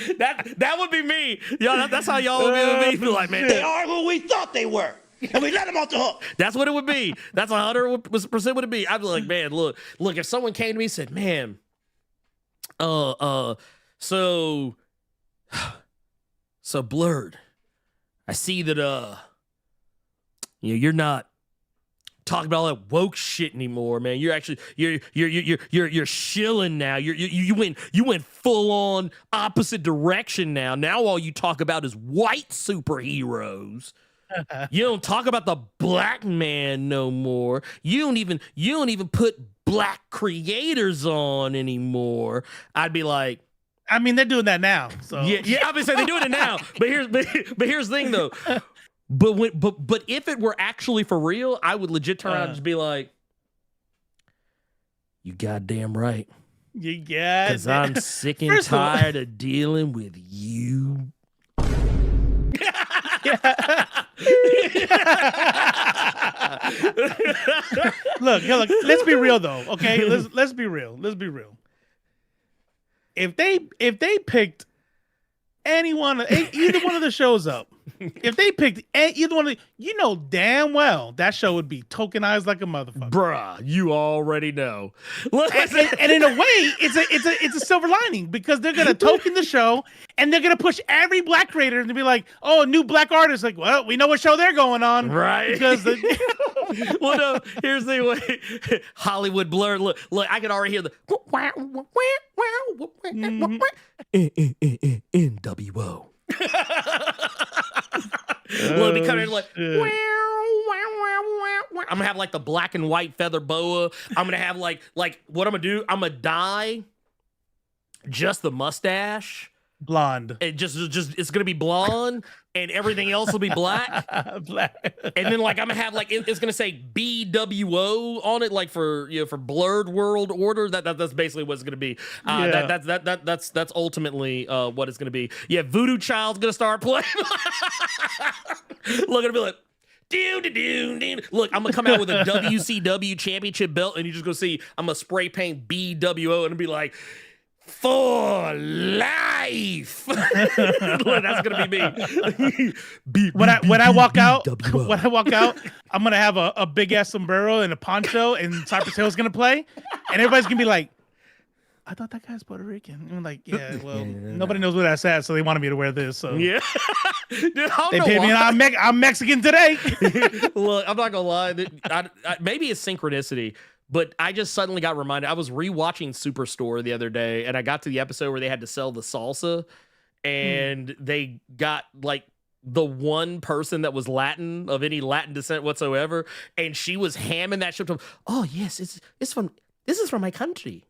hook. That would be me. Y'all, that's how y'all would be with me. Like, man, They are who we thought they were. And we let them off the hook. that's what it would be. That's 100% what it'd be. I'd be like, man, look, if someone came to me and said, man, so Blerd, I see that you're not talking about all that woke shit anymore, man. You're actually you're shilling now. You went full on opposite direction now. Now all you talk about is white superheroes. You don't talk about the black man no more. You don't even put black creators on anymore. I'd be like, I mean, they're doing that now. So yeah. I've been saying they're doing it now. But here's the thing though. But if it were actually for real, I would legit turn around and just be like, "You goddamn right." You got Because I'm sick and tired of dealing with you. Look, let's be real though, okay? Let's be real. If they picked either one of the shows up, if they picked either one of the, damn well that show would be tokenized like a motherfucker. Bruh, you already know. And in a way, it's a silver lining because they're gonna token the show and they're gonna push every black creator and be like, oh, a new black artist. Like, well, we know what show they're going on, right? Because well, no. Here's the way. Hollywood Blerd. Look, I can already hear the NWO. Look, be coming in like. I'm gonna have like the black and white feather boa. I'm gonna have like what I'm gonna do. I'm gonna dye just the mustache blonde. It just it's gonna be blonde, and everything else will be black. Black. And then like I'm gonna have like it's gonna say BWO on it, like for for Blerd World Order. That's basically what it's gonna be. That's ultimately what it's gonna be. Yeah, Voodoo Child's gonna start playing. Look, it'll be like. Look, I'm gonna come out with a WCW championship belt, and you just gonna see I'm gonna spray paint BWO, and it'll be like for life. Look, that's gonna be me. When I walk out, I'm gonna have a big ass sombrero and a poncho, and Cypress Hill's gonna play, and everybody's gonna be like, I thought that guy's Puerto Rican. And I'm like, yeah, well, nobody knows where that's at, so they wanted me to wear this. So yeah, dude, they paid me. I'm Mexican today. Look, I'm not gonna lie. Maybe it's synchronicity, but I just suddenly got reminded. I was rewatching Superstore the other day, and I got to the episode where they had to sell the salsa, and they got like the one person that was Latin, of any Latin descent whatsoever, and she was hamming that shit to him. Oh yes, this is from my country.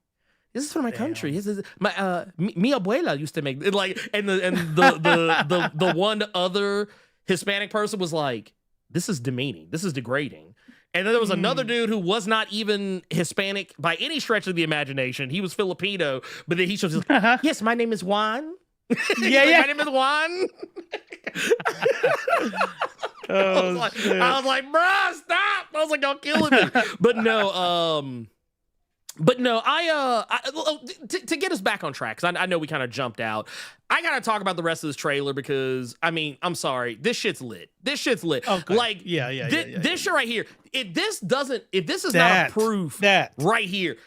This is from my country. This is my mi abuela used to make it, like, and the one other Hispanic person was like, this is demeaning. This is degrading. And then there was another dude who was not even Hispanic by any stretch of the imagination. He was Filipino, but then he shows like, yes, my name is Juan. Yeah. My name is Juan. I was like, bruh, stop. I was like, y'all killing me. But no, to get us back on track, because I know we kind of jumped out. I gotta talk about the rest of this trailer because, I mean, I'm sorry, this shit's lit. Okay. Like, this shit right here. If this is not a proof right here,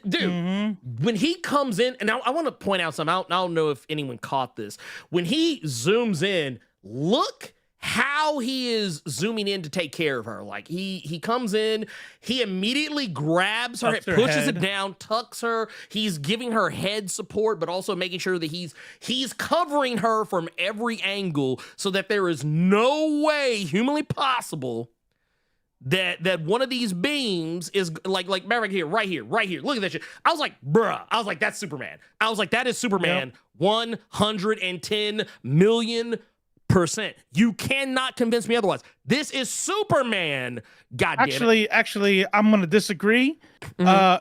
dude, when he comes in, and I want to point out something. I don't know if anyone caught this. When he zooms in, look how he is zooming in to take care of her. Like he comes in, he immediately grabs her, pushes it down, tucks her. He's giving her head support, but also making sure that he's covering her from every angle so that there is no way humanly possible that one of these beams is like right here. Look at that shit. I was like, bruh. I was like, that's Superman. I was like, that is Superman. 110 million%. You cannot convince me otherwise. This is Superman. God damn it. Actually, I'm gonna disagree.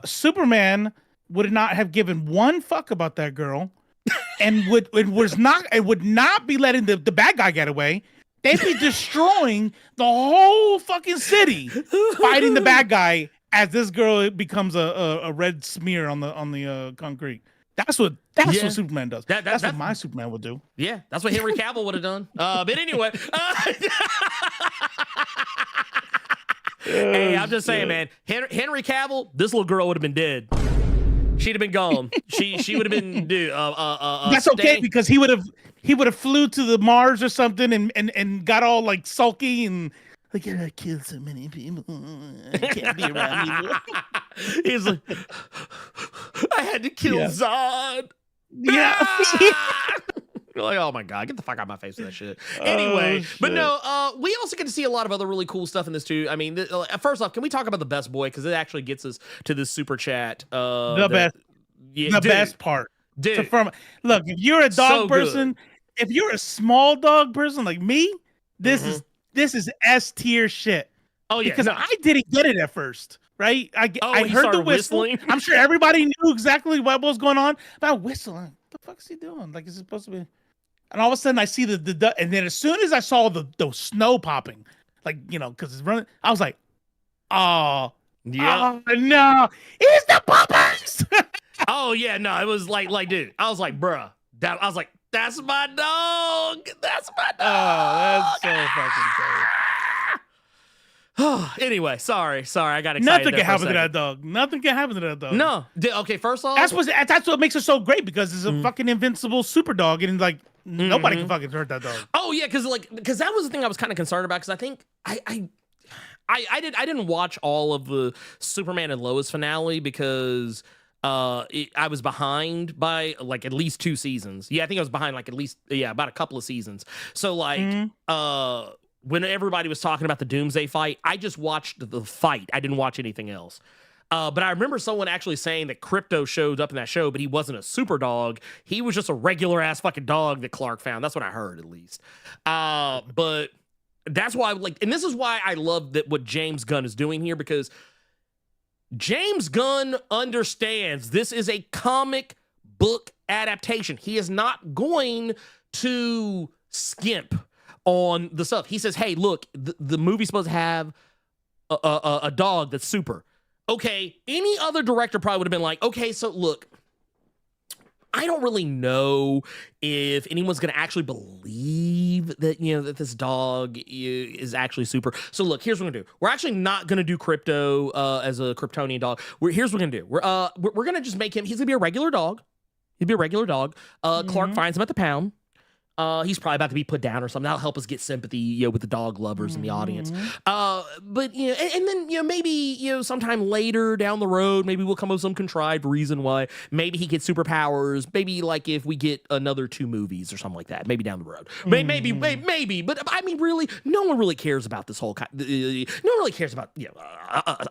Superman would not have given one fuck about that girl, and would not be letting the bad guy get away. They'd be destroying the whole fucking city, fighting the bad guy as this girl becomes a red smear on the concrete. That's what Superman does. That's what my Superman would do. Yeah, that's what Henry Cavill would have done. But anyway, hey, I'm just saying, man. Henry Cavill, this little girl would have been dead. She'd have been gone. She would have been. That's okay because he would have flew to the Mars or something and got all like sulky and like, I killed so many people. I can't be around anymore. He's like, I had to kill Zod. Yeah. You're like, oh my God, get the fuck out of my face with that shit. Anyway, but no, we also get to see a lot of other really cool stuff in this too. I mean, first off, can we talk about the best boy? Because it actually gets us to this super chat. The best part. Dude. So look, if you're a dog person, if you're a small dog person like me, this is S tier shit. Oh yeah, because I didn't get it at first. Right? I heard the whistle. I'm sure everybody knew exactly what was going on. But I whistle. What the fuck is he doing? Like, is it supposed to be? And all of a sudden, I see the and then as soon as I saw the snow popping, like, you know, because it's running, I was like, oh no, it's the puppers. Oh yeah, no, it was like, dude, I was like, bruh, I was like, that's my dog. That's my dog. Oh, that's so fucking cool. Anyway, sorry, I got excited. Nothing can happen to that dog. Nothing can happen to that dog. No. Okay, first off, that's what makes it so great because it's a fucking invincible super dog and like nobody can fucking hurt that dog. Oh yeah, because that was the thing I was kind of concerned about because I think I didn't watch all of the Superman and Lois finale because I was behind by like at least 2 seasons. Yeah, I think I was behind like at least about a couple of seasons. So like when everybody was talking about the Doomsday fight, I just watched the fight. I didn't watch anything else. But I remember someone actually saying that Krypto showed up in that show, but he wasn't a super dog. He was just a regular ass fucking dog that Clark found. That's what I heard, at least. But that's why, and this is why I love that what James Gunn is doing here, because James Gunn understands this is a comic book adaptation. He is not going to skimp on the stuff. He says, hey, look, the movie's supposed to have a dog that's super. Okay, any other director probably would have been like, okay, so look, I don't really know if anyone's going to actually believe that, you know, that this dog is actually super. So look, here's what we're going to do. We're actually not going to do Krypto as a Kryptonian dog. Here's what we're going to do. We're going to just make him, he's going to be a regular dog. He'd be a regular dog. Clark finds him at the pound. He's probably about to be put down or something. That'll help us get sympathy, you know, with the dog lovers in the audience. But you know, and then, you know, maybe, you know, sometime later down the road, maybe we'll come up with some contrived reason why maybe he gets superpowers. Maybe like if we get another 2 movies or something like that. Maybe down the road. Maybe. But I mean, really, no one really cares about this whole. No one really cares about, you know,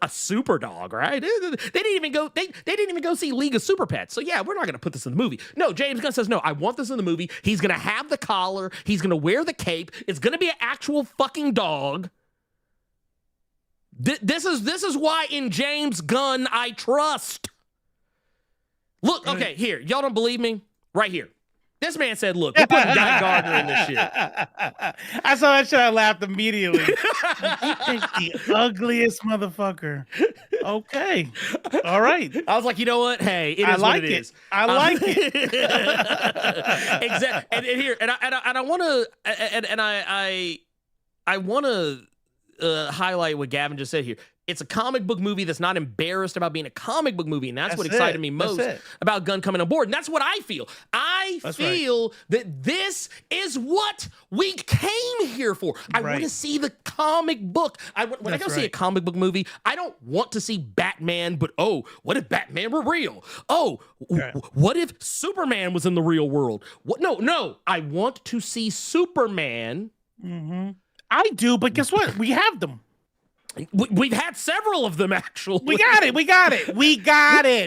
a super dog, right? They didn't even go. They didn't even go see League of Super Pets. So yeah, we're not going to put this in the movie. No, James Gunn says no. I want this in the movie. He's going to have the collar, he's gonna wear the cape, it's gonna be an actual fucking dog. This is why in James Gunn I trust. Look, okay, here, y'all don't believe me? Right here. This man said, look, we're putting Guy Gardner in this shit. I saw that shit, I laughed immediately. You think the ugliest motherfucker. Okay. All right. I was like, you know what? Hey, it is what it is. I like it. Exactly. And here, I want to highlight what Gavin just said here. It's a comic book movie that's not embarrassed about being a comic book movie, and that's what excited me most about Gunn coming on board. And that's what I feel. I feel that this is what we came here for. I want to see the comic book. When I go see a comic book movie, I don't want to see Batman, but oh, what if Batman were real? Oh, what if Superman was in the real world? No, I want to see Superman. I do, but guess what? We have them. We've had several of them, actually. We got it.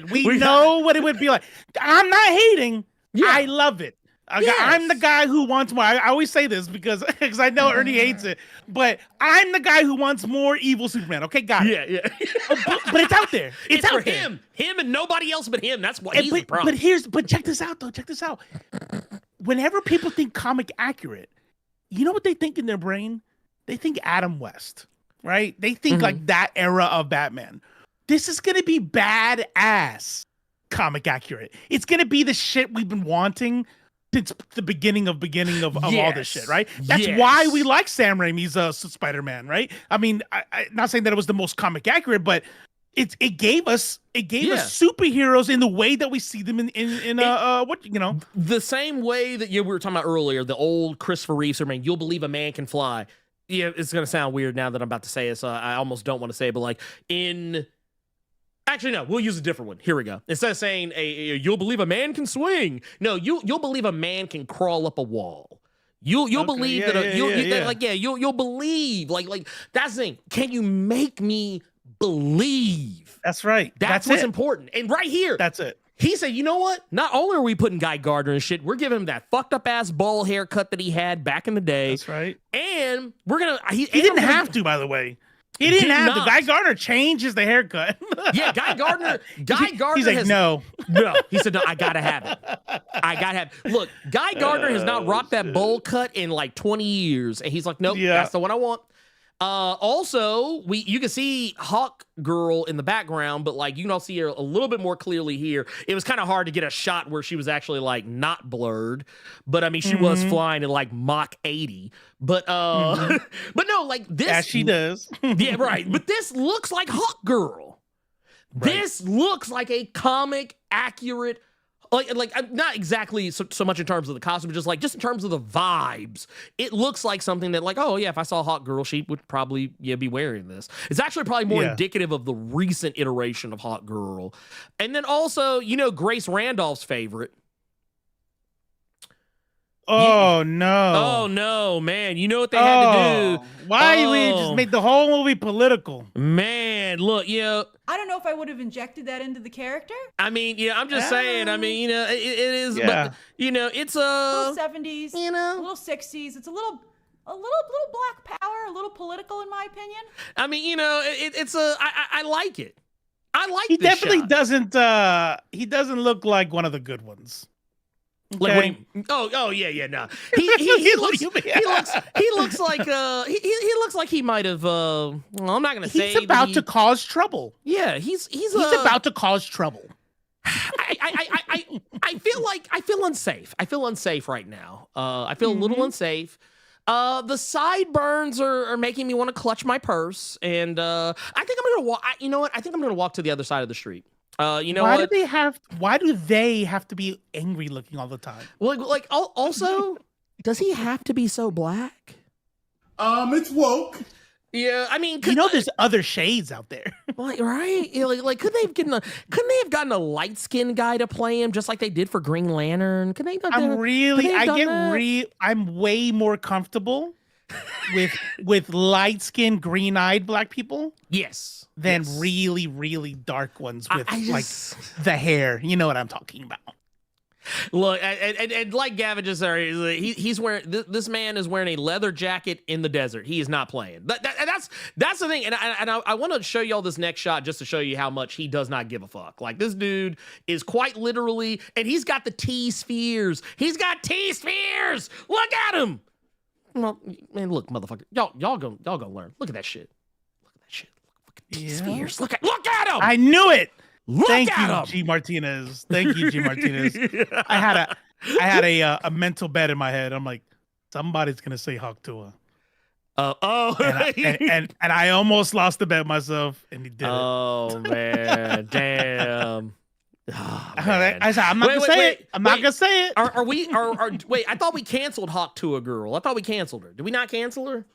We know what it would be like. I'm not hating. Yeah. I love it. I'm the guy who wants more. I always say this because I know Ernie hates it, but I'm the guy who wants more evil Superman. Okay, got it. Yeah. But it's out there. It's out for there. him and nobody else but him. That's why he's the problem. But check this out, though. Check this out. Whenever people think comic accurate, you know what they think in their brain? They think Adam West, right? They think like that era of Batman. This is going to be badass comic accurate. It's going to be the shit we've been wanting since the beginning of all this shit, right? That's why we like Sam Raimi's Spider-Man, right? I mean, I'm not saying that it was the most comic accurate, but it gave us superheroes in the way that we see them in the same way that we were talking about earlier, the old Christopher Reeve Superman, you'll believe a man can fly. Yeah, it's gonna sound weird now that I'm about to say it, so I almost don't want to say it, but like actually, no, we'll use a different one. Here we go. Instead of saying you'll believe a man can swing, no, you'll believe a man can crawl up a wall. You'll believe you'll believe like that's the thing. Can you make me believe? That's right. That's what's important. And right here, that's it. He said, you know what? Not only are we putting Guy Gardner and shit, we're giving him that fucked up ass bald haircut that he had back in the day. That's right. And we're gonna he didn't have to, by the way. He didn't have to. Guy Gardner changes the haircut. Yeah, Guy Gardner. He's like, no. He said, no, I gotta have it. Look, Guy Gardner has not rocked that bowl cut in like 20 years. And he's like, nope, that's the one I want. Also, you can see Hawk Girl in the background, but like you can all see her a little bit more clearly here. It was kind of hard to get a shot where she was actually like not blurred, but I mean she was flying at like Mach 80. But but no, like this. Yeah, she does. Yeah, right. But this looks like Hawk Girl. Right. This looks like a comic accurate. Like not exactly so much in terms of the costume, but just in terms of the vibes. It looks like something that like, oh yeah, if I saw Hawk Girl, she would probably be wearing this. It's actually probably more indicative of the recent iteration of Hawk Girl. And then also, Grace Randolph's favorite. Oh no, man. You know what they had to do? Why we just make the whole movie political? Man, look, I don't know if I would have injected that into the character. I mean, I'm just saying. I mean, it is, but it's a little 70s, a little 60s. It's a little black power, a little political, in my opinion. I mean, I like it. I like. He this definitely shot. doesn't. He doesn't look like one of the good ones. Okay. Like oh yeah no he looks like he might have well, I'm not gonna say he's about to cause trouble. Yeah, he's about to cause trouble. I feel unsafe. I feel unsafe right now. I feel a little unsafe. The sideburns are making me want to clutch my purse, and I think I'm gonna walk. You know what? I think I'm gonna walk to the other side of the street. Why do they have to be angry looking all the time? Well, like also, does he have to be so black? It's woke. Yeah, I mean, there's other shades out there, like, right? Like, couldn't they have gotten a light skinned guy to play him just like they did for Green Lantern? Can they? I'm way more comfortable with light skinned, green eyed black people. Yes. Than really, really dark ones with like the hair. You know what I'm talking about. Look, and like Gavin just said, he's wearing this man is wearing a leather jacket in the desert. He is not playing. That's the thing. And I want to show you all this next shot just to show you how much he does not give a fuck. Like this dude is quite literally, and he's got the T-spheres. He's got T-spheres. Look at him. Well, man, look, motherfucker, y'all gonna learn. Look at that shit. Spheres. Look at him. I knew it. Thank you, G. Martinez. Thank you, G. Martinez. I had a mental bet in my head. I'm like, somebody's gonna say Hawk Tua. And I almost lost the bet myself, and he did it. Oh man, damn. Oh, man. I said, I'm not gonna say it. I'm not gonna say it. Are we? Wait, I thought we canceled Hawk Tua Girl. I thought we canceled her. Did we not cancel her?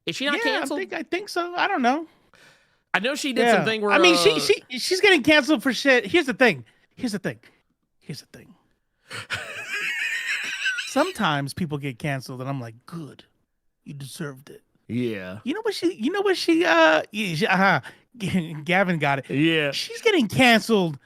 Is she not canceled? I think so. I don't know. I know she did something where I mean she's getting canceled for shit. Here's the thing. Sometimes people get canceled and I'm like, good. You deserved it. Yeah. You know what she Gavin got it. Yeah. She's getting canceled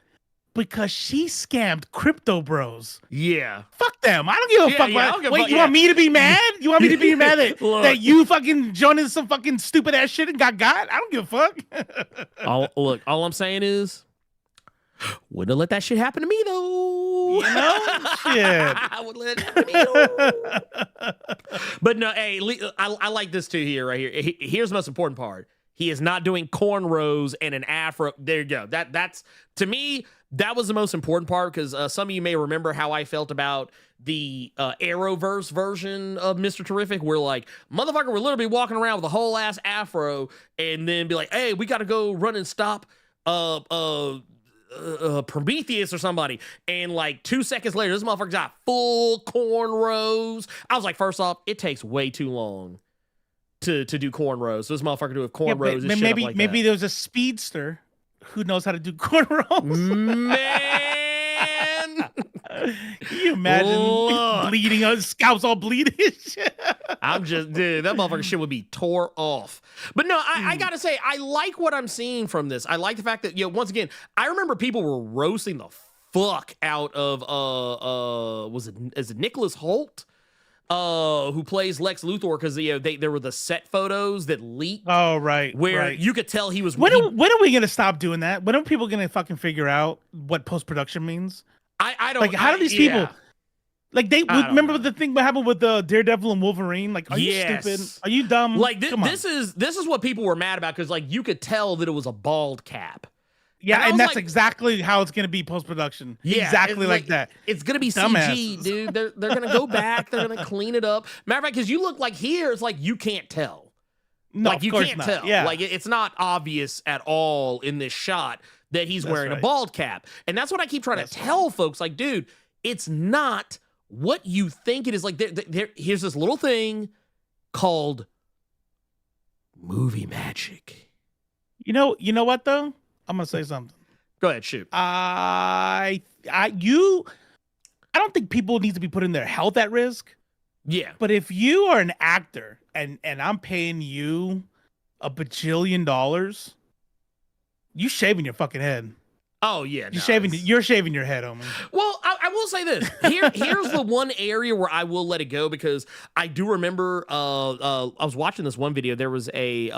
because she scammed crypto bros. Yeah. Fuck them. I don't give a fuck. I don't give a Wait, fuck, you want me to be mad? You want me to be mad that, Look. that you fucking joined in some fucking stupid ass shit and got? I don't give a fuck. All I'm saying is, wouldn't have let that shit happen to me though. You know, shit. I would let it happen to me though. But no, hey, I like this too here, right here. Here's the most important part. He is not doing cornrows and an afro. There you go. That's to me. That was the most important part because some of you may remember how I felt about the Arrowverse version of Mr. Terrific, where like motherfucker would literally be walking around with a whole ass afro and then be like, "Hey, we got to go run and stop Prometheus or somebody," and like 2 seconds later, this motherfucker's got full cornrows. I was like, first off, it takes way too long to do cornrows. So this motherfucker do cornrows. Yeah, maybe there was a speedster who knows how to do cornrows. Man, can you imagine bleeding? Scalps all bleeding. I'm just, dude, that motherfucker shit would be tore off. But no, I gotta say, I like what I'm seeing from this. I like the fact that, once again, I remember people were roasting the fuck out of is it Nicholas Hoult? Who plays Lex Luthor, because there were the set photos that leaked. Oh, right. Where you could tell he was. When are we gonna stop doing that? When are people gonna fucking figure out what post-production means? I don't like. How do these people? Like remember know. the thing what happened with the Daredevil and Wolverine? Like, are you stupid? Are you dumb? Like this is what people were mad about, because like you could tell that it was a bald cap. Yeah, and that's exactly how it's gonna be post-production. Yeah, exactly like that. It's gonna be CG, dude. They're gonna go back. They're gonna clean it up. Matter of fact, because you look like here, it's like you can't tell. No, like you can't tell. Yeah, like it's not obvious at all in this shot that he's wearing a bald cap, and that's what I keep trying to tell folks. Like, dude, it's not what you think it is. Like, here's this little thing called movie magic. You know what though? I'm gonna say something. Go ahead, shoot. I don't think people need to be putting their health at risk. Yeah. But if you are an actor and I'm paying you $1 bajillion, you shaving your fucking head. Oh yeah, you're shaving your head, homie. Well, I will say this. Here's the one area where I will let it go, because I do remember I was watching this one video. There was a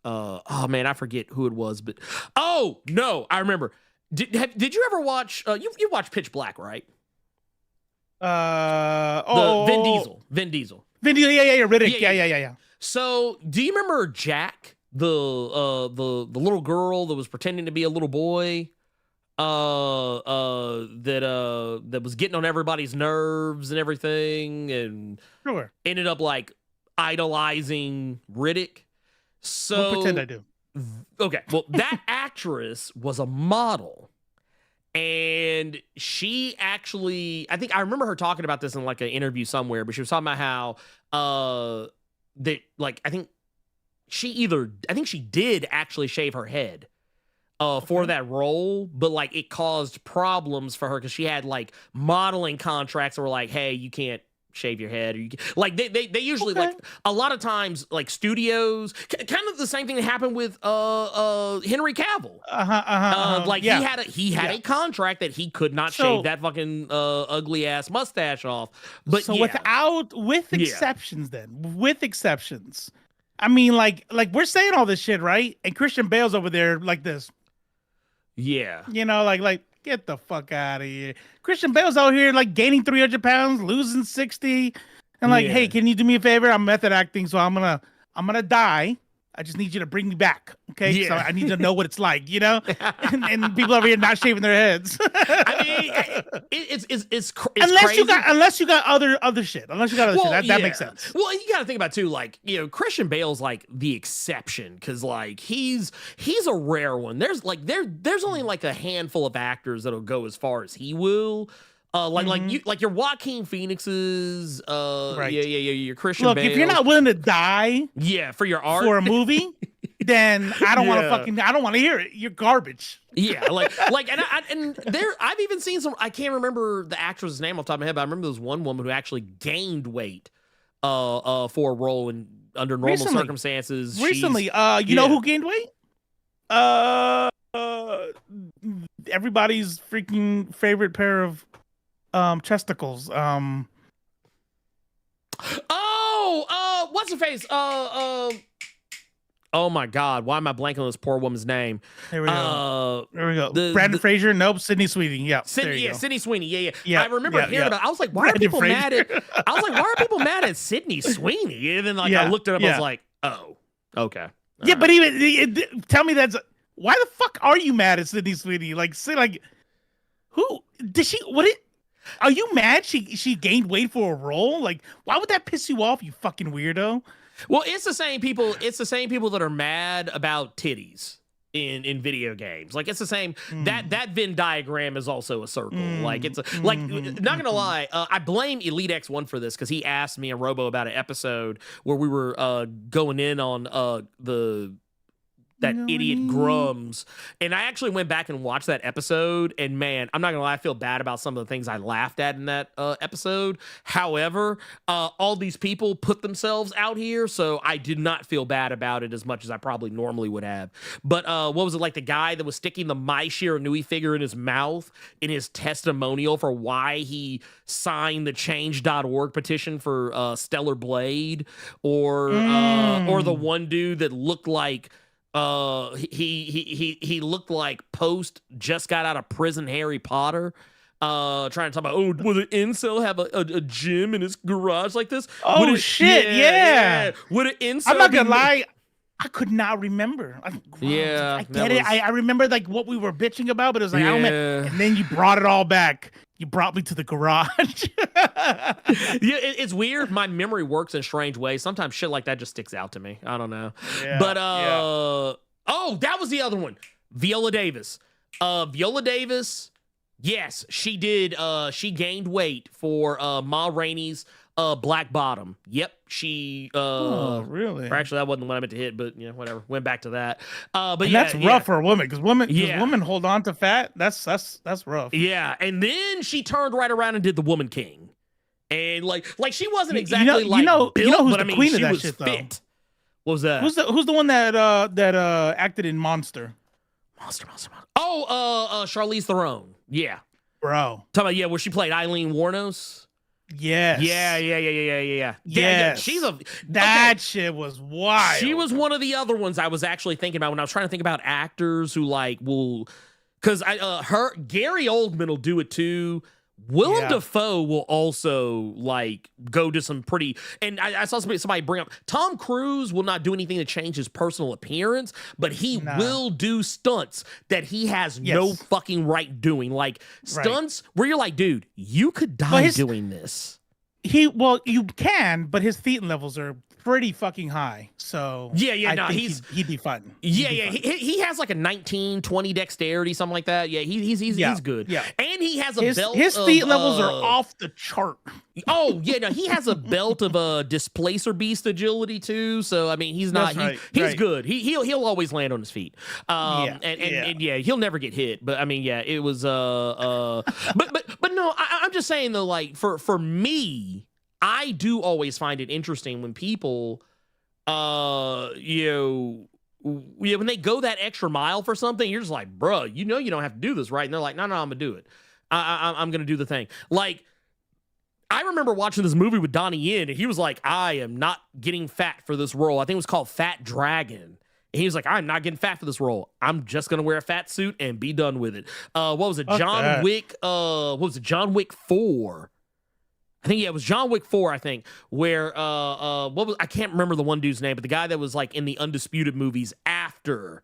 oh man, I forget who it was, but oh no, I remember. Did you ever watch? You watched Pitch Black, right? Vin Diesel. Vin Diesel, yeah, Riddick, yeah. So, do you remember Jack, the little girl that was pretending to be a little boy, that was getting on everybody's nerves and everything, and ended up like idolizing Riddick? So we'll pretend I do. Okay, well, that actress was a model, and she actually, I think I remember her talking about this in like an interview somewhere, but she was talking about how that, like, I think she did actually shave her head for that role, but like it caused problems for her because she had like modeling contracts that were like, hey, you can't shave your head, or you like they usually like a lot of times like studios kind of the same thing that happened with Henry Cavill. Like he had a contract that he could not shave that fucking ugly ass mustache off. But with exceptions, I mean, like we're saying all this shit, right? And Christian Bale's over there like this. Yeah. You know, like get the fuck out of here. Christian Bale's out here like gaining 300 pounds, losing 60. And like, hey, can you do me a favor? I'm method acting, so I'm gonna die. I just need you to bring me back. Okay. Yeah. So I need to know what it's like, you know? and people over here not shaving their heads. I mean, it's unless crazy. Unless you got other shit. That makes sense. Well, you gotta think about too, like, you know, Christian Bale's like the exception, because like he's a rare one. There's only like a handful of actors that'll go as far as he will. Like your Joaquin Phoenix's, right. Your Christian Look, Bale. if you're not willing to die, for your art, for a movie, then I don't want to hear it. You're garbage. Yeah, I've even seen some. I can't remember the actress's name off the top of my head, but I remember there was one woman who actually gained weight, for a role, and under normal circumstances. Recently, you know who gained weight? Everybody's freaking favorite pair of chesticles. What's her face? Oh my God! Why am I blanking on this poor woman's name? There we go. Brandon Fraser? Nope. Sydney Sweeney. Yeah. Sydney Sweeney. Yeah. I remember hearing about. I was like, why are people mad at Sydney Sweeney? And then I looked it up. I was like, oh, okay. Yeah, but even tell me why the fuck are you mad at Sydney Sweeney? Who did she? Are you mad she gained weight for a role? Like, why would that piss you off, you fucking weirdo? Well, it's the same people. It's the same people that are mad about titties in video games. Like, it's the same. That Venn diagram is also a circle. Like, it's not gonna lie. I blame Elite X1 for this because he asked me and Robo about an episode where we were going in on that idiot Grums. And I actually went back and watched that episode, and man, I'm not gonna lie, I feel bad about some of the things I laughed at in that episode. However, all these people put themselves out here, so I did not feel bad about it as much as I probably normally would have. But what was it, like the guy that was sticking the Mai Shiranui figure in his mouth in his testimonial for why he signed the change.org petition for Stellar Blade, or the one dude that looked like he looked like post just got out of prison Harry Potter, trying to talk about, oh, would an incel have a gym in his garage like this? Oh shit, yeah. Would an incel? I'm not gonna lie, I could not remember. I get it. I remember like what we were bitching about, but it was like, and then you brought it all back. You brought me to the garage. It's weird. My memory works in strange ways. Sometimes shit like that just sticks out to me. I don't know. Yeah, but oh, that was the other one. Viola Davis. Viola Davis. Yes, she did. She gained weight for Ma Rainey's Black Bottom. Yep, she. Really? Or actually, that wasn't the one I meant to hit, but whatever. Went back to that. But that's rough for a woman because women hold on to fat. That's rough. Yeah, and then she turned right around and did the Woman King, and like she wasn't exactly built, who's but the queen of that was shit though? Fit. What was that? Who's the one that acted in Monster? Monster. Oh, Charlize Theron. Yeah, bro. Talking about where she played Eileen Wuornos. Yes. Yeah. Yeah, she's shit was wild. She was one of the other ones I was actually thinking about when I was trying to think about actors who will, because Gary Oldman will do it too. Willem Dafoe will also go to some pretty, and I saw somebody bring up Tom Cruise will not do anything to change his personal appearance, but he will do stunts that he has no fucking right doing, like stunts where you're like, dude, you could die doing this. You can, but his thetan levels are pretty fucking high. So he'd be fun. He has like a 19-20 dexterity, something like that. Yeah, he's good. Yeah, and he has a belt. His thetan levels are off the chart. Oh yeah, no, he has a belt of displacer beast agility too. So I mean, he's not. He's good. He'll always land on his feet. And he'll never get hit. But I mean, yeah, it was but no, I'm just saying though, like for me, I do always find it interesting when people, when they go that extra mile for something, you're just like, bro, you don't have to do this, right? And they're like, no, I'm gonna do it. I'm gonna do the thing. Like, I remember watching this movie with Donnie Yen, and he was like, I am not getting fat for this role. I think it was called Fat Dragon. And he was like, I'm not getting fat for this role. I'm just gonna wear a fat suit and be done with it. What was it? John Wick. What was it? John Wick 4. I think it was John Wick 4, I think, where I can't remember the one dude's name, but the guy that was like in the Undisputed movies after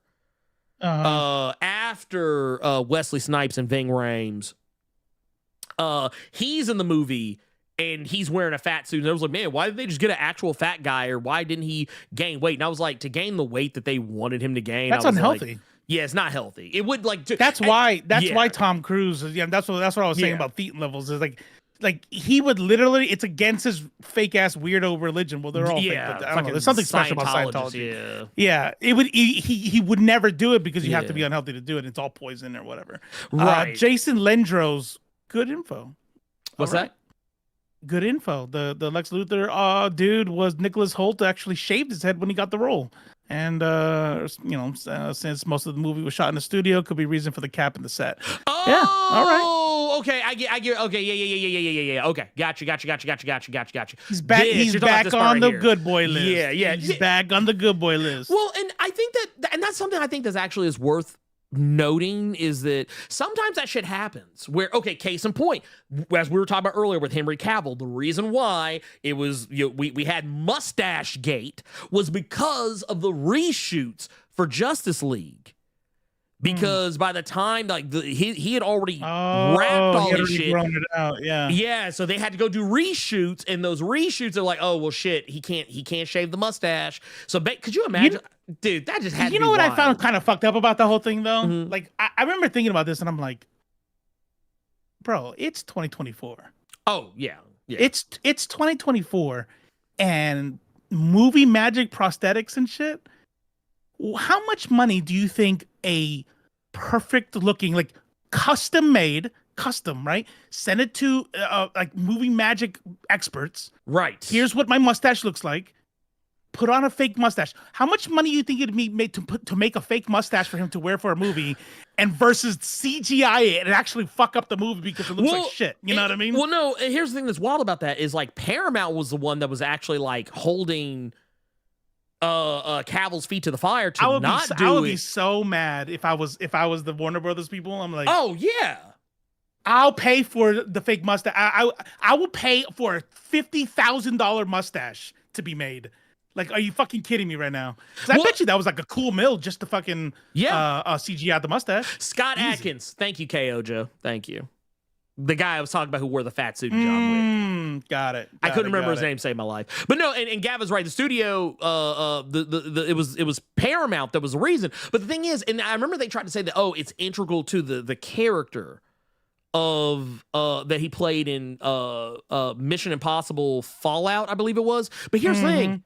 Wesley Snipes and Ving Rhames. He's in the movie and he's wearing a fat suit. And I was like, man, why did they just get an actual fat guy, or why didn't he gain weight? And I was like, to gain the weight that they wanted him to gain. That's unhealthy. Yeah, it's not healthy. It would that's why Tom Cruise. Yeah, that's what I was saying about thetan levels. Is like he would literally, it's against his fake ass weirdo religion. Well, they're all fake, but I don't know. There's something special about Scientology. Yeah. It would he would never do it because you have to be unhealthy to do it. It's all poison or whatever. Right. Jason Lendrow's good info. What's that? good info. The Lex Luthor dude was Nicholas Hoult, actually shaved his head when he got the role. And since most of the movie was shot in the studio, could be reason for the cap in the set. Oh, yeah, all right. Okay, I get. Okay, yeah. Okay, got you. He's back. He's back on the good boy list. Yeah. He's back on the good boy list. Well, and I think and that's something I think that actually is worth noting, is that sometimes that shit happens where, okay, case in point, as we were talking about earlier with Henry Cavill, the reason why it was, we had Mustache Gate was because of the reshoots for Justice League. Because by the time he had already wrapped all this shit, grown it out, yeah, so they had to go do reshoots, and those reshoots are like, oh well, shit, he can't shave the mustache. So could you imagine, dude? That just had. You know what wild. I found kind of fucked up about the whole thing though? Mm-hmm. Like I remember thinking about this, and I'm like, bro, it's 2024. Oh yeah. It's 2024, and movie magic prosthetics and shit. How much money do you think a perfect looking, like custom, right? Send it to like movie magic experts. Right. Here's what my mustache looks like. Put on a fake mustache. How much money do you think it'd be made to make a fake mustache for him to wear for a movie, and versus CGI it and actually fuck up the movie because it looks like shit? You know what I mean? Well, no. Here's the thing that's wild about that is like Paramount was the one that was actually like holding Cavill's feet to the fire to not do it. I would be so mad if I was the Warner Brothers people. I'm like, oh yeah, I'll pay for the fake mustache. I will pay for a $50,000 mustache to be made. Like, are you fucking kidding me right now? Because I bet you that was like a cool mill just to fucking CGI out the mustache. Scott Easy. Adkins, thank you, K.O. Joe, thank you. The guy I was talking about who wore the fat suit in John Wick. Got it. I couldn't remember his name. Saved my life. But no, and Gavin's right. The studio, it was Paramount that was the reason. But the thing is, and I remember they tried to say that, oh, it's integral to the character of that he played in Mission Impossible Fallout, I believe it was. But here's the thing.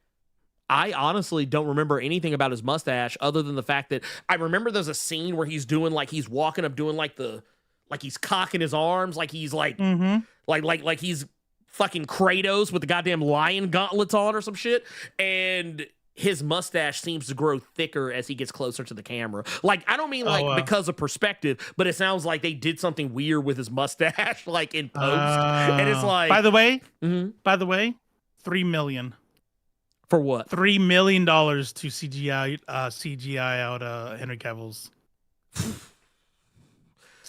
I honestly don't remember anything about his mustache other than the fact that I remember there's a scene where he's walking up doing like he's cocking his arms, like he's like he's fucking Kratos with the goddamn lion gauntlets on or some shit. And his mustache seems to grow thicker as he gets closer to the camera. Like, I don't mean because of perspective, but it sounds like they did something weird with his mustache, like in post. And it's like, by the way, $3 million. For what? $3 million to CGI out Henry Cavill's.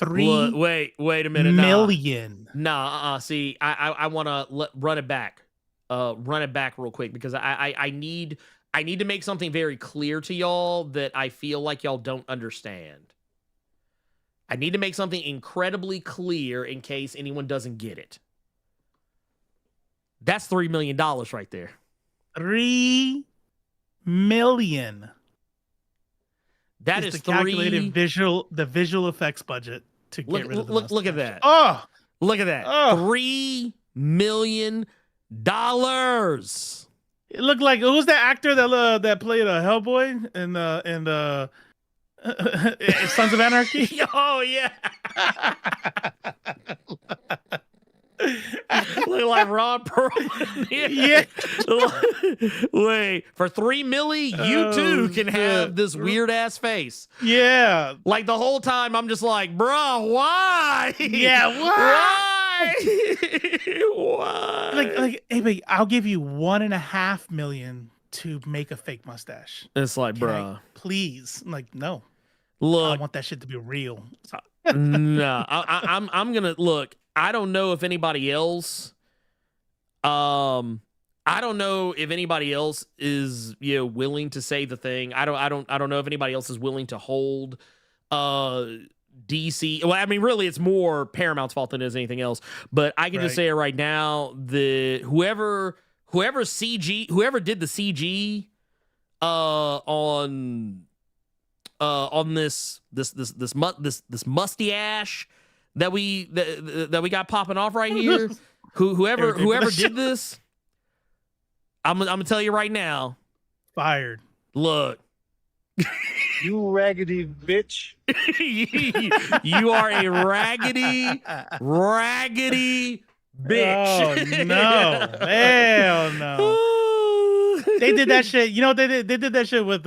Wait a minute. Million. See, I want to run it back. Run it back real quick because I need to make something very clear to y'all that I feel like y'all don't understand. I need to make something incredibly clear in case anyone doesn't get it. That's $3 million right there. $3 million. That is the calculated visual effects budget to get rid of the look at that. Oh, look at that. $3 million. It looked like, who was that actor that played a Hellboy in Sons of Anarchy? Oh yeah. Look like Ron Perlman. Yeah. Wait, for $3 million, you too can have this weird ass face. Yeah. Like the whole time, I'm just like, bro, why? Yeah, why? Why? Like, hey, but I'll give you $1.5 million to make a fake mustache. It's like, bro, please. I'm like, no. Look, I want that shit to be real. No, I'm gonna look. I don't know if anybody else. I don't know if anybody else is willing to say the thing. I don't know if anybody else is willing to hold DC. Well, I mean, really, it's more Paramount's fault than it is anything else. But I can just say it right now: whoever did the CG on this musty ash that we got popping off right here. Whoever did this, I'm gonna tell you right now, fired. Look, you raggedy bitch. You are a raggedy bitch. Oh no, hell no. They did that shit. You know what they did? They did that shit with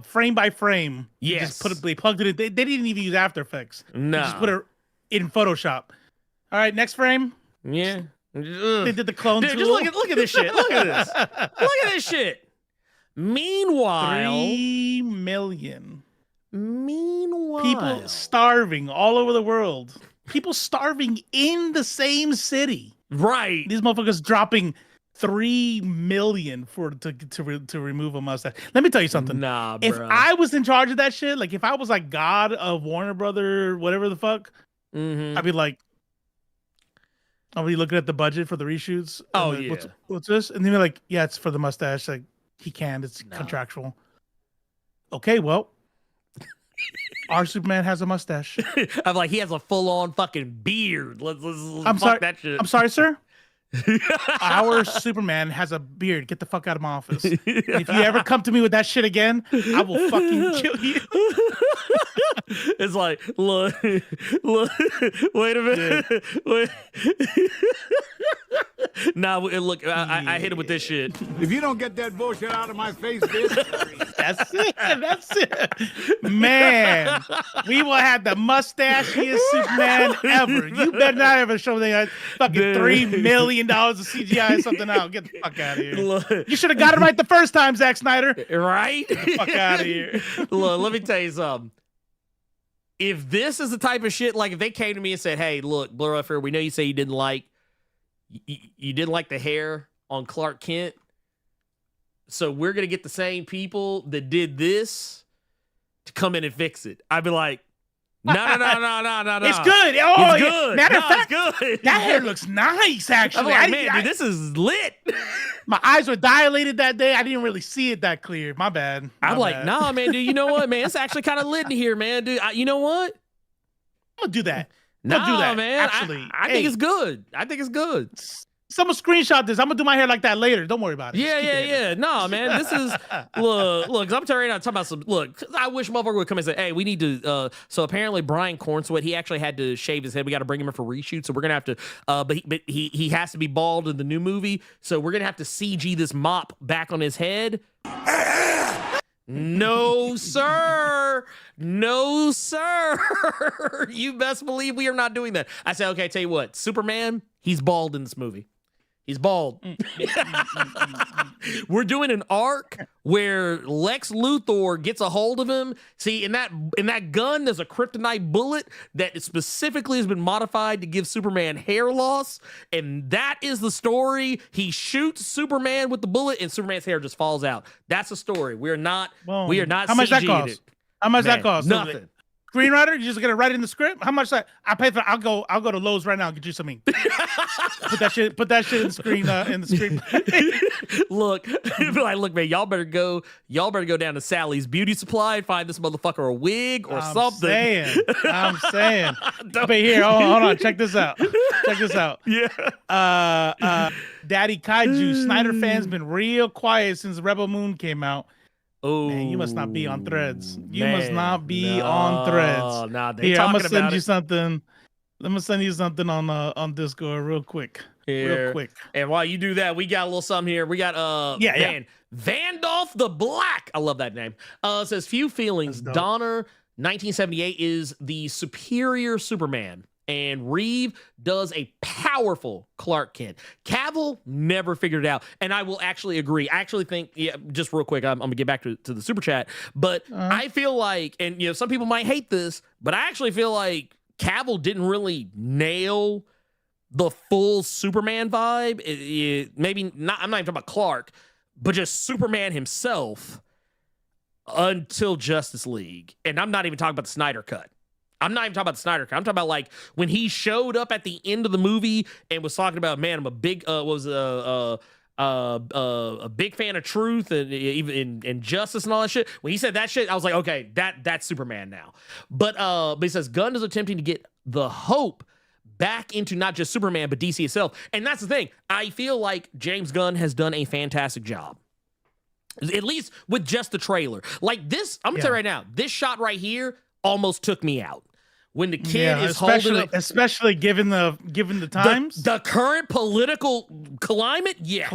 frame by frame. Yes. They plugged it in. They didn't even use After Effects. No. They just put it in Photoshop. All right, next frame. Yeah. They did the clone Dude, tool. just look at this shit. Look at this. Look at this shit. Meanwhile, 3 million meanwhile, people starving all over the world. People starving in the same city. right? These motherfuckers dropping 3 million to remove a mustache. Let me tell you something. Nah, If bro. I was in charge of that shit, like if I was like God of Warner Brother, whatever the fuck, I'd be like, I'll be looking at the budget for the reshoots. Oh, like, yeah. What's this? And they'd be like, yeah, it's for the mustache. Like he can. It's contractual. Okay, well, our Superman has a mustache. I'm like, he has a full-on fucking beard. Let's I'm fuck sorry. that shit. I'm sorry, sir. Our Superman has a beard. Get the fuck out of my office. And if you ever come to me with that shit again, I will fucking kill you. It's like, look, wait a minute. Wait. Nah, look, I hit him with this shit. If you don't get that bullshit out of my face, bitch. That's it. Man, we will have the mustachiest Superman ever. You better not ever show me that fucking $3 million of CGI or something out. Get the fuck out of here. Look, You should have got it right the first time, Zack Snyder. right? Get the fuck out of here. Look, let me tell you something. If this is the type of shit, like if they came to me and said, "Hey, look, BWF, we know you say you didn't like the hair on Clark Kent, so we're gonna get the same people that did this to come in and fix it," I'd be like, "No. It's good. Oh, It's good. Matter of No, fact, it's good. that hair looks nice, I'm actually. like, man, dude, this is lit." My eyes were dilated that day. I didn't really see it that clear. My bad. I'm My like, bad. nah, man, dude, you know what, man? It's actually kind of lit in here, man, dude. You know what? I'm gonna do that. Nah, do that, man. actually. I think it's good. I think it's good. Someone screenshot this. I'm gonna do my hair like that later. Don't worry about it. Just keep it. Yeah. No, man, this is look. I'm telling you, I'm talking about some. Look, I wish motherfucker would come and say, "Hey, we need to." So apparently, Brian Cornsweet, he actually had to shave his head. We got to bring him in for reshoot, so we're gonna have to. But he has to be bald in the new movie, so we're gonna have to CG this mop back on his head. No, sir. No, sir. You best believe we are not doing that. I said, okay, tell you what, Superman, he's bald in this movie. He's bald. We're doing an arc where Lex Luthor gets a hold of him. See, in that gun, there's a kryptonite bullet that specifically has been modified to give Superman hair loss, and that is the story. He shoots Superman with the bullet, and Superman's hair just falls out. That's the story. We are not. Well, How how much that CG'd cost? it. How much Man, that cost? Nothing. Screenwriter, you just gonna write it in the script? How much that? I pay for. I'll go to Lowe's right now and get you some ink. Put that shit in the screen. In the screen. Look, look, man, y'all better go down to Sally's Beauty Supply and find this motherfucker a wig or something. I'm saying. But here, hold on. Check this out. Yeah. Daddy Kaiju. Snyder fans been real quiet since Rebel Moon came out. Oh, man, you must not be on Threads. You man, must not be on Threads. Nah, they Here, I'm talking gonna send about you it. something. Let me send you something on Discord real quick. Here. Real quick. And while you do that, we got a little something here. We got Vandolph the Black. I love that name. It says few feelings. Donner 1978 is the superior Superman. And Reeve does a powerful Clark Kent. Cavill never figured it out. And I will actually agree. I actually think, just real quick, I'm going to get back to the super chat. But I feel like, and some people might hate this, but I actually feel like Cavill didn't really nail the full Superman vibe. Maybe not, I'm not even talking about Clark, but just Superman himself until Justice League. And I'm not even talking about the Snyder Cut. I'm not even talking about the Snyder Cut. I'm talking about like when he showed up at the end of the movie and was talking about, man, I'm a big a big fan of truth and even in justice and all that shit. When he said that shit, I was like, okay, that's Superman now. But he says Gunn is attempting to get the hope back into not just Superman but DC itself. And that's the thing. I feel like James Gunn has done a fantastic job. At least with just the trailer. Like this, I'm gonna tell you right now, this shot right here almost took me out. when the kid is holding especially given the times, the current political climate. Yes,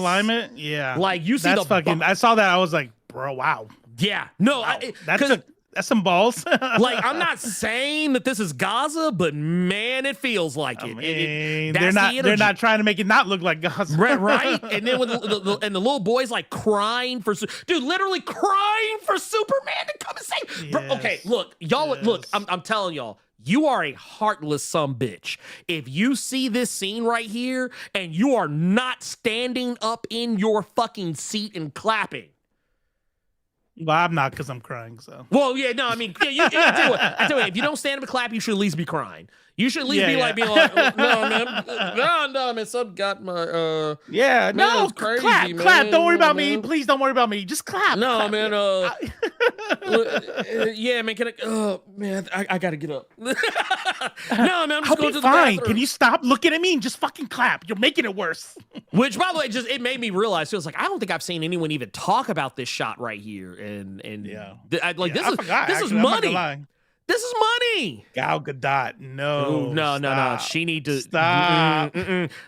yeah. Like you see I saw that. I was like, bro, wow. Yeah, no, wow. That's some balls. Like, I'm not saying that this is Gaza, but man, it feels like it. They're not trying to make it not look like Gaza, right? And then with the little boys like crying for, dude, literally crying for Superman to come and save. Yes. Okay, look, y'all, look, I'm telling y'all. You are a heartless sumbitch. If you see this scene right here and you are not standing up in your fucking seat and clapping. Well, I'm not because I'm crying. So. Well, yeah, no, I mean, I tell you what, if you don't stand up and clap, you should at least be crying. You should at least be like, no, man, son got my, yeah, no, it's crazy, clap. Don't worry about me. Please don't worry about me. Just clap. No, clap. Man, yeah, man, can I, oh, man, I gotta get up. No, man, I'm just going to the fine. bathroom. Can you stop looking at me and just fucking clap? You're making it worse. Which, by the way, it made me realize, it was like, I don't think I've seen anyone even talk about this shot right here. And yeah. This is money. This is money. Gal Gadot, no. She need to stop.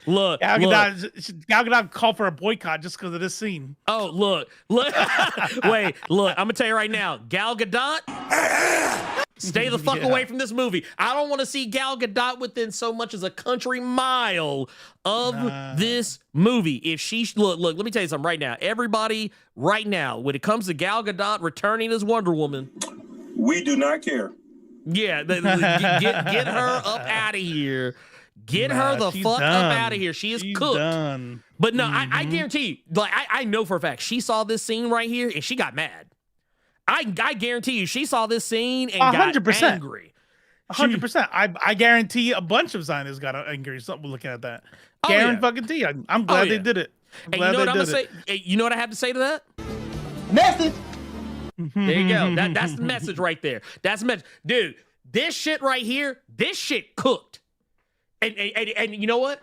Look, Gal Gadot called for a boycott just because of this scene. Oh, look. Wait, look. I'm gonna tell you right now, Gal Gadot, stay the fuck away from this movie. I don't want to see Gal Gadot within so much as a country mile of this movie. If she look, let me tell you something right now. Everybody, right now, when it comes to Gal Gadot returning as Wonder Woman, we do not care. Yeah, get her up out of here. Get her the fuck up out of here. She's cooked. Done. But no, I guarantee you, like I know for a fact, she saw this scene right here and she got mad. I guarantee you, she saw this scene and 100%. Got angry. 100%. I guarantee a bunch of Zionists got angry. Something looking at that. Fucking I'm glad they did it. And you know what I'm gonna say? You know what I have to say to that? Message. There you go. That's the message right there. That's the message, dude. This shit right here, this shit cooked. And you know what,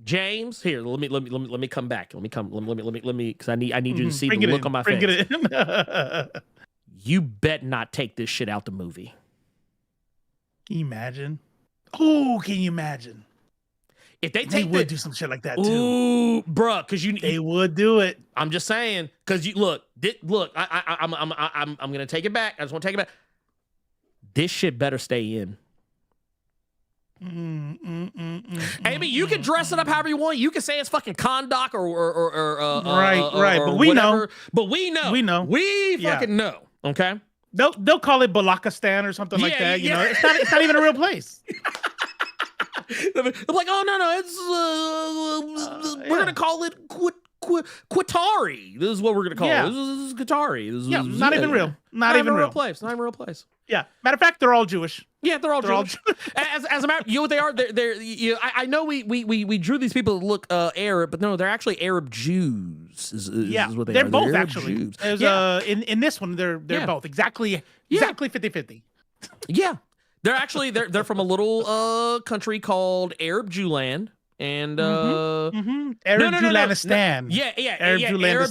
James? Here, let me come back. Let me, because I need you to see the look on my face. Bring it in. You bet not take this shit out the movie. Can you imagine? Oh, can you imagine? If they would do some shit like that too. Ooh, bruh, because they would do it. I'm just saying, because you look. I'm gonna take it back. I just want to take it back. This shit better stay in. Amy, you can dress it up however you want. You can say it's fucking Kondak or right. But we whatever. know. But we know. We fucking know. Okay. They'll call it Balakistan or something like that. You know, it's not even a real place. I'm like, oh no, we're gonna call it Qatari. This is what we're gonna call it. This is Qatari. Not even real. Not even real place. Not even real place. Yeah. Matter of fact, they're all Jewish. Yeah, they're all Jewish. As a matter, you know what they are? I know we drew these people that look Arab, but no, they're actually Arab Jews. Is what they are. They're both actually. In this one, they're both exactly 50-50. Yeah. They're actually they're from a little country called Arab Jewland. And Arab Jewlanistan. Yeah, Arab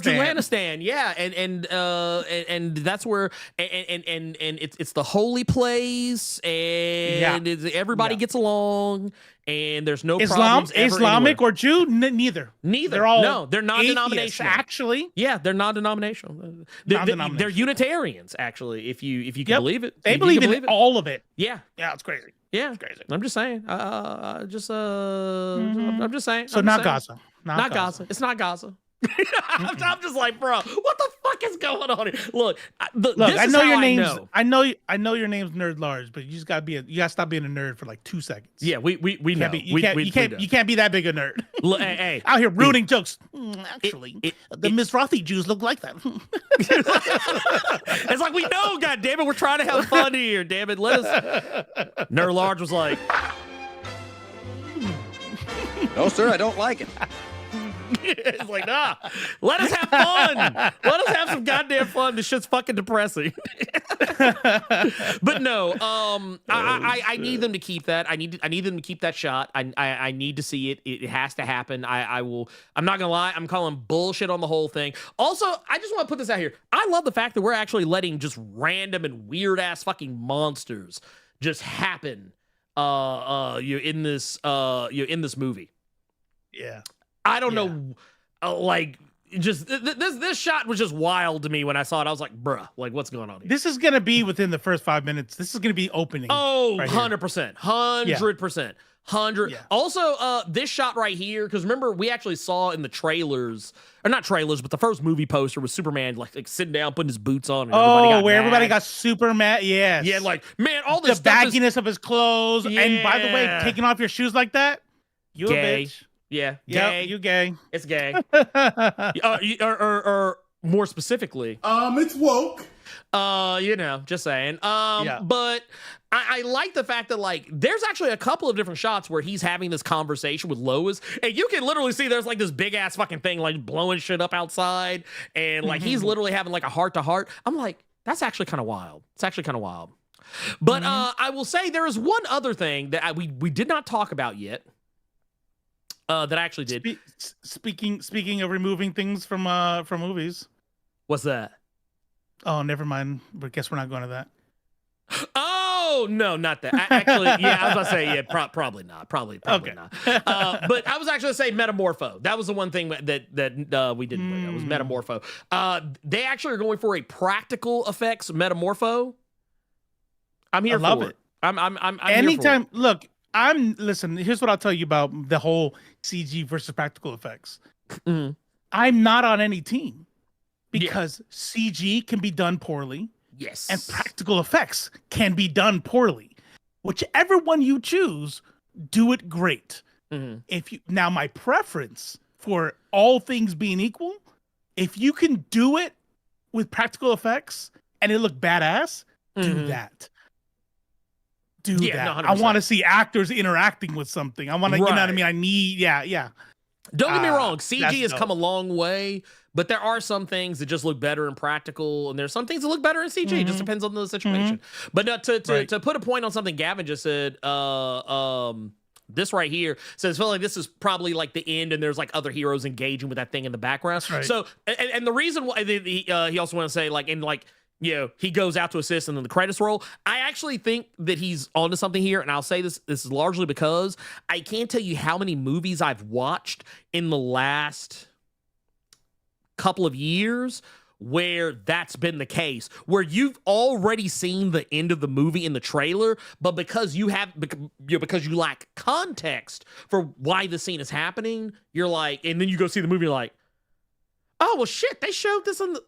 Jewlanistan. Yeah, and that's where and it's the holy place, and everybody gets along, and there's no problems. Islamic or Jew, neither. They're all they're non-denominational. Actually, they're non-denominational. They're Unitarians, actually. If you can believe it, they believe in all of it. Yeah, it's crazy. Yeah, it's crazy. I'm just saying. I'm just saying. So not Gaza. Not Gaza. It's not Gaza. I'm just like, bro, what the fuck is going on here? Look, I know your name's. I know your name's Nerd Large, but you just gotta stop being a nerd for like 2 seconds. Yeah, we know. You can't be that big a nerd. Look, hey, out here ruining jokes. Actually, the Mizrahi Jews look like that. It's like we know, God damn it, we're trying to have fun here. Damn it, let us. Nerd Large was like, no, sir, I don't like it. It's like, nah, let us have fun. Let us have some goddamn fun. This shit's fucking depressing. But no, I need them to keep that. I need them to keep that shot. I need to see it. It has to happen. I'm not gonna lie. I'm calling bullshit on the whole thing. Also, I just want to put this out here. I love the fact that we're actually letting just random and weird ass fucking monsters just happen in this movie. Yeah. I don't know, like just this shot was just wild to me when I saw it. I was like, bruh, like what's going on here? This is gonna be within the first 5 minutes. This is gonna be opening. Oh, right 100%. 100%. 100. Yeah. Also, this shot right here, because remember, we actually saw in the trailers, or not trailers, but the first movie poster was Superman like sitting down, putting his boots on. And everybody got super mad. Yes. Yeah, like, man, all this the stuff bagginess of his clothes. And by the way, taking off your shoes like that, you gay. a bitch. Yeah, yep, gay. you gay. It's gay. or more specifically, it's woke. Just saying. But I like the fact that like there's actually a couple of different shots where he's having this conversation with Lois, and you can literally see there's like this big ass fucking thing like blowing shit up outside, and like he's literally having like a heart to heart. I'm like, that's actually kind of wild. It's actually kind of wild. But I will say there is one other thing that we did not talk about yet. That I actually did. Speaking of removing things from movies. What's that? Oh, never mind. But guess we're not going to that. Oh no, not that. I was about to say probably not. Probably okay. Not. But I was actually going to say Metamorpho. That was the one thing that we didn't bring up. It was Metamorpho. They actually are going for a practical effects Metamorpho. I'm here for it. I'm anytime. Here for it. Look. Listen, here's what I'll tell you about the whole CG versus practical effects. I'm not on any team because CG can be done poorly. Yes. And practical effects can be done poorly. Whichever one you choose, do it great. Now my preference for all things being equal, if you can do it with practical effects and it look badass, do that. Do that. No, I want to see actors interacting with something. I want to, you know what I mean? I need, Don't get me wrong. CG has come a long way, but there are some things that just look better in practical, and there's some things that look better in CG. It just depends on the situation. But to put a point on something Gavin just said, this right here says, I feel like this is probably like the end, and there's like other heroes engaging with that thing in the background. Right. So, and the reason why he also want to say like, in like, he goes out to assist and then the credits roll. I actually think that he's onto something here, and I'll say this is largely because I can't tell you how many movies I've watched in the last couple of years where that's been the case, where you've already seen the end of the movie in the trailer, but because you lack context for why the scene is happening, you're like, and then you go see the movie, you're like, oh, well, shit, they showed this on the...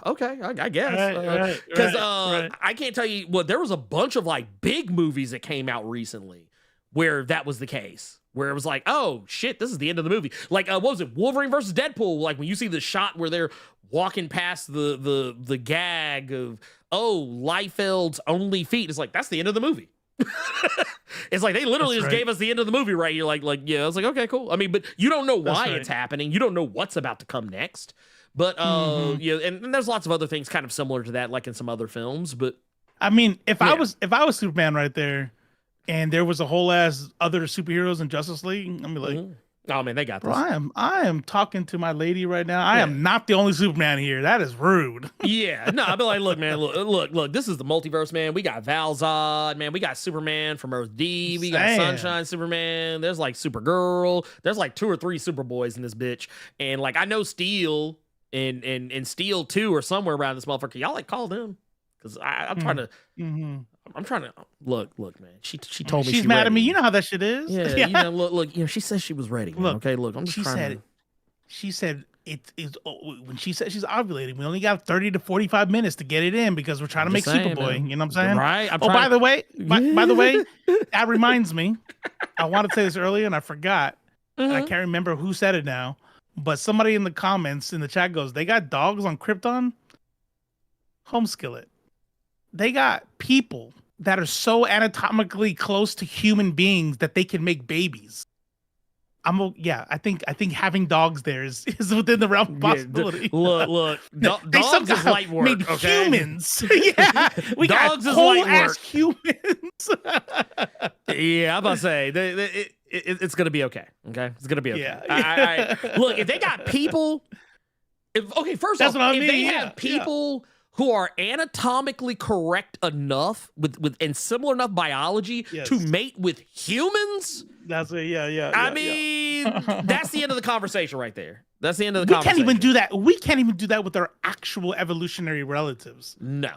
Okay, I guess. Because I can't tell you, there was a bunch of like big movies that came out recently where that was the case, where it was like, oh shit, this is the end of the movie. Like, what was it? Wolverine versus Deadpool. Like when you see the shot where they're walking past the gag of, oh, Liefeld's only feet. It's like, that's the end of the movie. It's like they literally just gave us the end of the movie, right? You're like, yeah, I was like, okay, cool. I mean, but you don't know why it's happening. You don't know what's about to come next. But and there's lots of other things kind of similar to that, like in some other films. But I mean, if I was Superman right there, and there was a whole ass other superheroes in Justice League, I'm like, oh man, they got this. Bro, I am talking to my lady right now. I am not the only Superman here. That is rude. I'd be like, look, man, look. This is the multiverse, man. We got Val-Zod, man. We got Superman from Earth D. We got Sunshine Superman. There's like Supergirl. There's like 2 or 3 Superboys in this bitch, and like I know Steel. And Steel 2 or somewhere around this motherfucker. Y'all like call them because I'm trying to. I'm trying to look, man. She told me she's mad at me. You know how that shit is. Yeah. Look. She says she was ready. Man, okay, look. I'm just trying. She said it's when she said she's ovulating. We only got 30 to 45 minutes to get it in because we're trying to make Superboy. Man. You know what I'm saying? Right. By the way, that reminds me. I wanted to say this earlier and I forgot. And I can't remember who said it now. But somebody in the comments in the chat goes, they got dogs on Krypton? Homeskill it. They got people that are so anatomically close to human beings that they can make babies. I think having dogs there is within the realm of possibility. Look. Dogs is light work. Made humans. We dogs got is whole light ass work. Humans. I'm about to say it's gonna be okay. Okay, it's gonna be okay. Yeah. Look, if they got people, first off, if they have people who are anatomically correct enough with and similar enough biology to mate with humans. That's it. Yeah. I mean, that's the end of the conversation right there. That's the end of the conversation. We can't even do that. We can't even do that with our actual evolutionary relatives. No.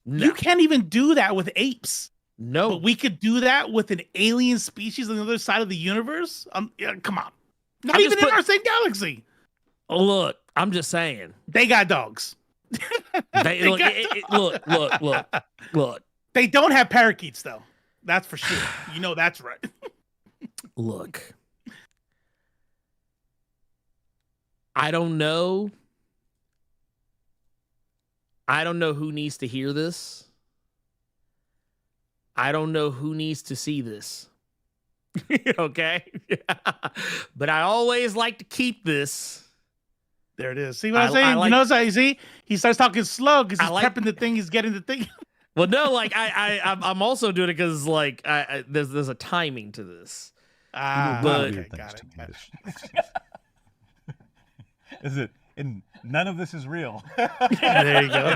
You can't even do that with apes. No. But we could do that with an alien species on the other side of the universe? Come on. Not even in our same galaxy. Look, I'm just saying. They got dogs. Look. They don't have parakeets, though. That's for sure. You know that's right. Look. I don't know who needs to hear this. I don't know who needs to see this. Okay? But I always like to keep this. There it is. See what I'm saying? You notice how you see? He starts talking slow because he's prepping the thing. He's getting the thing. Well, no, like I'm also doing it because like there's a timing to this. But okay, got it. Is it? And none of this is real. There you go.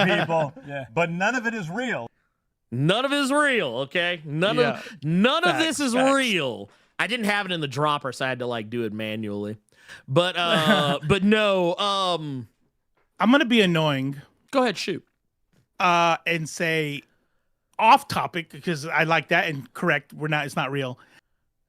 People, but none of it is real. None of it is real, okay? None of this is real. I didn't have it in the dropper, so I had to like do it manually. But no, I'm gonna be annoying. Go ahead, shoot. And say off topic because I like that and correct. It's not real.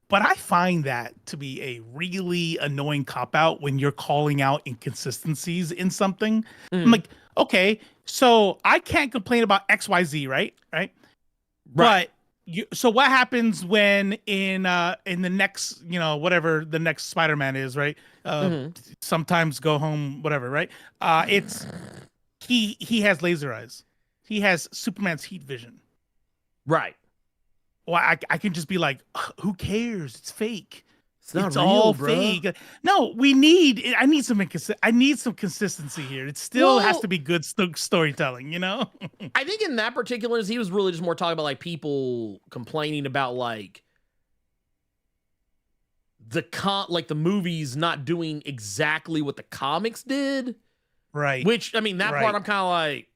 But I find that to be a really annoying cop-out when you're calling out inconsistencies in something. I'm like, okay, so I can't complain about XYZ, right? But so what happens when in the next, whatever the next Spider-Man is, right? Sometimes go home, whatever, right? It's he has laser eyes. He has Superman's heat vision. Right. Well, I can just be like, who cares? It's fake. It's not it's real, all bro. fake. No, I need some consistency here. It still has to be good storytelling, I think in that particular, he was really just more talking about like people complaining about like the movies not doing exactly what the comics did. Right. Which, I mean, that part I'm kind of like,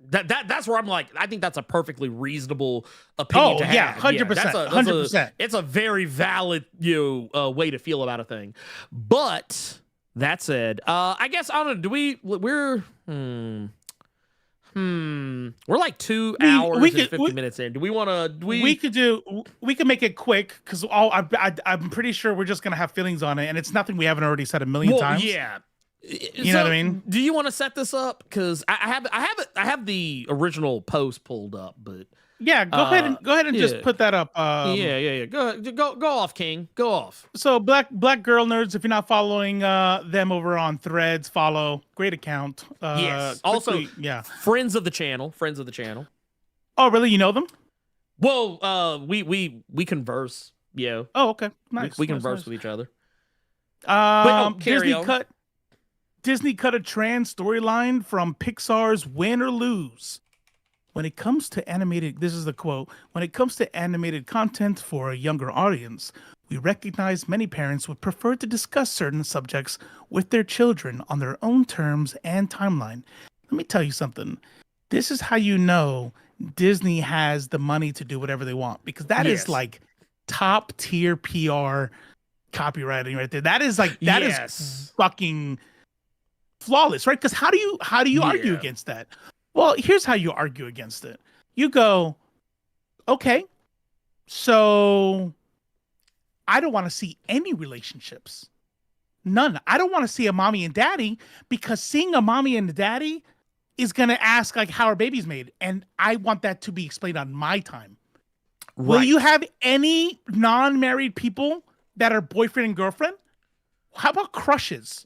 that's where I'm like, I think that's a perfectly reasonable opinion to have. Yeah, 100%. 100%. It's a very valid way to feel about a thing. But that said, I guess I don't know. We're like 2 hours and 50 minutes in. Do we want to? We can make it quick because I'm pretty sure we're just gonna have feelings on it, and it's nothing we haven't already said a million times. Yeah. You know what I mean? Do you want to set this up? Because I have the original post pulled up, but yeah, go ahead and just put that up. Yeah. Go off, King. Go off. So Black Girl Nerds, if you're not following them over on Threads, follow. Great account. Yes. Also, friends of the channel. Oh, really? You know them? Well, we converse. Yeah. Oh, okay. Nice. We converse with each other. Disney cut a trans storyline from Pixar's Win or Lose. When it comes to animated, this is the quote, when it comes to animated content for a younger audience, we recognize many parents would prefer to discuss certain subjects with their children on their own terms and timeline. Let me tell you something. This is how you know Disney has the money to do whatever they want, because that is like top tier PR copywriting right there. That is fucking flawless, right? Because how do you argue against that? Well, here's how you argue against it. You go, okay, so I don't want to see any relationships. None. I don't want to see a mommy and daddy, because seeing a mommy and a daddy is going to ask like how our baby's made. And I want that to be explained on my time. Right. Will you have any non-married people that are boyfriend and girlfriend? How about crushes?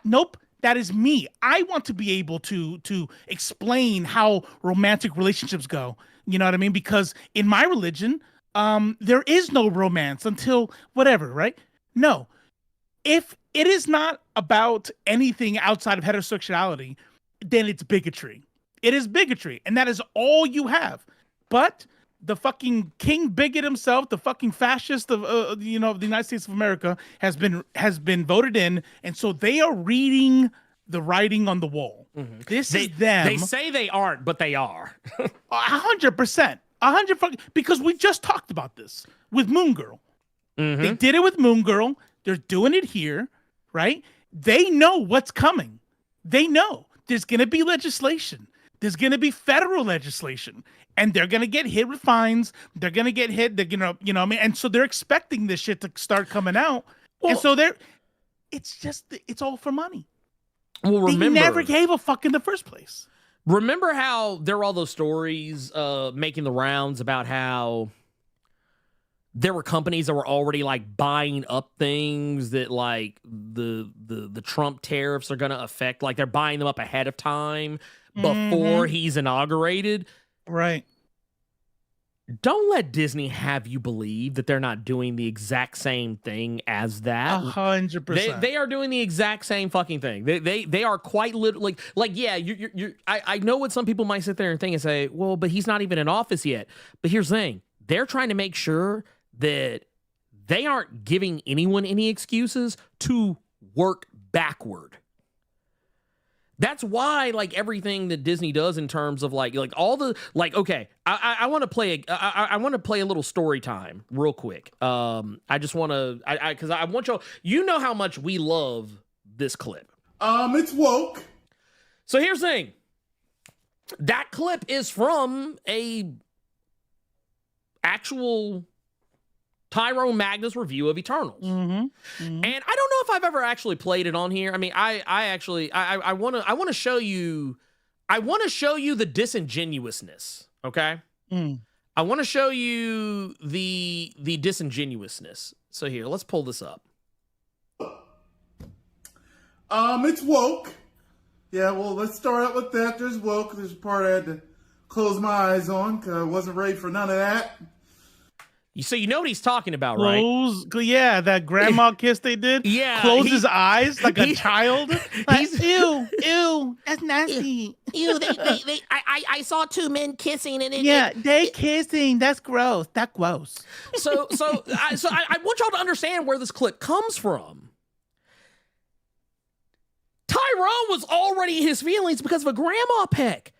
Nope. That is me. I want to be able to explain how romantic relationships go. You know what I mean? Because in my religion, there is no romance until whatever, right? No. If it is not about anything outside of heterosexuality, then it's bigotry. It is bigotry, and that is all you have. But the fucking king bigot himself, the fucking fascist of the United States of America, has been voted in, and so they are reading the writing on the wall. This is them. They say they aren't, but they are. 100%. Because we just talked about this with Moon Girl. They did it with Moon Girl. They're doing it here, right? They know what's coming. They know there's going to be legislation. There's going to be federal legislation, and they're going to get hit with fines. They're going to get hit. They're you know what I mean? And so they're expecting this shit to start coming out. Well, and so it's all for money. Well, remember, they never gave a fuck in the first place. Remember how there were all those stories making the rounds about how there were companies that were already like buying up things that like the Trump tariffs are going to affect, like they're buying them up ahead of time before he's inaugurated. Right. Don't let Disney have you believe that they're not doing the exact same thing as that. 100%. They are doing the exact same fucking thing. They are quite literally like yeah. I know what some people might sit there and think and say, well, but he's not even in office yet. But here's the thing: they're trying to make sure that they aren't giving anyone any excuses to work backward. That's why, like, everything that Disney does in terms of like all the like. Okay, I want to play I want to play a little story time real quick. I just want to because I want y'all. You know how much we love this clip. It's woke. So here's the thing. That clip is from a actual Tyrone Magnus review of Eternals. And I don't know if I've ever actually played it on here. I mean, I want to show you the disingenuousness, okay? I want to show you the disingenuousness. So here, let's pull this up. It's woke. Yeah, well, let's start out with that. There's woke. There's a part I had to close my eyes on because I wasn't ready for none of that. So you know what he's talking about, right? Yeah, that grandma kiss they did. Yeah, close his eyes like a child. Like, ew, that's nasty. Ew, I saw two men kissing and they kissing. That's gross. That's gross. So I want y'all to understand where this clip comes from. Tyrone was already in his feelings because of a grandma peck.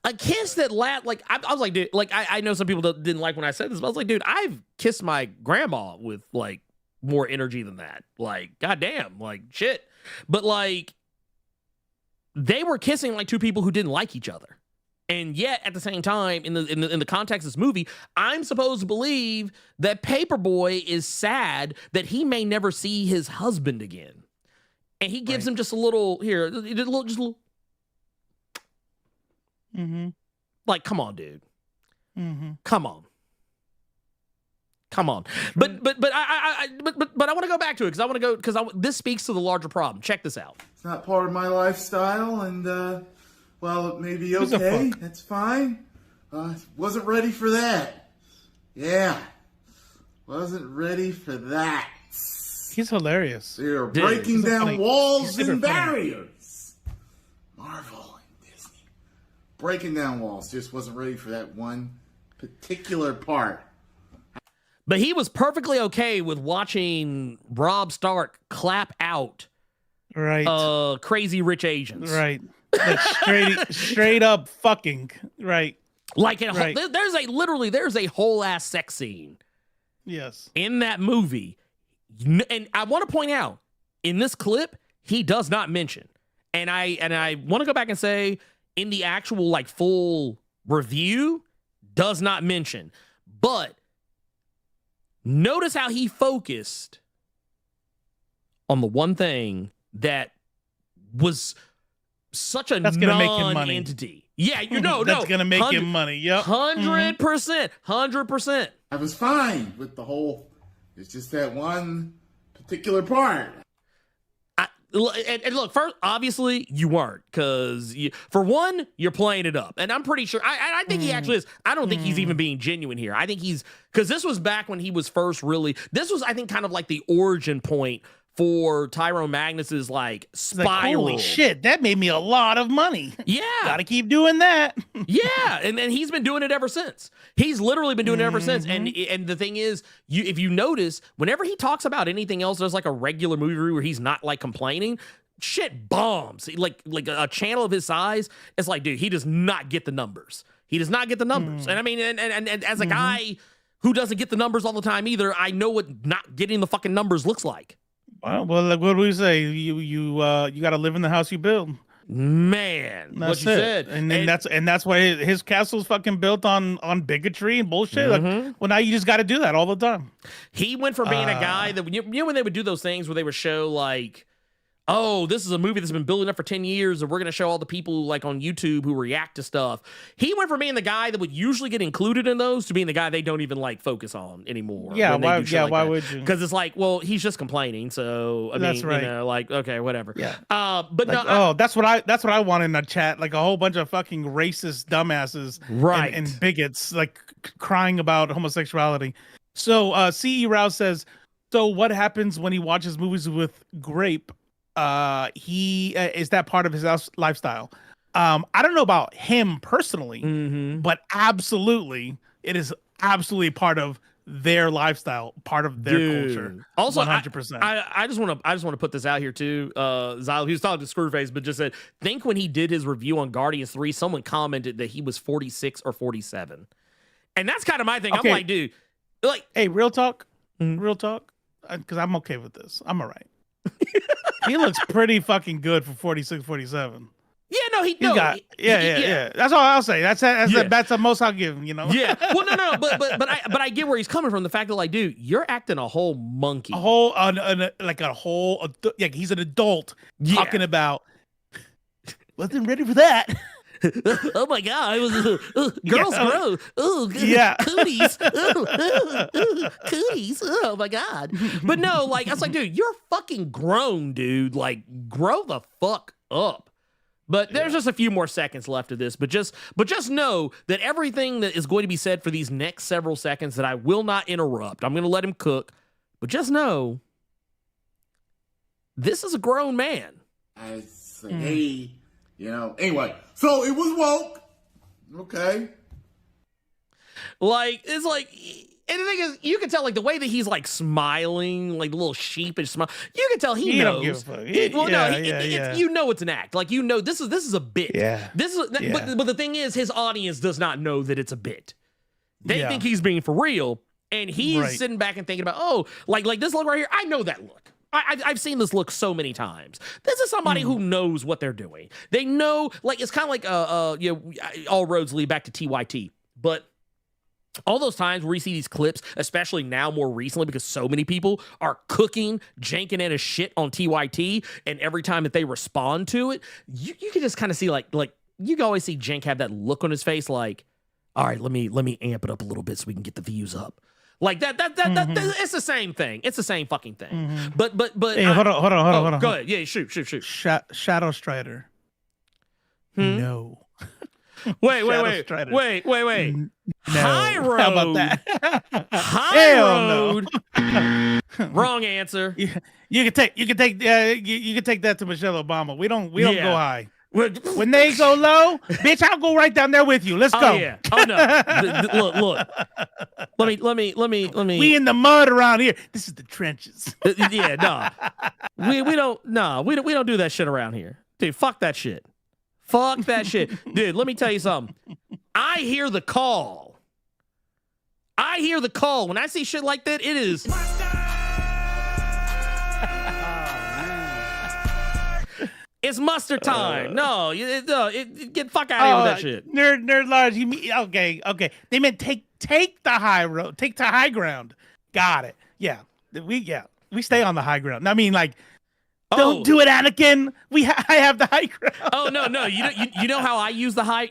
A kiss that like I was like, dude, like I know some people didn't like when I said this, but I was like, dude, I've kissed my grandma with like more energy than that. Like, goddamn, like shit. But like, they were kissing like two people who didn't like each other, and yet at the same time, in the context of this movie, I'm supposed to believe that Paperboy is sad that he may never see his husband again, and he gives him just a little here, just a little. Like, come on, dude. Come on. But I want to go back to it because this speaks to the larger problem. Check this out. It's not part of my lifestyle, and well, it may be okay. That's fine. Wasn't ready for that. Yeah, wasn't ready for that. He's hilarious. They're breaking down walls and barriers. Marvel. Breaking down walls, just wasn't ready for that one particular part. But he was perfectly okay with watching Robb Stark clap out Crazy Rich Asians. Right. Like straight up fucking. Right. Like there's a whole ass sex scene. Yes. In that movie. And I want to point out, in this clip, he does not mention. And I want to go back and say, in the actual like full review, does not mention. But notice how he focused on the one thing that was such a non-entity. Yeah, that's gonna make him money. Yep, 100%. I was fine with the whole. It's just that one particular part. And look, first, obviously, you weren't, because for one, you're playing it up, and I'm pretty sure. I think he actually is. I don't think he's even being genuine here. I think he's, because this was back when he was first really. This was, I think, kind of like the origin point for Tyrone Magnus's like spiral. Like, holy shit, that made me a lot of money. Yeah, gotta keep doing that. Yeah, and he's been doing it ever since. He's literally been doing it ever since. And the thing is, if you notice, whenever he talks about anything else, there's like a regular movie where he's not like complaining. shit bombs. Like a channel of his size, it's like, dude, he does not get the numbers. He does not get the numbers. And I mean, and as a guy who doesn't get the numbers all the time either, I know what not getting the fucking numbers looks like. Well, like, what do we say? You got to live in the house you build. Man, that's what you said, and that's why his castle's fucking built on bigotry and bullshit. Like, well, now you just got to do that all the time. He went from being a guy that you know when they would do those things where they would show like, oh, this is a movie that's been building up for 10 years, and we're going to show all the people like on YouTube who react to stuff. He went from being the guy that would usually get included in those to being the guy they don't even like focus on anymore. Yeah, why would you? Because it's like, well, he's just complaining. So I mean, right. You know, like, okay, whatever. Yeah. But like, no, that's what I want in a chat, like a whole bunch of fucking racist dumbasses, right, and bigots, like crying about homosexuality. So CE Rouse says, so what happens when he watches movies with Grape? He is that part of his lifestyle? I don't know about him personally, but absolutely, it is absolutely part of their lifestyle, part of their culture. Also, 100%. I just want to put this out here too. Xylo, he was talking to Screwface, but just said, think when he did his review on Guardians 3, someone commented that he was 46 or 47, and that's kind of my thing. Okay. I'm like, dude, like, hey, real talk, because I'm okay with this. I'm all right. He looks pretty fucking good for 46, 47. Yeah, no, yeah. That's all I'll say. That's the most I'll give him. You know. Yeah. Well, no, but I get where he's coming from. The fact that, like, dude, you're acting a whole monkey. Like he's an adult talking about. Wasn't ready for that. Oh my god! I was girls grow. Oh yeah, cooties. Cooties. Oh my god! But no, like I was like, dude, you're fucking grown, dude. Like, grow the fuck up. But there's just a few more seconds left of this. But just know that everything that is going to be said for these next several seconds that I will not interrupt. I'm going to let him cook. But just know, this is a grown man. I say, hey. You know, anyway, so it was woke. Okay. Like, it's like, and the thing is, you can tell, like, the way that he's, like, smiling, like, a little sheepish smile, you can tell he knows. Don't give a fuck. You know it's an act. Like, you know, this is a bit. Yeah. But the thing is, his audience does not know that it's a bit. They think he's being for real, and he's sitting back and thinking about, oh, like this look right here, I know that look. I've seen this look so many times. This is somebody who knows what they're doing. They know, like, it's kind of like, you know, all roads lead back to TYT. But all those times where you see these clips, especially now more recently, because so many people are cooking, janking at his shit on TYT, and every time that they respond to it, you can just kind of see, like you can always see Jank have that look on his face, like, all right, let me amp it up a little bit so we can get the views up. Like that it's the same thing. It's the same fucking thing. But hey, hold on. Go ahead. Yeah, shoot. Shadow Strider. No. Wait. No. High Road. How about that? High Road. No. Wrong answer. You can take that to Michelle Obama. We don't go high. When they go low, bitch, I'll go right down there with you. Let's go. Yeah. Oh no. Look. Let me. We in the mud around here. This is the trenches. Yeah, no. We don't do that shit around here. Dude, fuck that shit. Fuck that shit. Dude, let me tell you something. I hear the call. When I see shit like that, it is it's mustard time. No, get fuck out of here with that shit. Nerd large. Okay. They meant take the high road. Take the high ground. Got it. Yeah. We stay on the high ground. I mean, like, don't do it, Anakin. I have the high ground. Oh no. You know how I use the high?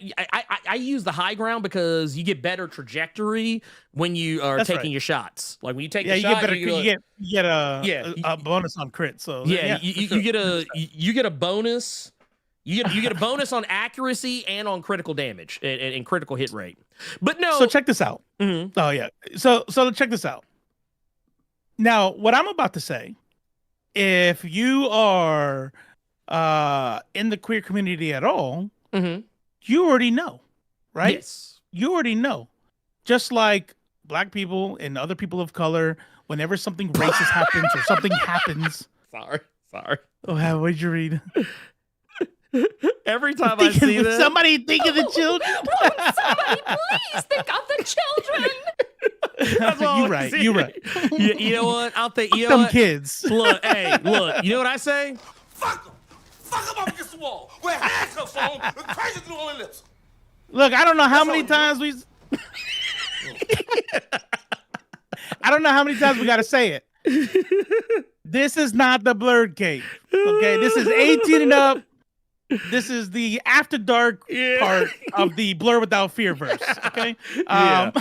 I use the high ground because you get better trajectory when you are taking your shots. Like when you take a shot, you get a bonus on crit. So you get a bonus. You get a bonus on accuracy and on critical damage and critical hit rate. But no. So check this out. Mm-hmm. Oh yeah. So check this out. Now, what I'm about to say. If you are in the queer community at all, you already know, right? Yes. You already know. Just like black people and other people of color, whenever something racist happens or something happens. Sorry. Sorry. Oh, what did you read? Every time I see this, somebody think of the children. Somebody please think of the children. You're right. You're right. You know what? I'll think. You know Them what? kids. Look, hey, look. You know what I say? Fuck them. Fuck them up against the wall. Wear handcuffs on them. Crazy through all their lips. Look, I don't know how many times we. I don't know how many times we got to say it. This is not the Blerd cave. Okay, this is 18 and up. This is the after dark part of the Blur Without Fear verse. Okay. Now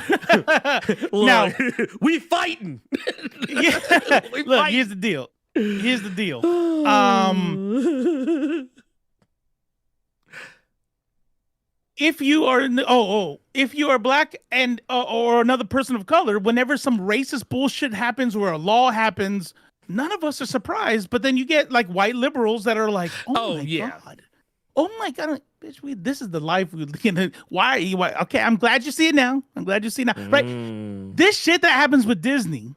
we fighting. Look, here's the deal. Here's the deal. If you are if you are black and or another person of color, whenever some racist bullshit happens or a law happens, none of us are surprised. But then you get like white liberals that are like, oh my god, bitch, this is the life we live. Why are you? Okay, I'm glad you see it now. Right? This shit that happens with Disney,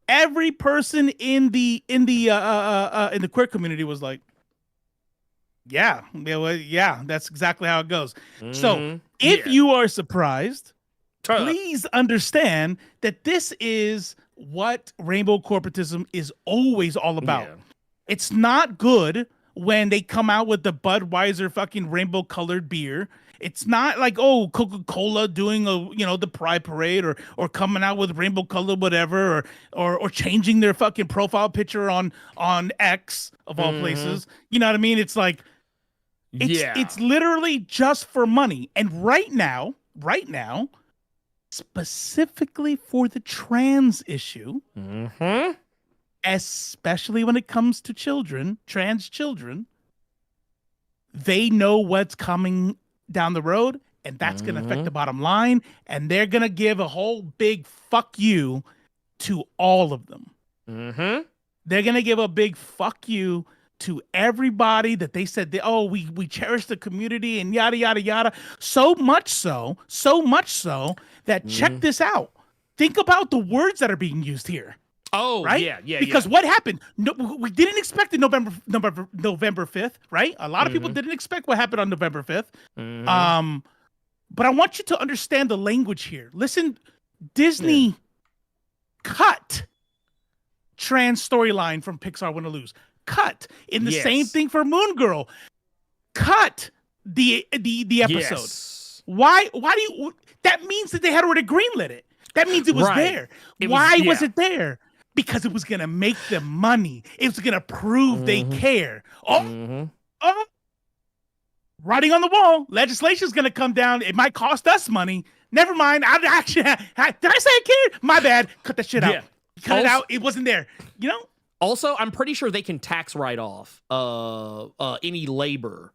every person in the queer community was like, yeah, that's exactly how it goes. So if you are surprised, please understand that this is what rainbow corporatism is always all about. Yeah. It's not good when they come out with the Budweiser fucking rainbow colored beer. It's not like, oh, Coca-Cola doing the Pride Parade or coming out with rainbow colored whatever or changing their fucking profile picture on X of all places. You know what I mean? It's like it's literally just for money. And right now, specifically for the trans issue, especially when it comes to children, trans children, they know what's coming down the road, and that's going to affect the bottom line, and they're going to give a whole big fuck you to all of them. They're going to give a big fuck you to everybody that they said, we cherish the community and yada, yada, yada. So much so that check this out. Think about the words that are being used here. Oh, right? Yeah. Because what happened? No, we didn't expect it November 5th, right? A lot of people didn't expect what happened on November 5th. But I want you to understand the language here. Listen, Disney cut trans storyline from Pixar Win or Lose. Cut. In the same thing for Moon Girl. Cut the episode. Yes. Why do you? That means that they had already greenlit it. That means it was there. Why was it there? Because it was going to make them money. It was going to prove they care. Writing on the wall. Legislation's going to come down. It might cost us money. Never mind. Did I say I cared? My bad. Cut that shit out. Cut it out. It wasn't there. You know? Also, I'm pretty sure they can tax write off any labor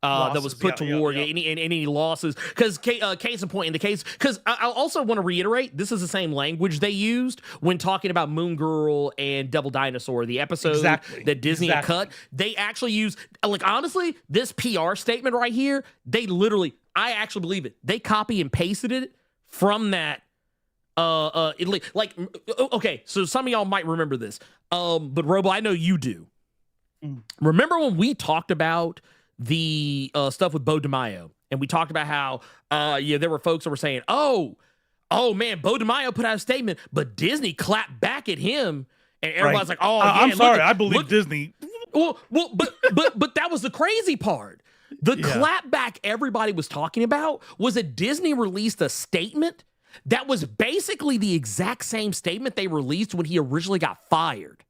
that was put toward any losses. Because case in point, in the case, because I also want to reiterate, this is the same language they used when talking about Moon Girl and Devil Dinosaur, the episode that Disney had cut. They actually used, like, honestly, this PR statement right here, I actually believe it. They copy and pasted it from that. Okay, so some of y'all might remember this. But Robo, I know you do. Remember when we talked about the stuff with Bo DeMaio, and we talked about how there were folks that were saying, oh man, Bo DeMaio put out a statement, but Disney clapped back at him, and everybody's like, oh, I'm sorry, I believe Disney. Well, but that was the crazy part. The clap back everybody was talking about was that Disney released a statement that was basically the exact same statement they released when he originally got fired.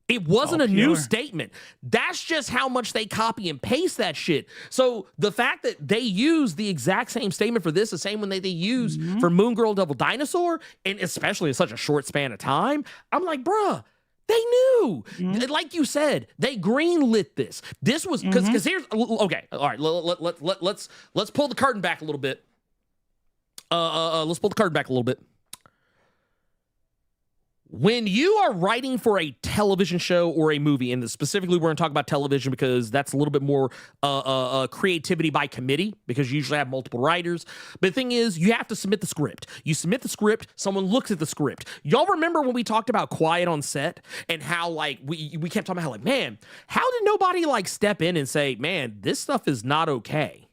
It wasn't a new statement. That's just how much they copy and paste that shit. So the fact that they use the exact same statement for this, the same one that they use for Moon Girl, Devil Dinosaur, and especially in such a short span of time, I'm like, bruh, they knew. Like you said, they greenlit this. This was because here's okay. All right, let's pull the curtain back a little bit. Let's pull the curtain back a little bit. When you are writing for a television show or a movie, and specifically we're going to talk about television because that's a little bit more creativity by committee, because you usually have multiple writers. But the thing is, you have to submit the script. You submit the script, someone looks at the script. Y'all remember when we talked about quiet on set and how like we kept talking about how like, man, how did nobody like step in and say, man, this stuff is not okay?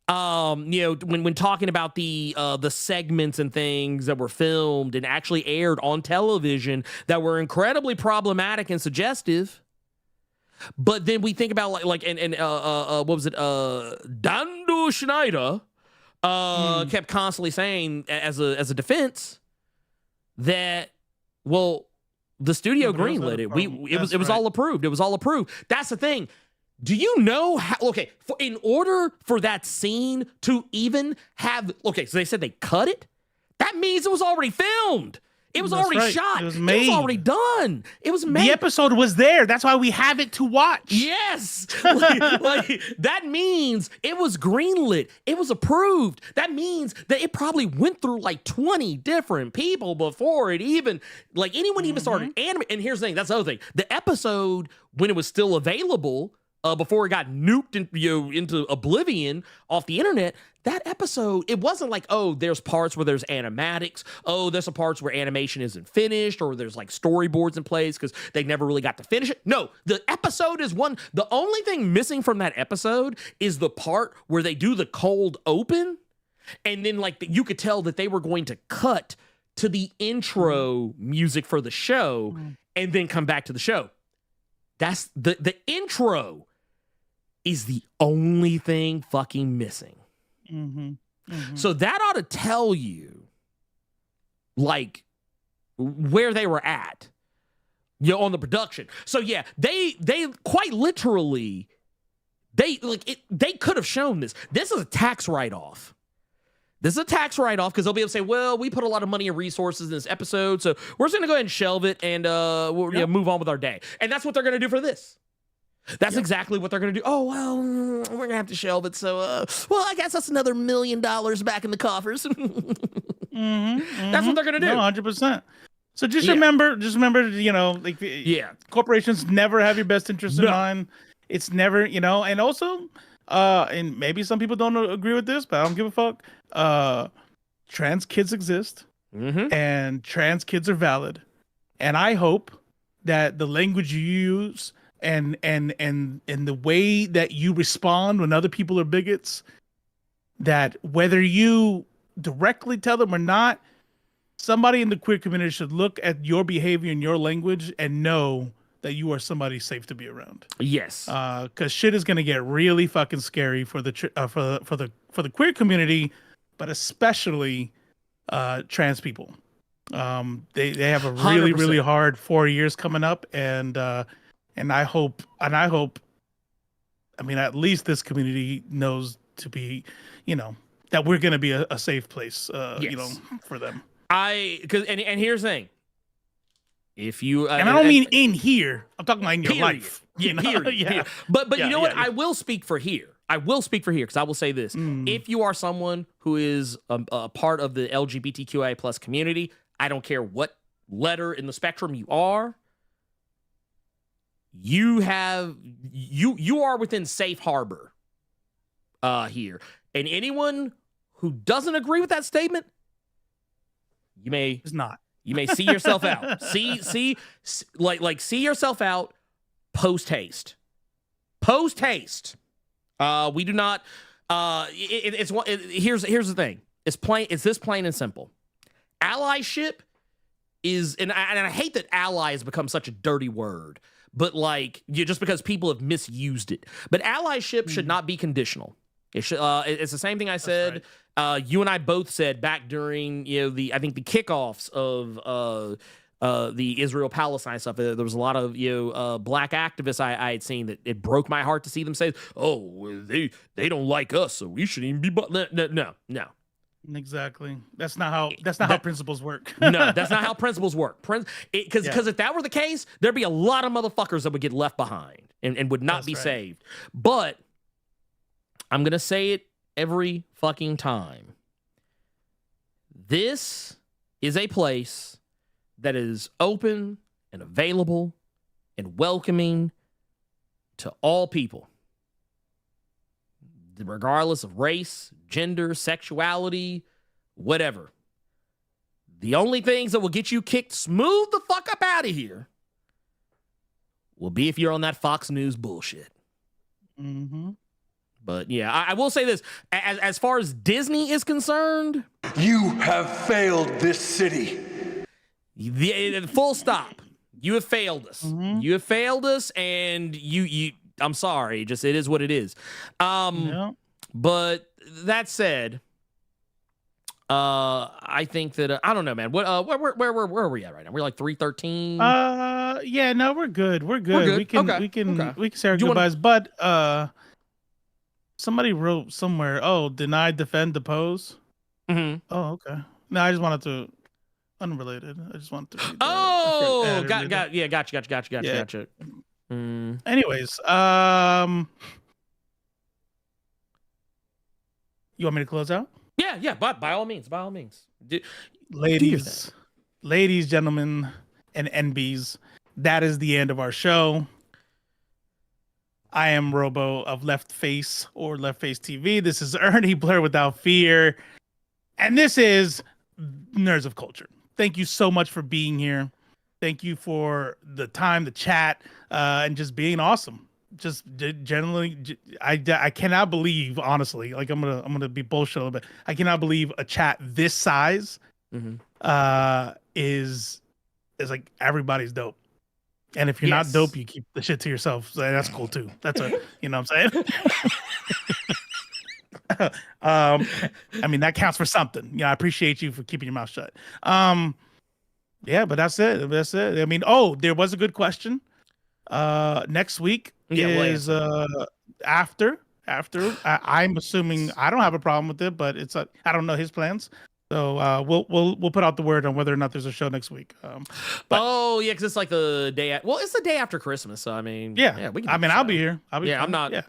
When talking about the segments and things that were filmed and actually aired on television that were incredibly problematic and suggestive. But then we think about what was it? Dando Schneider kept constantly saying as a defense that, well, the studio greenlit it. It was all approved. It was all approved. That's the thing. Do you know how, okay, in order for that scene to even have, okay, so they said they cut it? That means it was already filmed. It was already shot. It was made. It was already done. It was made. The episode was there. That's why we have it to watch. Yes. That means it was greenlit. It was approved. That means that it probably went through like 20 different people before it even, like anyone even started animating. And here's the thing, that's the other thing. The episode, when it was still available, before it got nuked into oblivion off the internet, that episode, it wasn't like, oh, there's parts where there's animatics. Oh, there's some parts where animation isn't finished, or there's like storyboards in place because they never really got to finish it. No, the episode is one. The only thing missing from that episode is the part where they do the cold open, and then like you could tell that they were going to cut to the intro music for the show and then come back to the show. That's the intro is the only thing fucking missing. So that ought to tell you, like, where they were at, on the production. So yeah, they quite literally, they could have shown this. This is a tax write-off. This is a tax write-off because they'll be able to say, well, we put a lot of money and resources in this episode, so we're just going to go ahead and shelve it and we'll move on with our day. And that's what they're going to do for this. That's exactly what they're going to do. Oh, well, we're going to have to shelve it, so, well, I guess that's another $1 million back in the coffers. That's what they're going to do. No, 100%. So just remember, like, corporations never have your best interest in mind. It's never, and also, and maybe some people don't agree with this, but I don't give a fuck. Trans kids exist, and trans kids are valid. And I hope that the language you use and the way that you respond when other people are bigots, that whether you directly tell them or not, somebody in the queer community should look at your behavior and your language and know that you are somebody safe to be around. Yes. Because shit is gonna get really fucking scary for the queer community, but especially trans people. They have a really 100%. Really hard 4 years coming up, and I hope, I mean, at least this community knows to be, that we're gonna be a safe place, for them. And here's the thing. If you and I don't mean in here, I'm talking about in your life. Period. But you know what? I will speak for here. Because I will say this: if you are someone who is a part of the LGBTQIA plus community, I don't care what letter in the spectrum you are. You are within safe harbor here, and anyone who doesn't agree with that statement, you may see yourself out. See yourself out post haste. We do not. Here's the thing. It's plain. It's this plain and simple. Allyship is, and I hate that ally has become such a dirty word, but just because people have misused it. But allyship should not be conditional. It should. It's the same thing I said. Right. You and I both said back during the kickoffs of the Israel-Palestine stuff. There was a lot of black activists I had seen that it broke my heart to see them say, "Oh, they don't like us, so we shouldn't even be." No. Exactly. That's not how principles work. No, that's not how principles work. Because if that were the case, there'd be a lot of motherfuckers that would get left behind and would not be saved. But I'm gonna say it every fucking time. This is a place that is open and available and welcoming to all people, regardless of race, gender, sexuality, whatever. The only things that will get you kicked smooth the fuck up out of here will be if you're on that Fox News bullshit. Mm-hmm. But yeah, I will say this. As far as Disney is concerned, You have failed this city. Full stop. You have failed us. Mm-hmm. You have failed us, and you. I'm sorry. Just it is what it is. Yeah. But that said, I think that I don't know, man. What where are we at right now? We're like 313. Yeah, no, we're good. We're good. We can say our goodbyes. But somebody wrote somewhere, "Oh, deny, defend, depose." Mm-hmm. Oh, okay. No, I just wanted to unrelated. I just wanted to read that. Oh, Gotcha. Gotcha. Anyways, you want me to close out? Yeah, but by all means. Ladies, gentlemen, and NBs, that is the end of our show. I am Robo of Left Face or Left Face TV. This is Ernie Blerd Without Fear. And this is Nerds of Culture. Thank you so much for being here. Thank you for the time, the chat, and just being awesome. Just generally, I cannot believe, honestly, like I'm gonna be bullshit a little bit. I cannot believe a chat this size is like everybody's dope. And if you're not dope, you keep the shit to yourself. So that's cool too. That's you know what I'm saying? I mean, that counts for something. Yeah, I appreciate you for keeping your mouth shut. Yeah, but that's it. I mean, there was a good question. Next week is after. I'm assuming I don't have a problem with it, but I don't know his plans. So we'll put out the word on whether or not there's a show next week. Because it's like the day. It's the day after Christmas. So I mean, we can. I'll be here. I'm not. Yeah.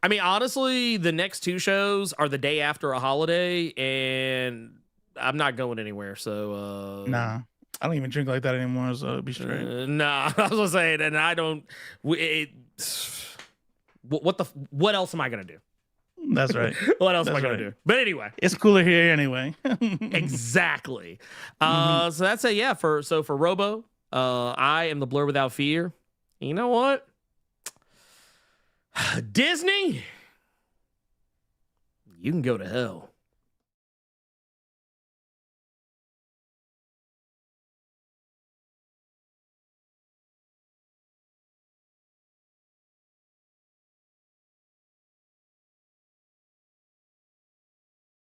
I mean, honestly, the next two shows are the day after a holiday, and I'm not going anywhere. So nah, I don't even drink like that anymore. So be straight. Nah, I was gonna say it, and I don't. What else am I gonna do? That's right. What else am I gonna do? But anyway, it's cooler here anyway. Exactly. So that's it. Yeah. For Robo, I am the Blerd Without Fear. You know what? Disney, you can go to hell.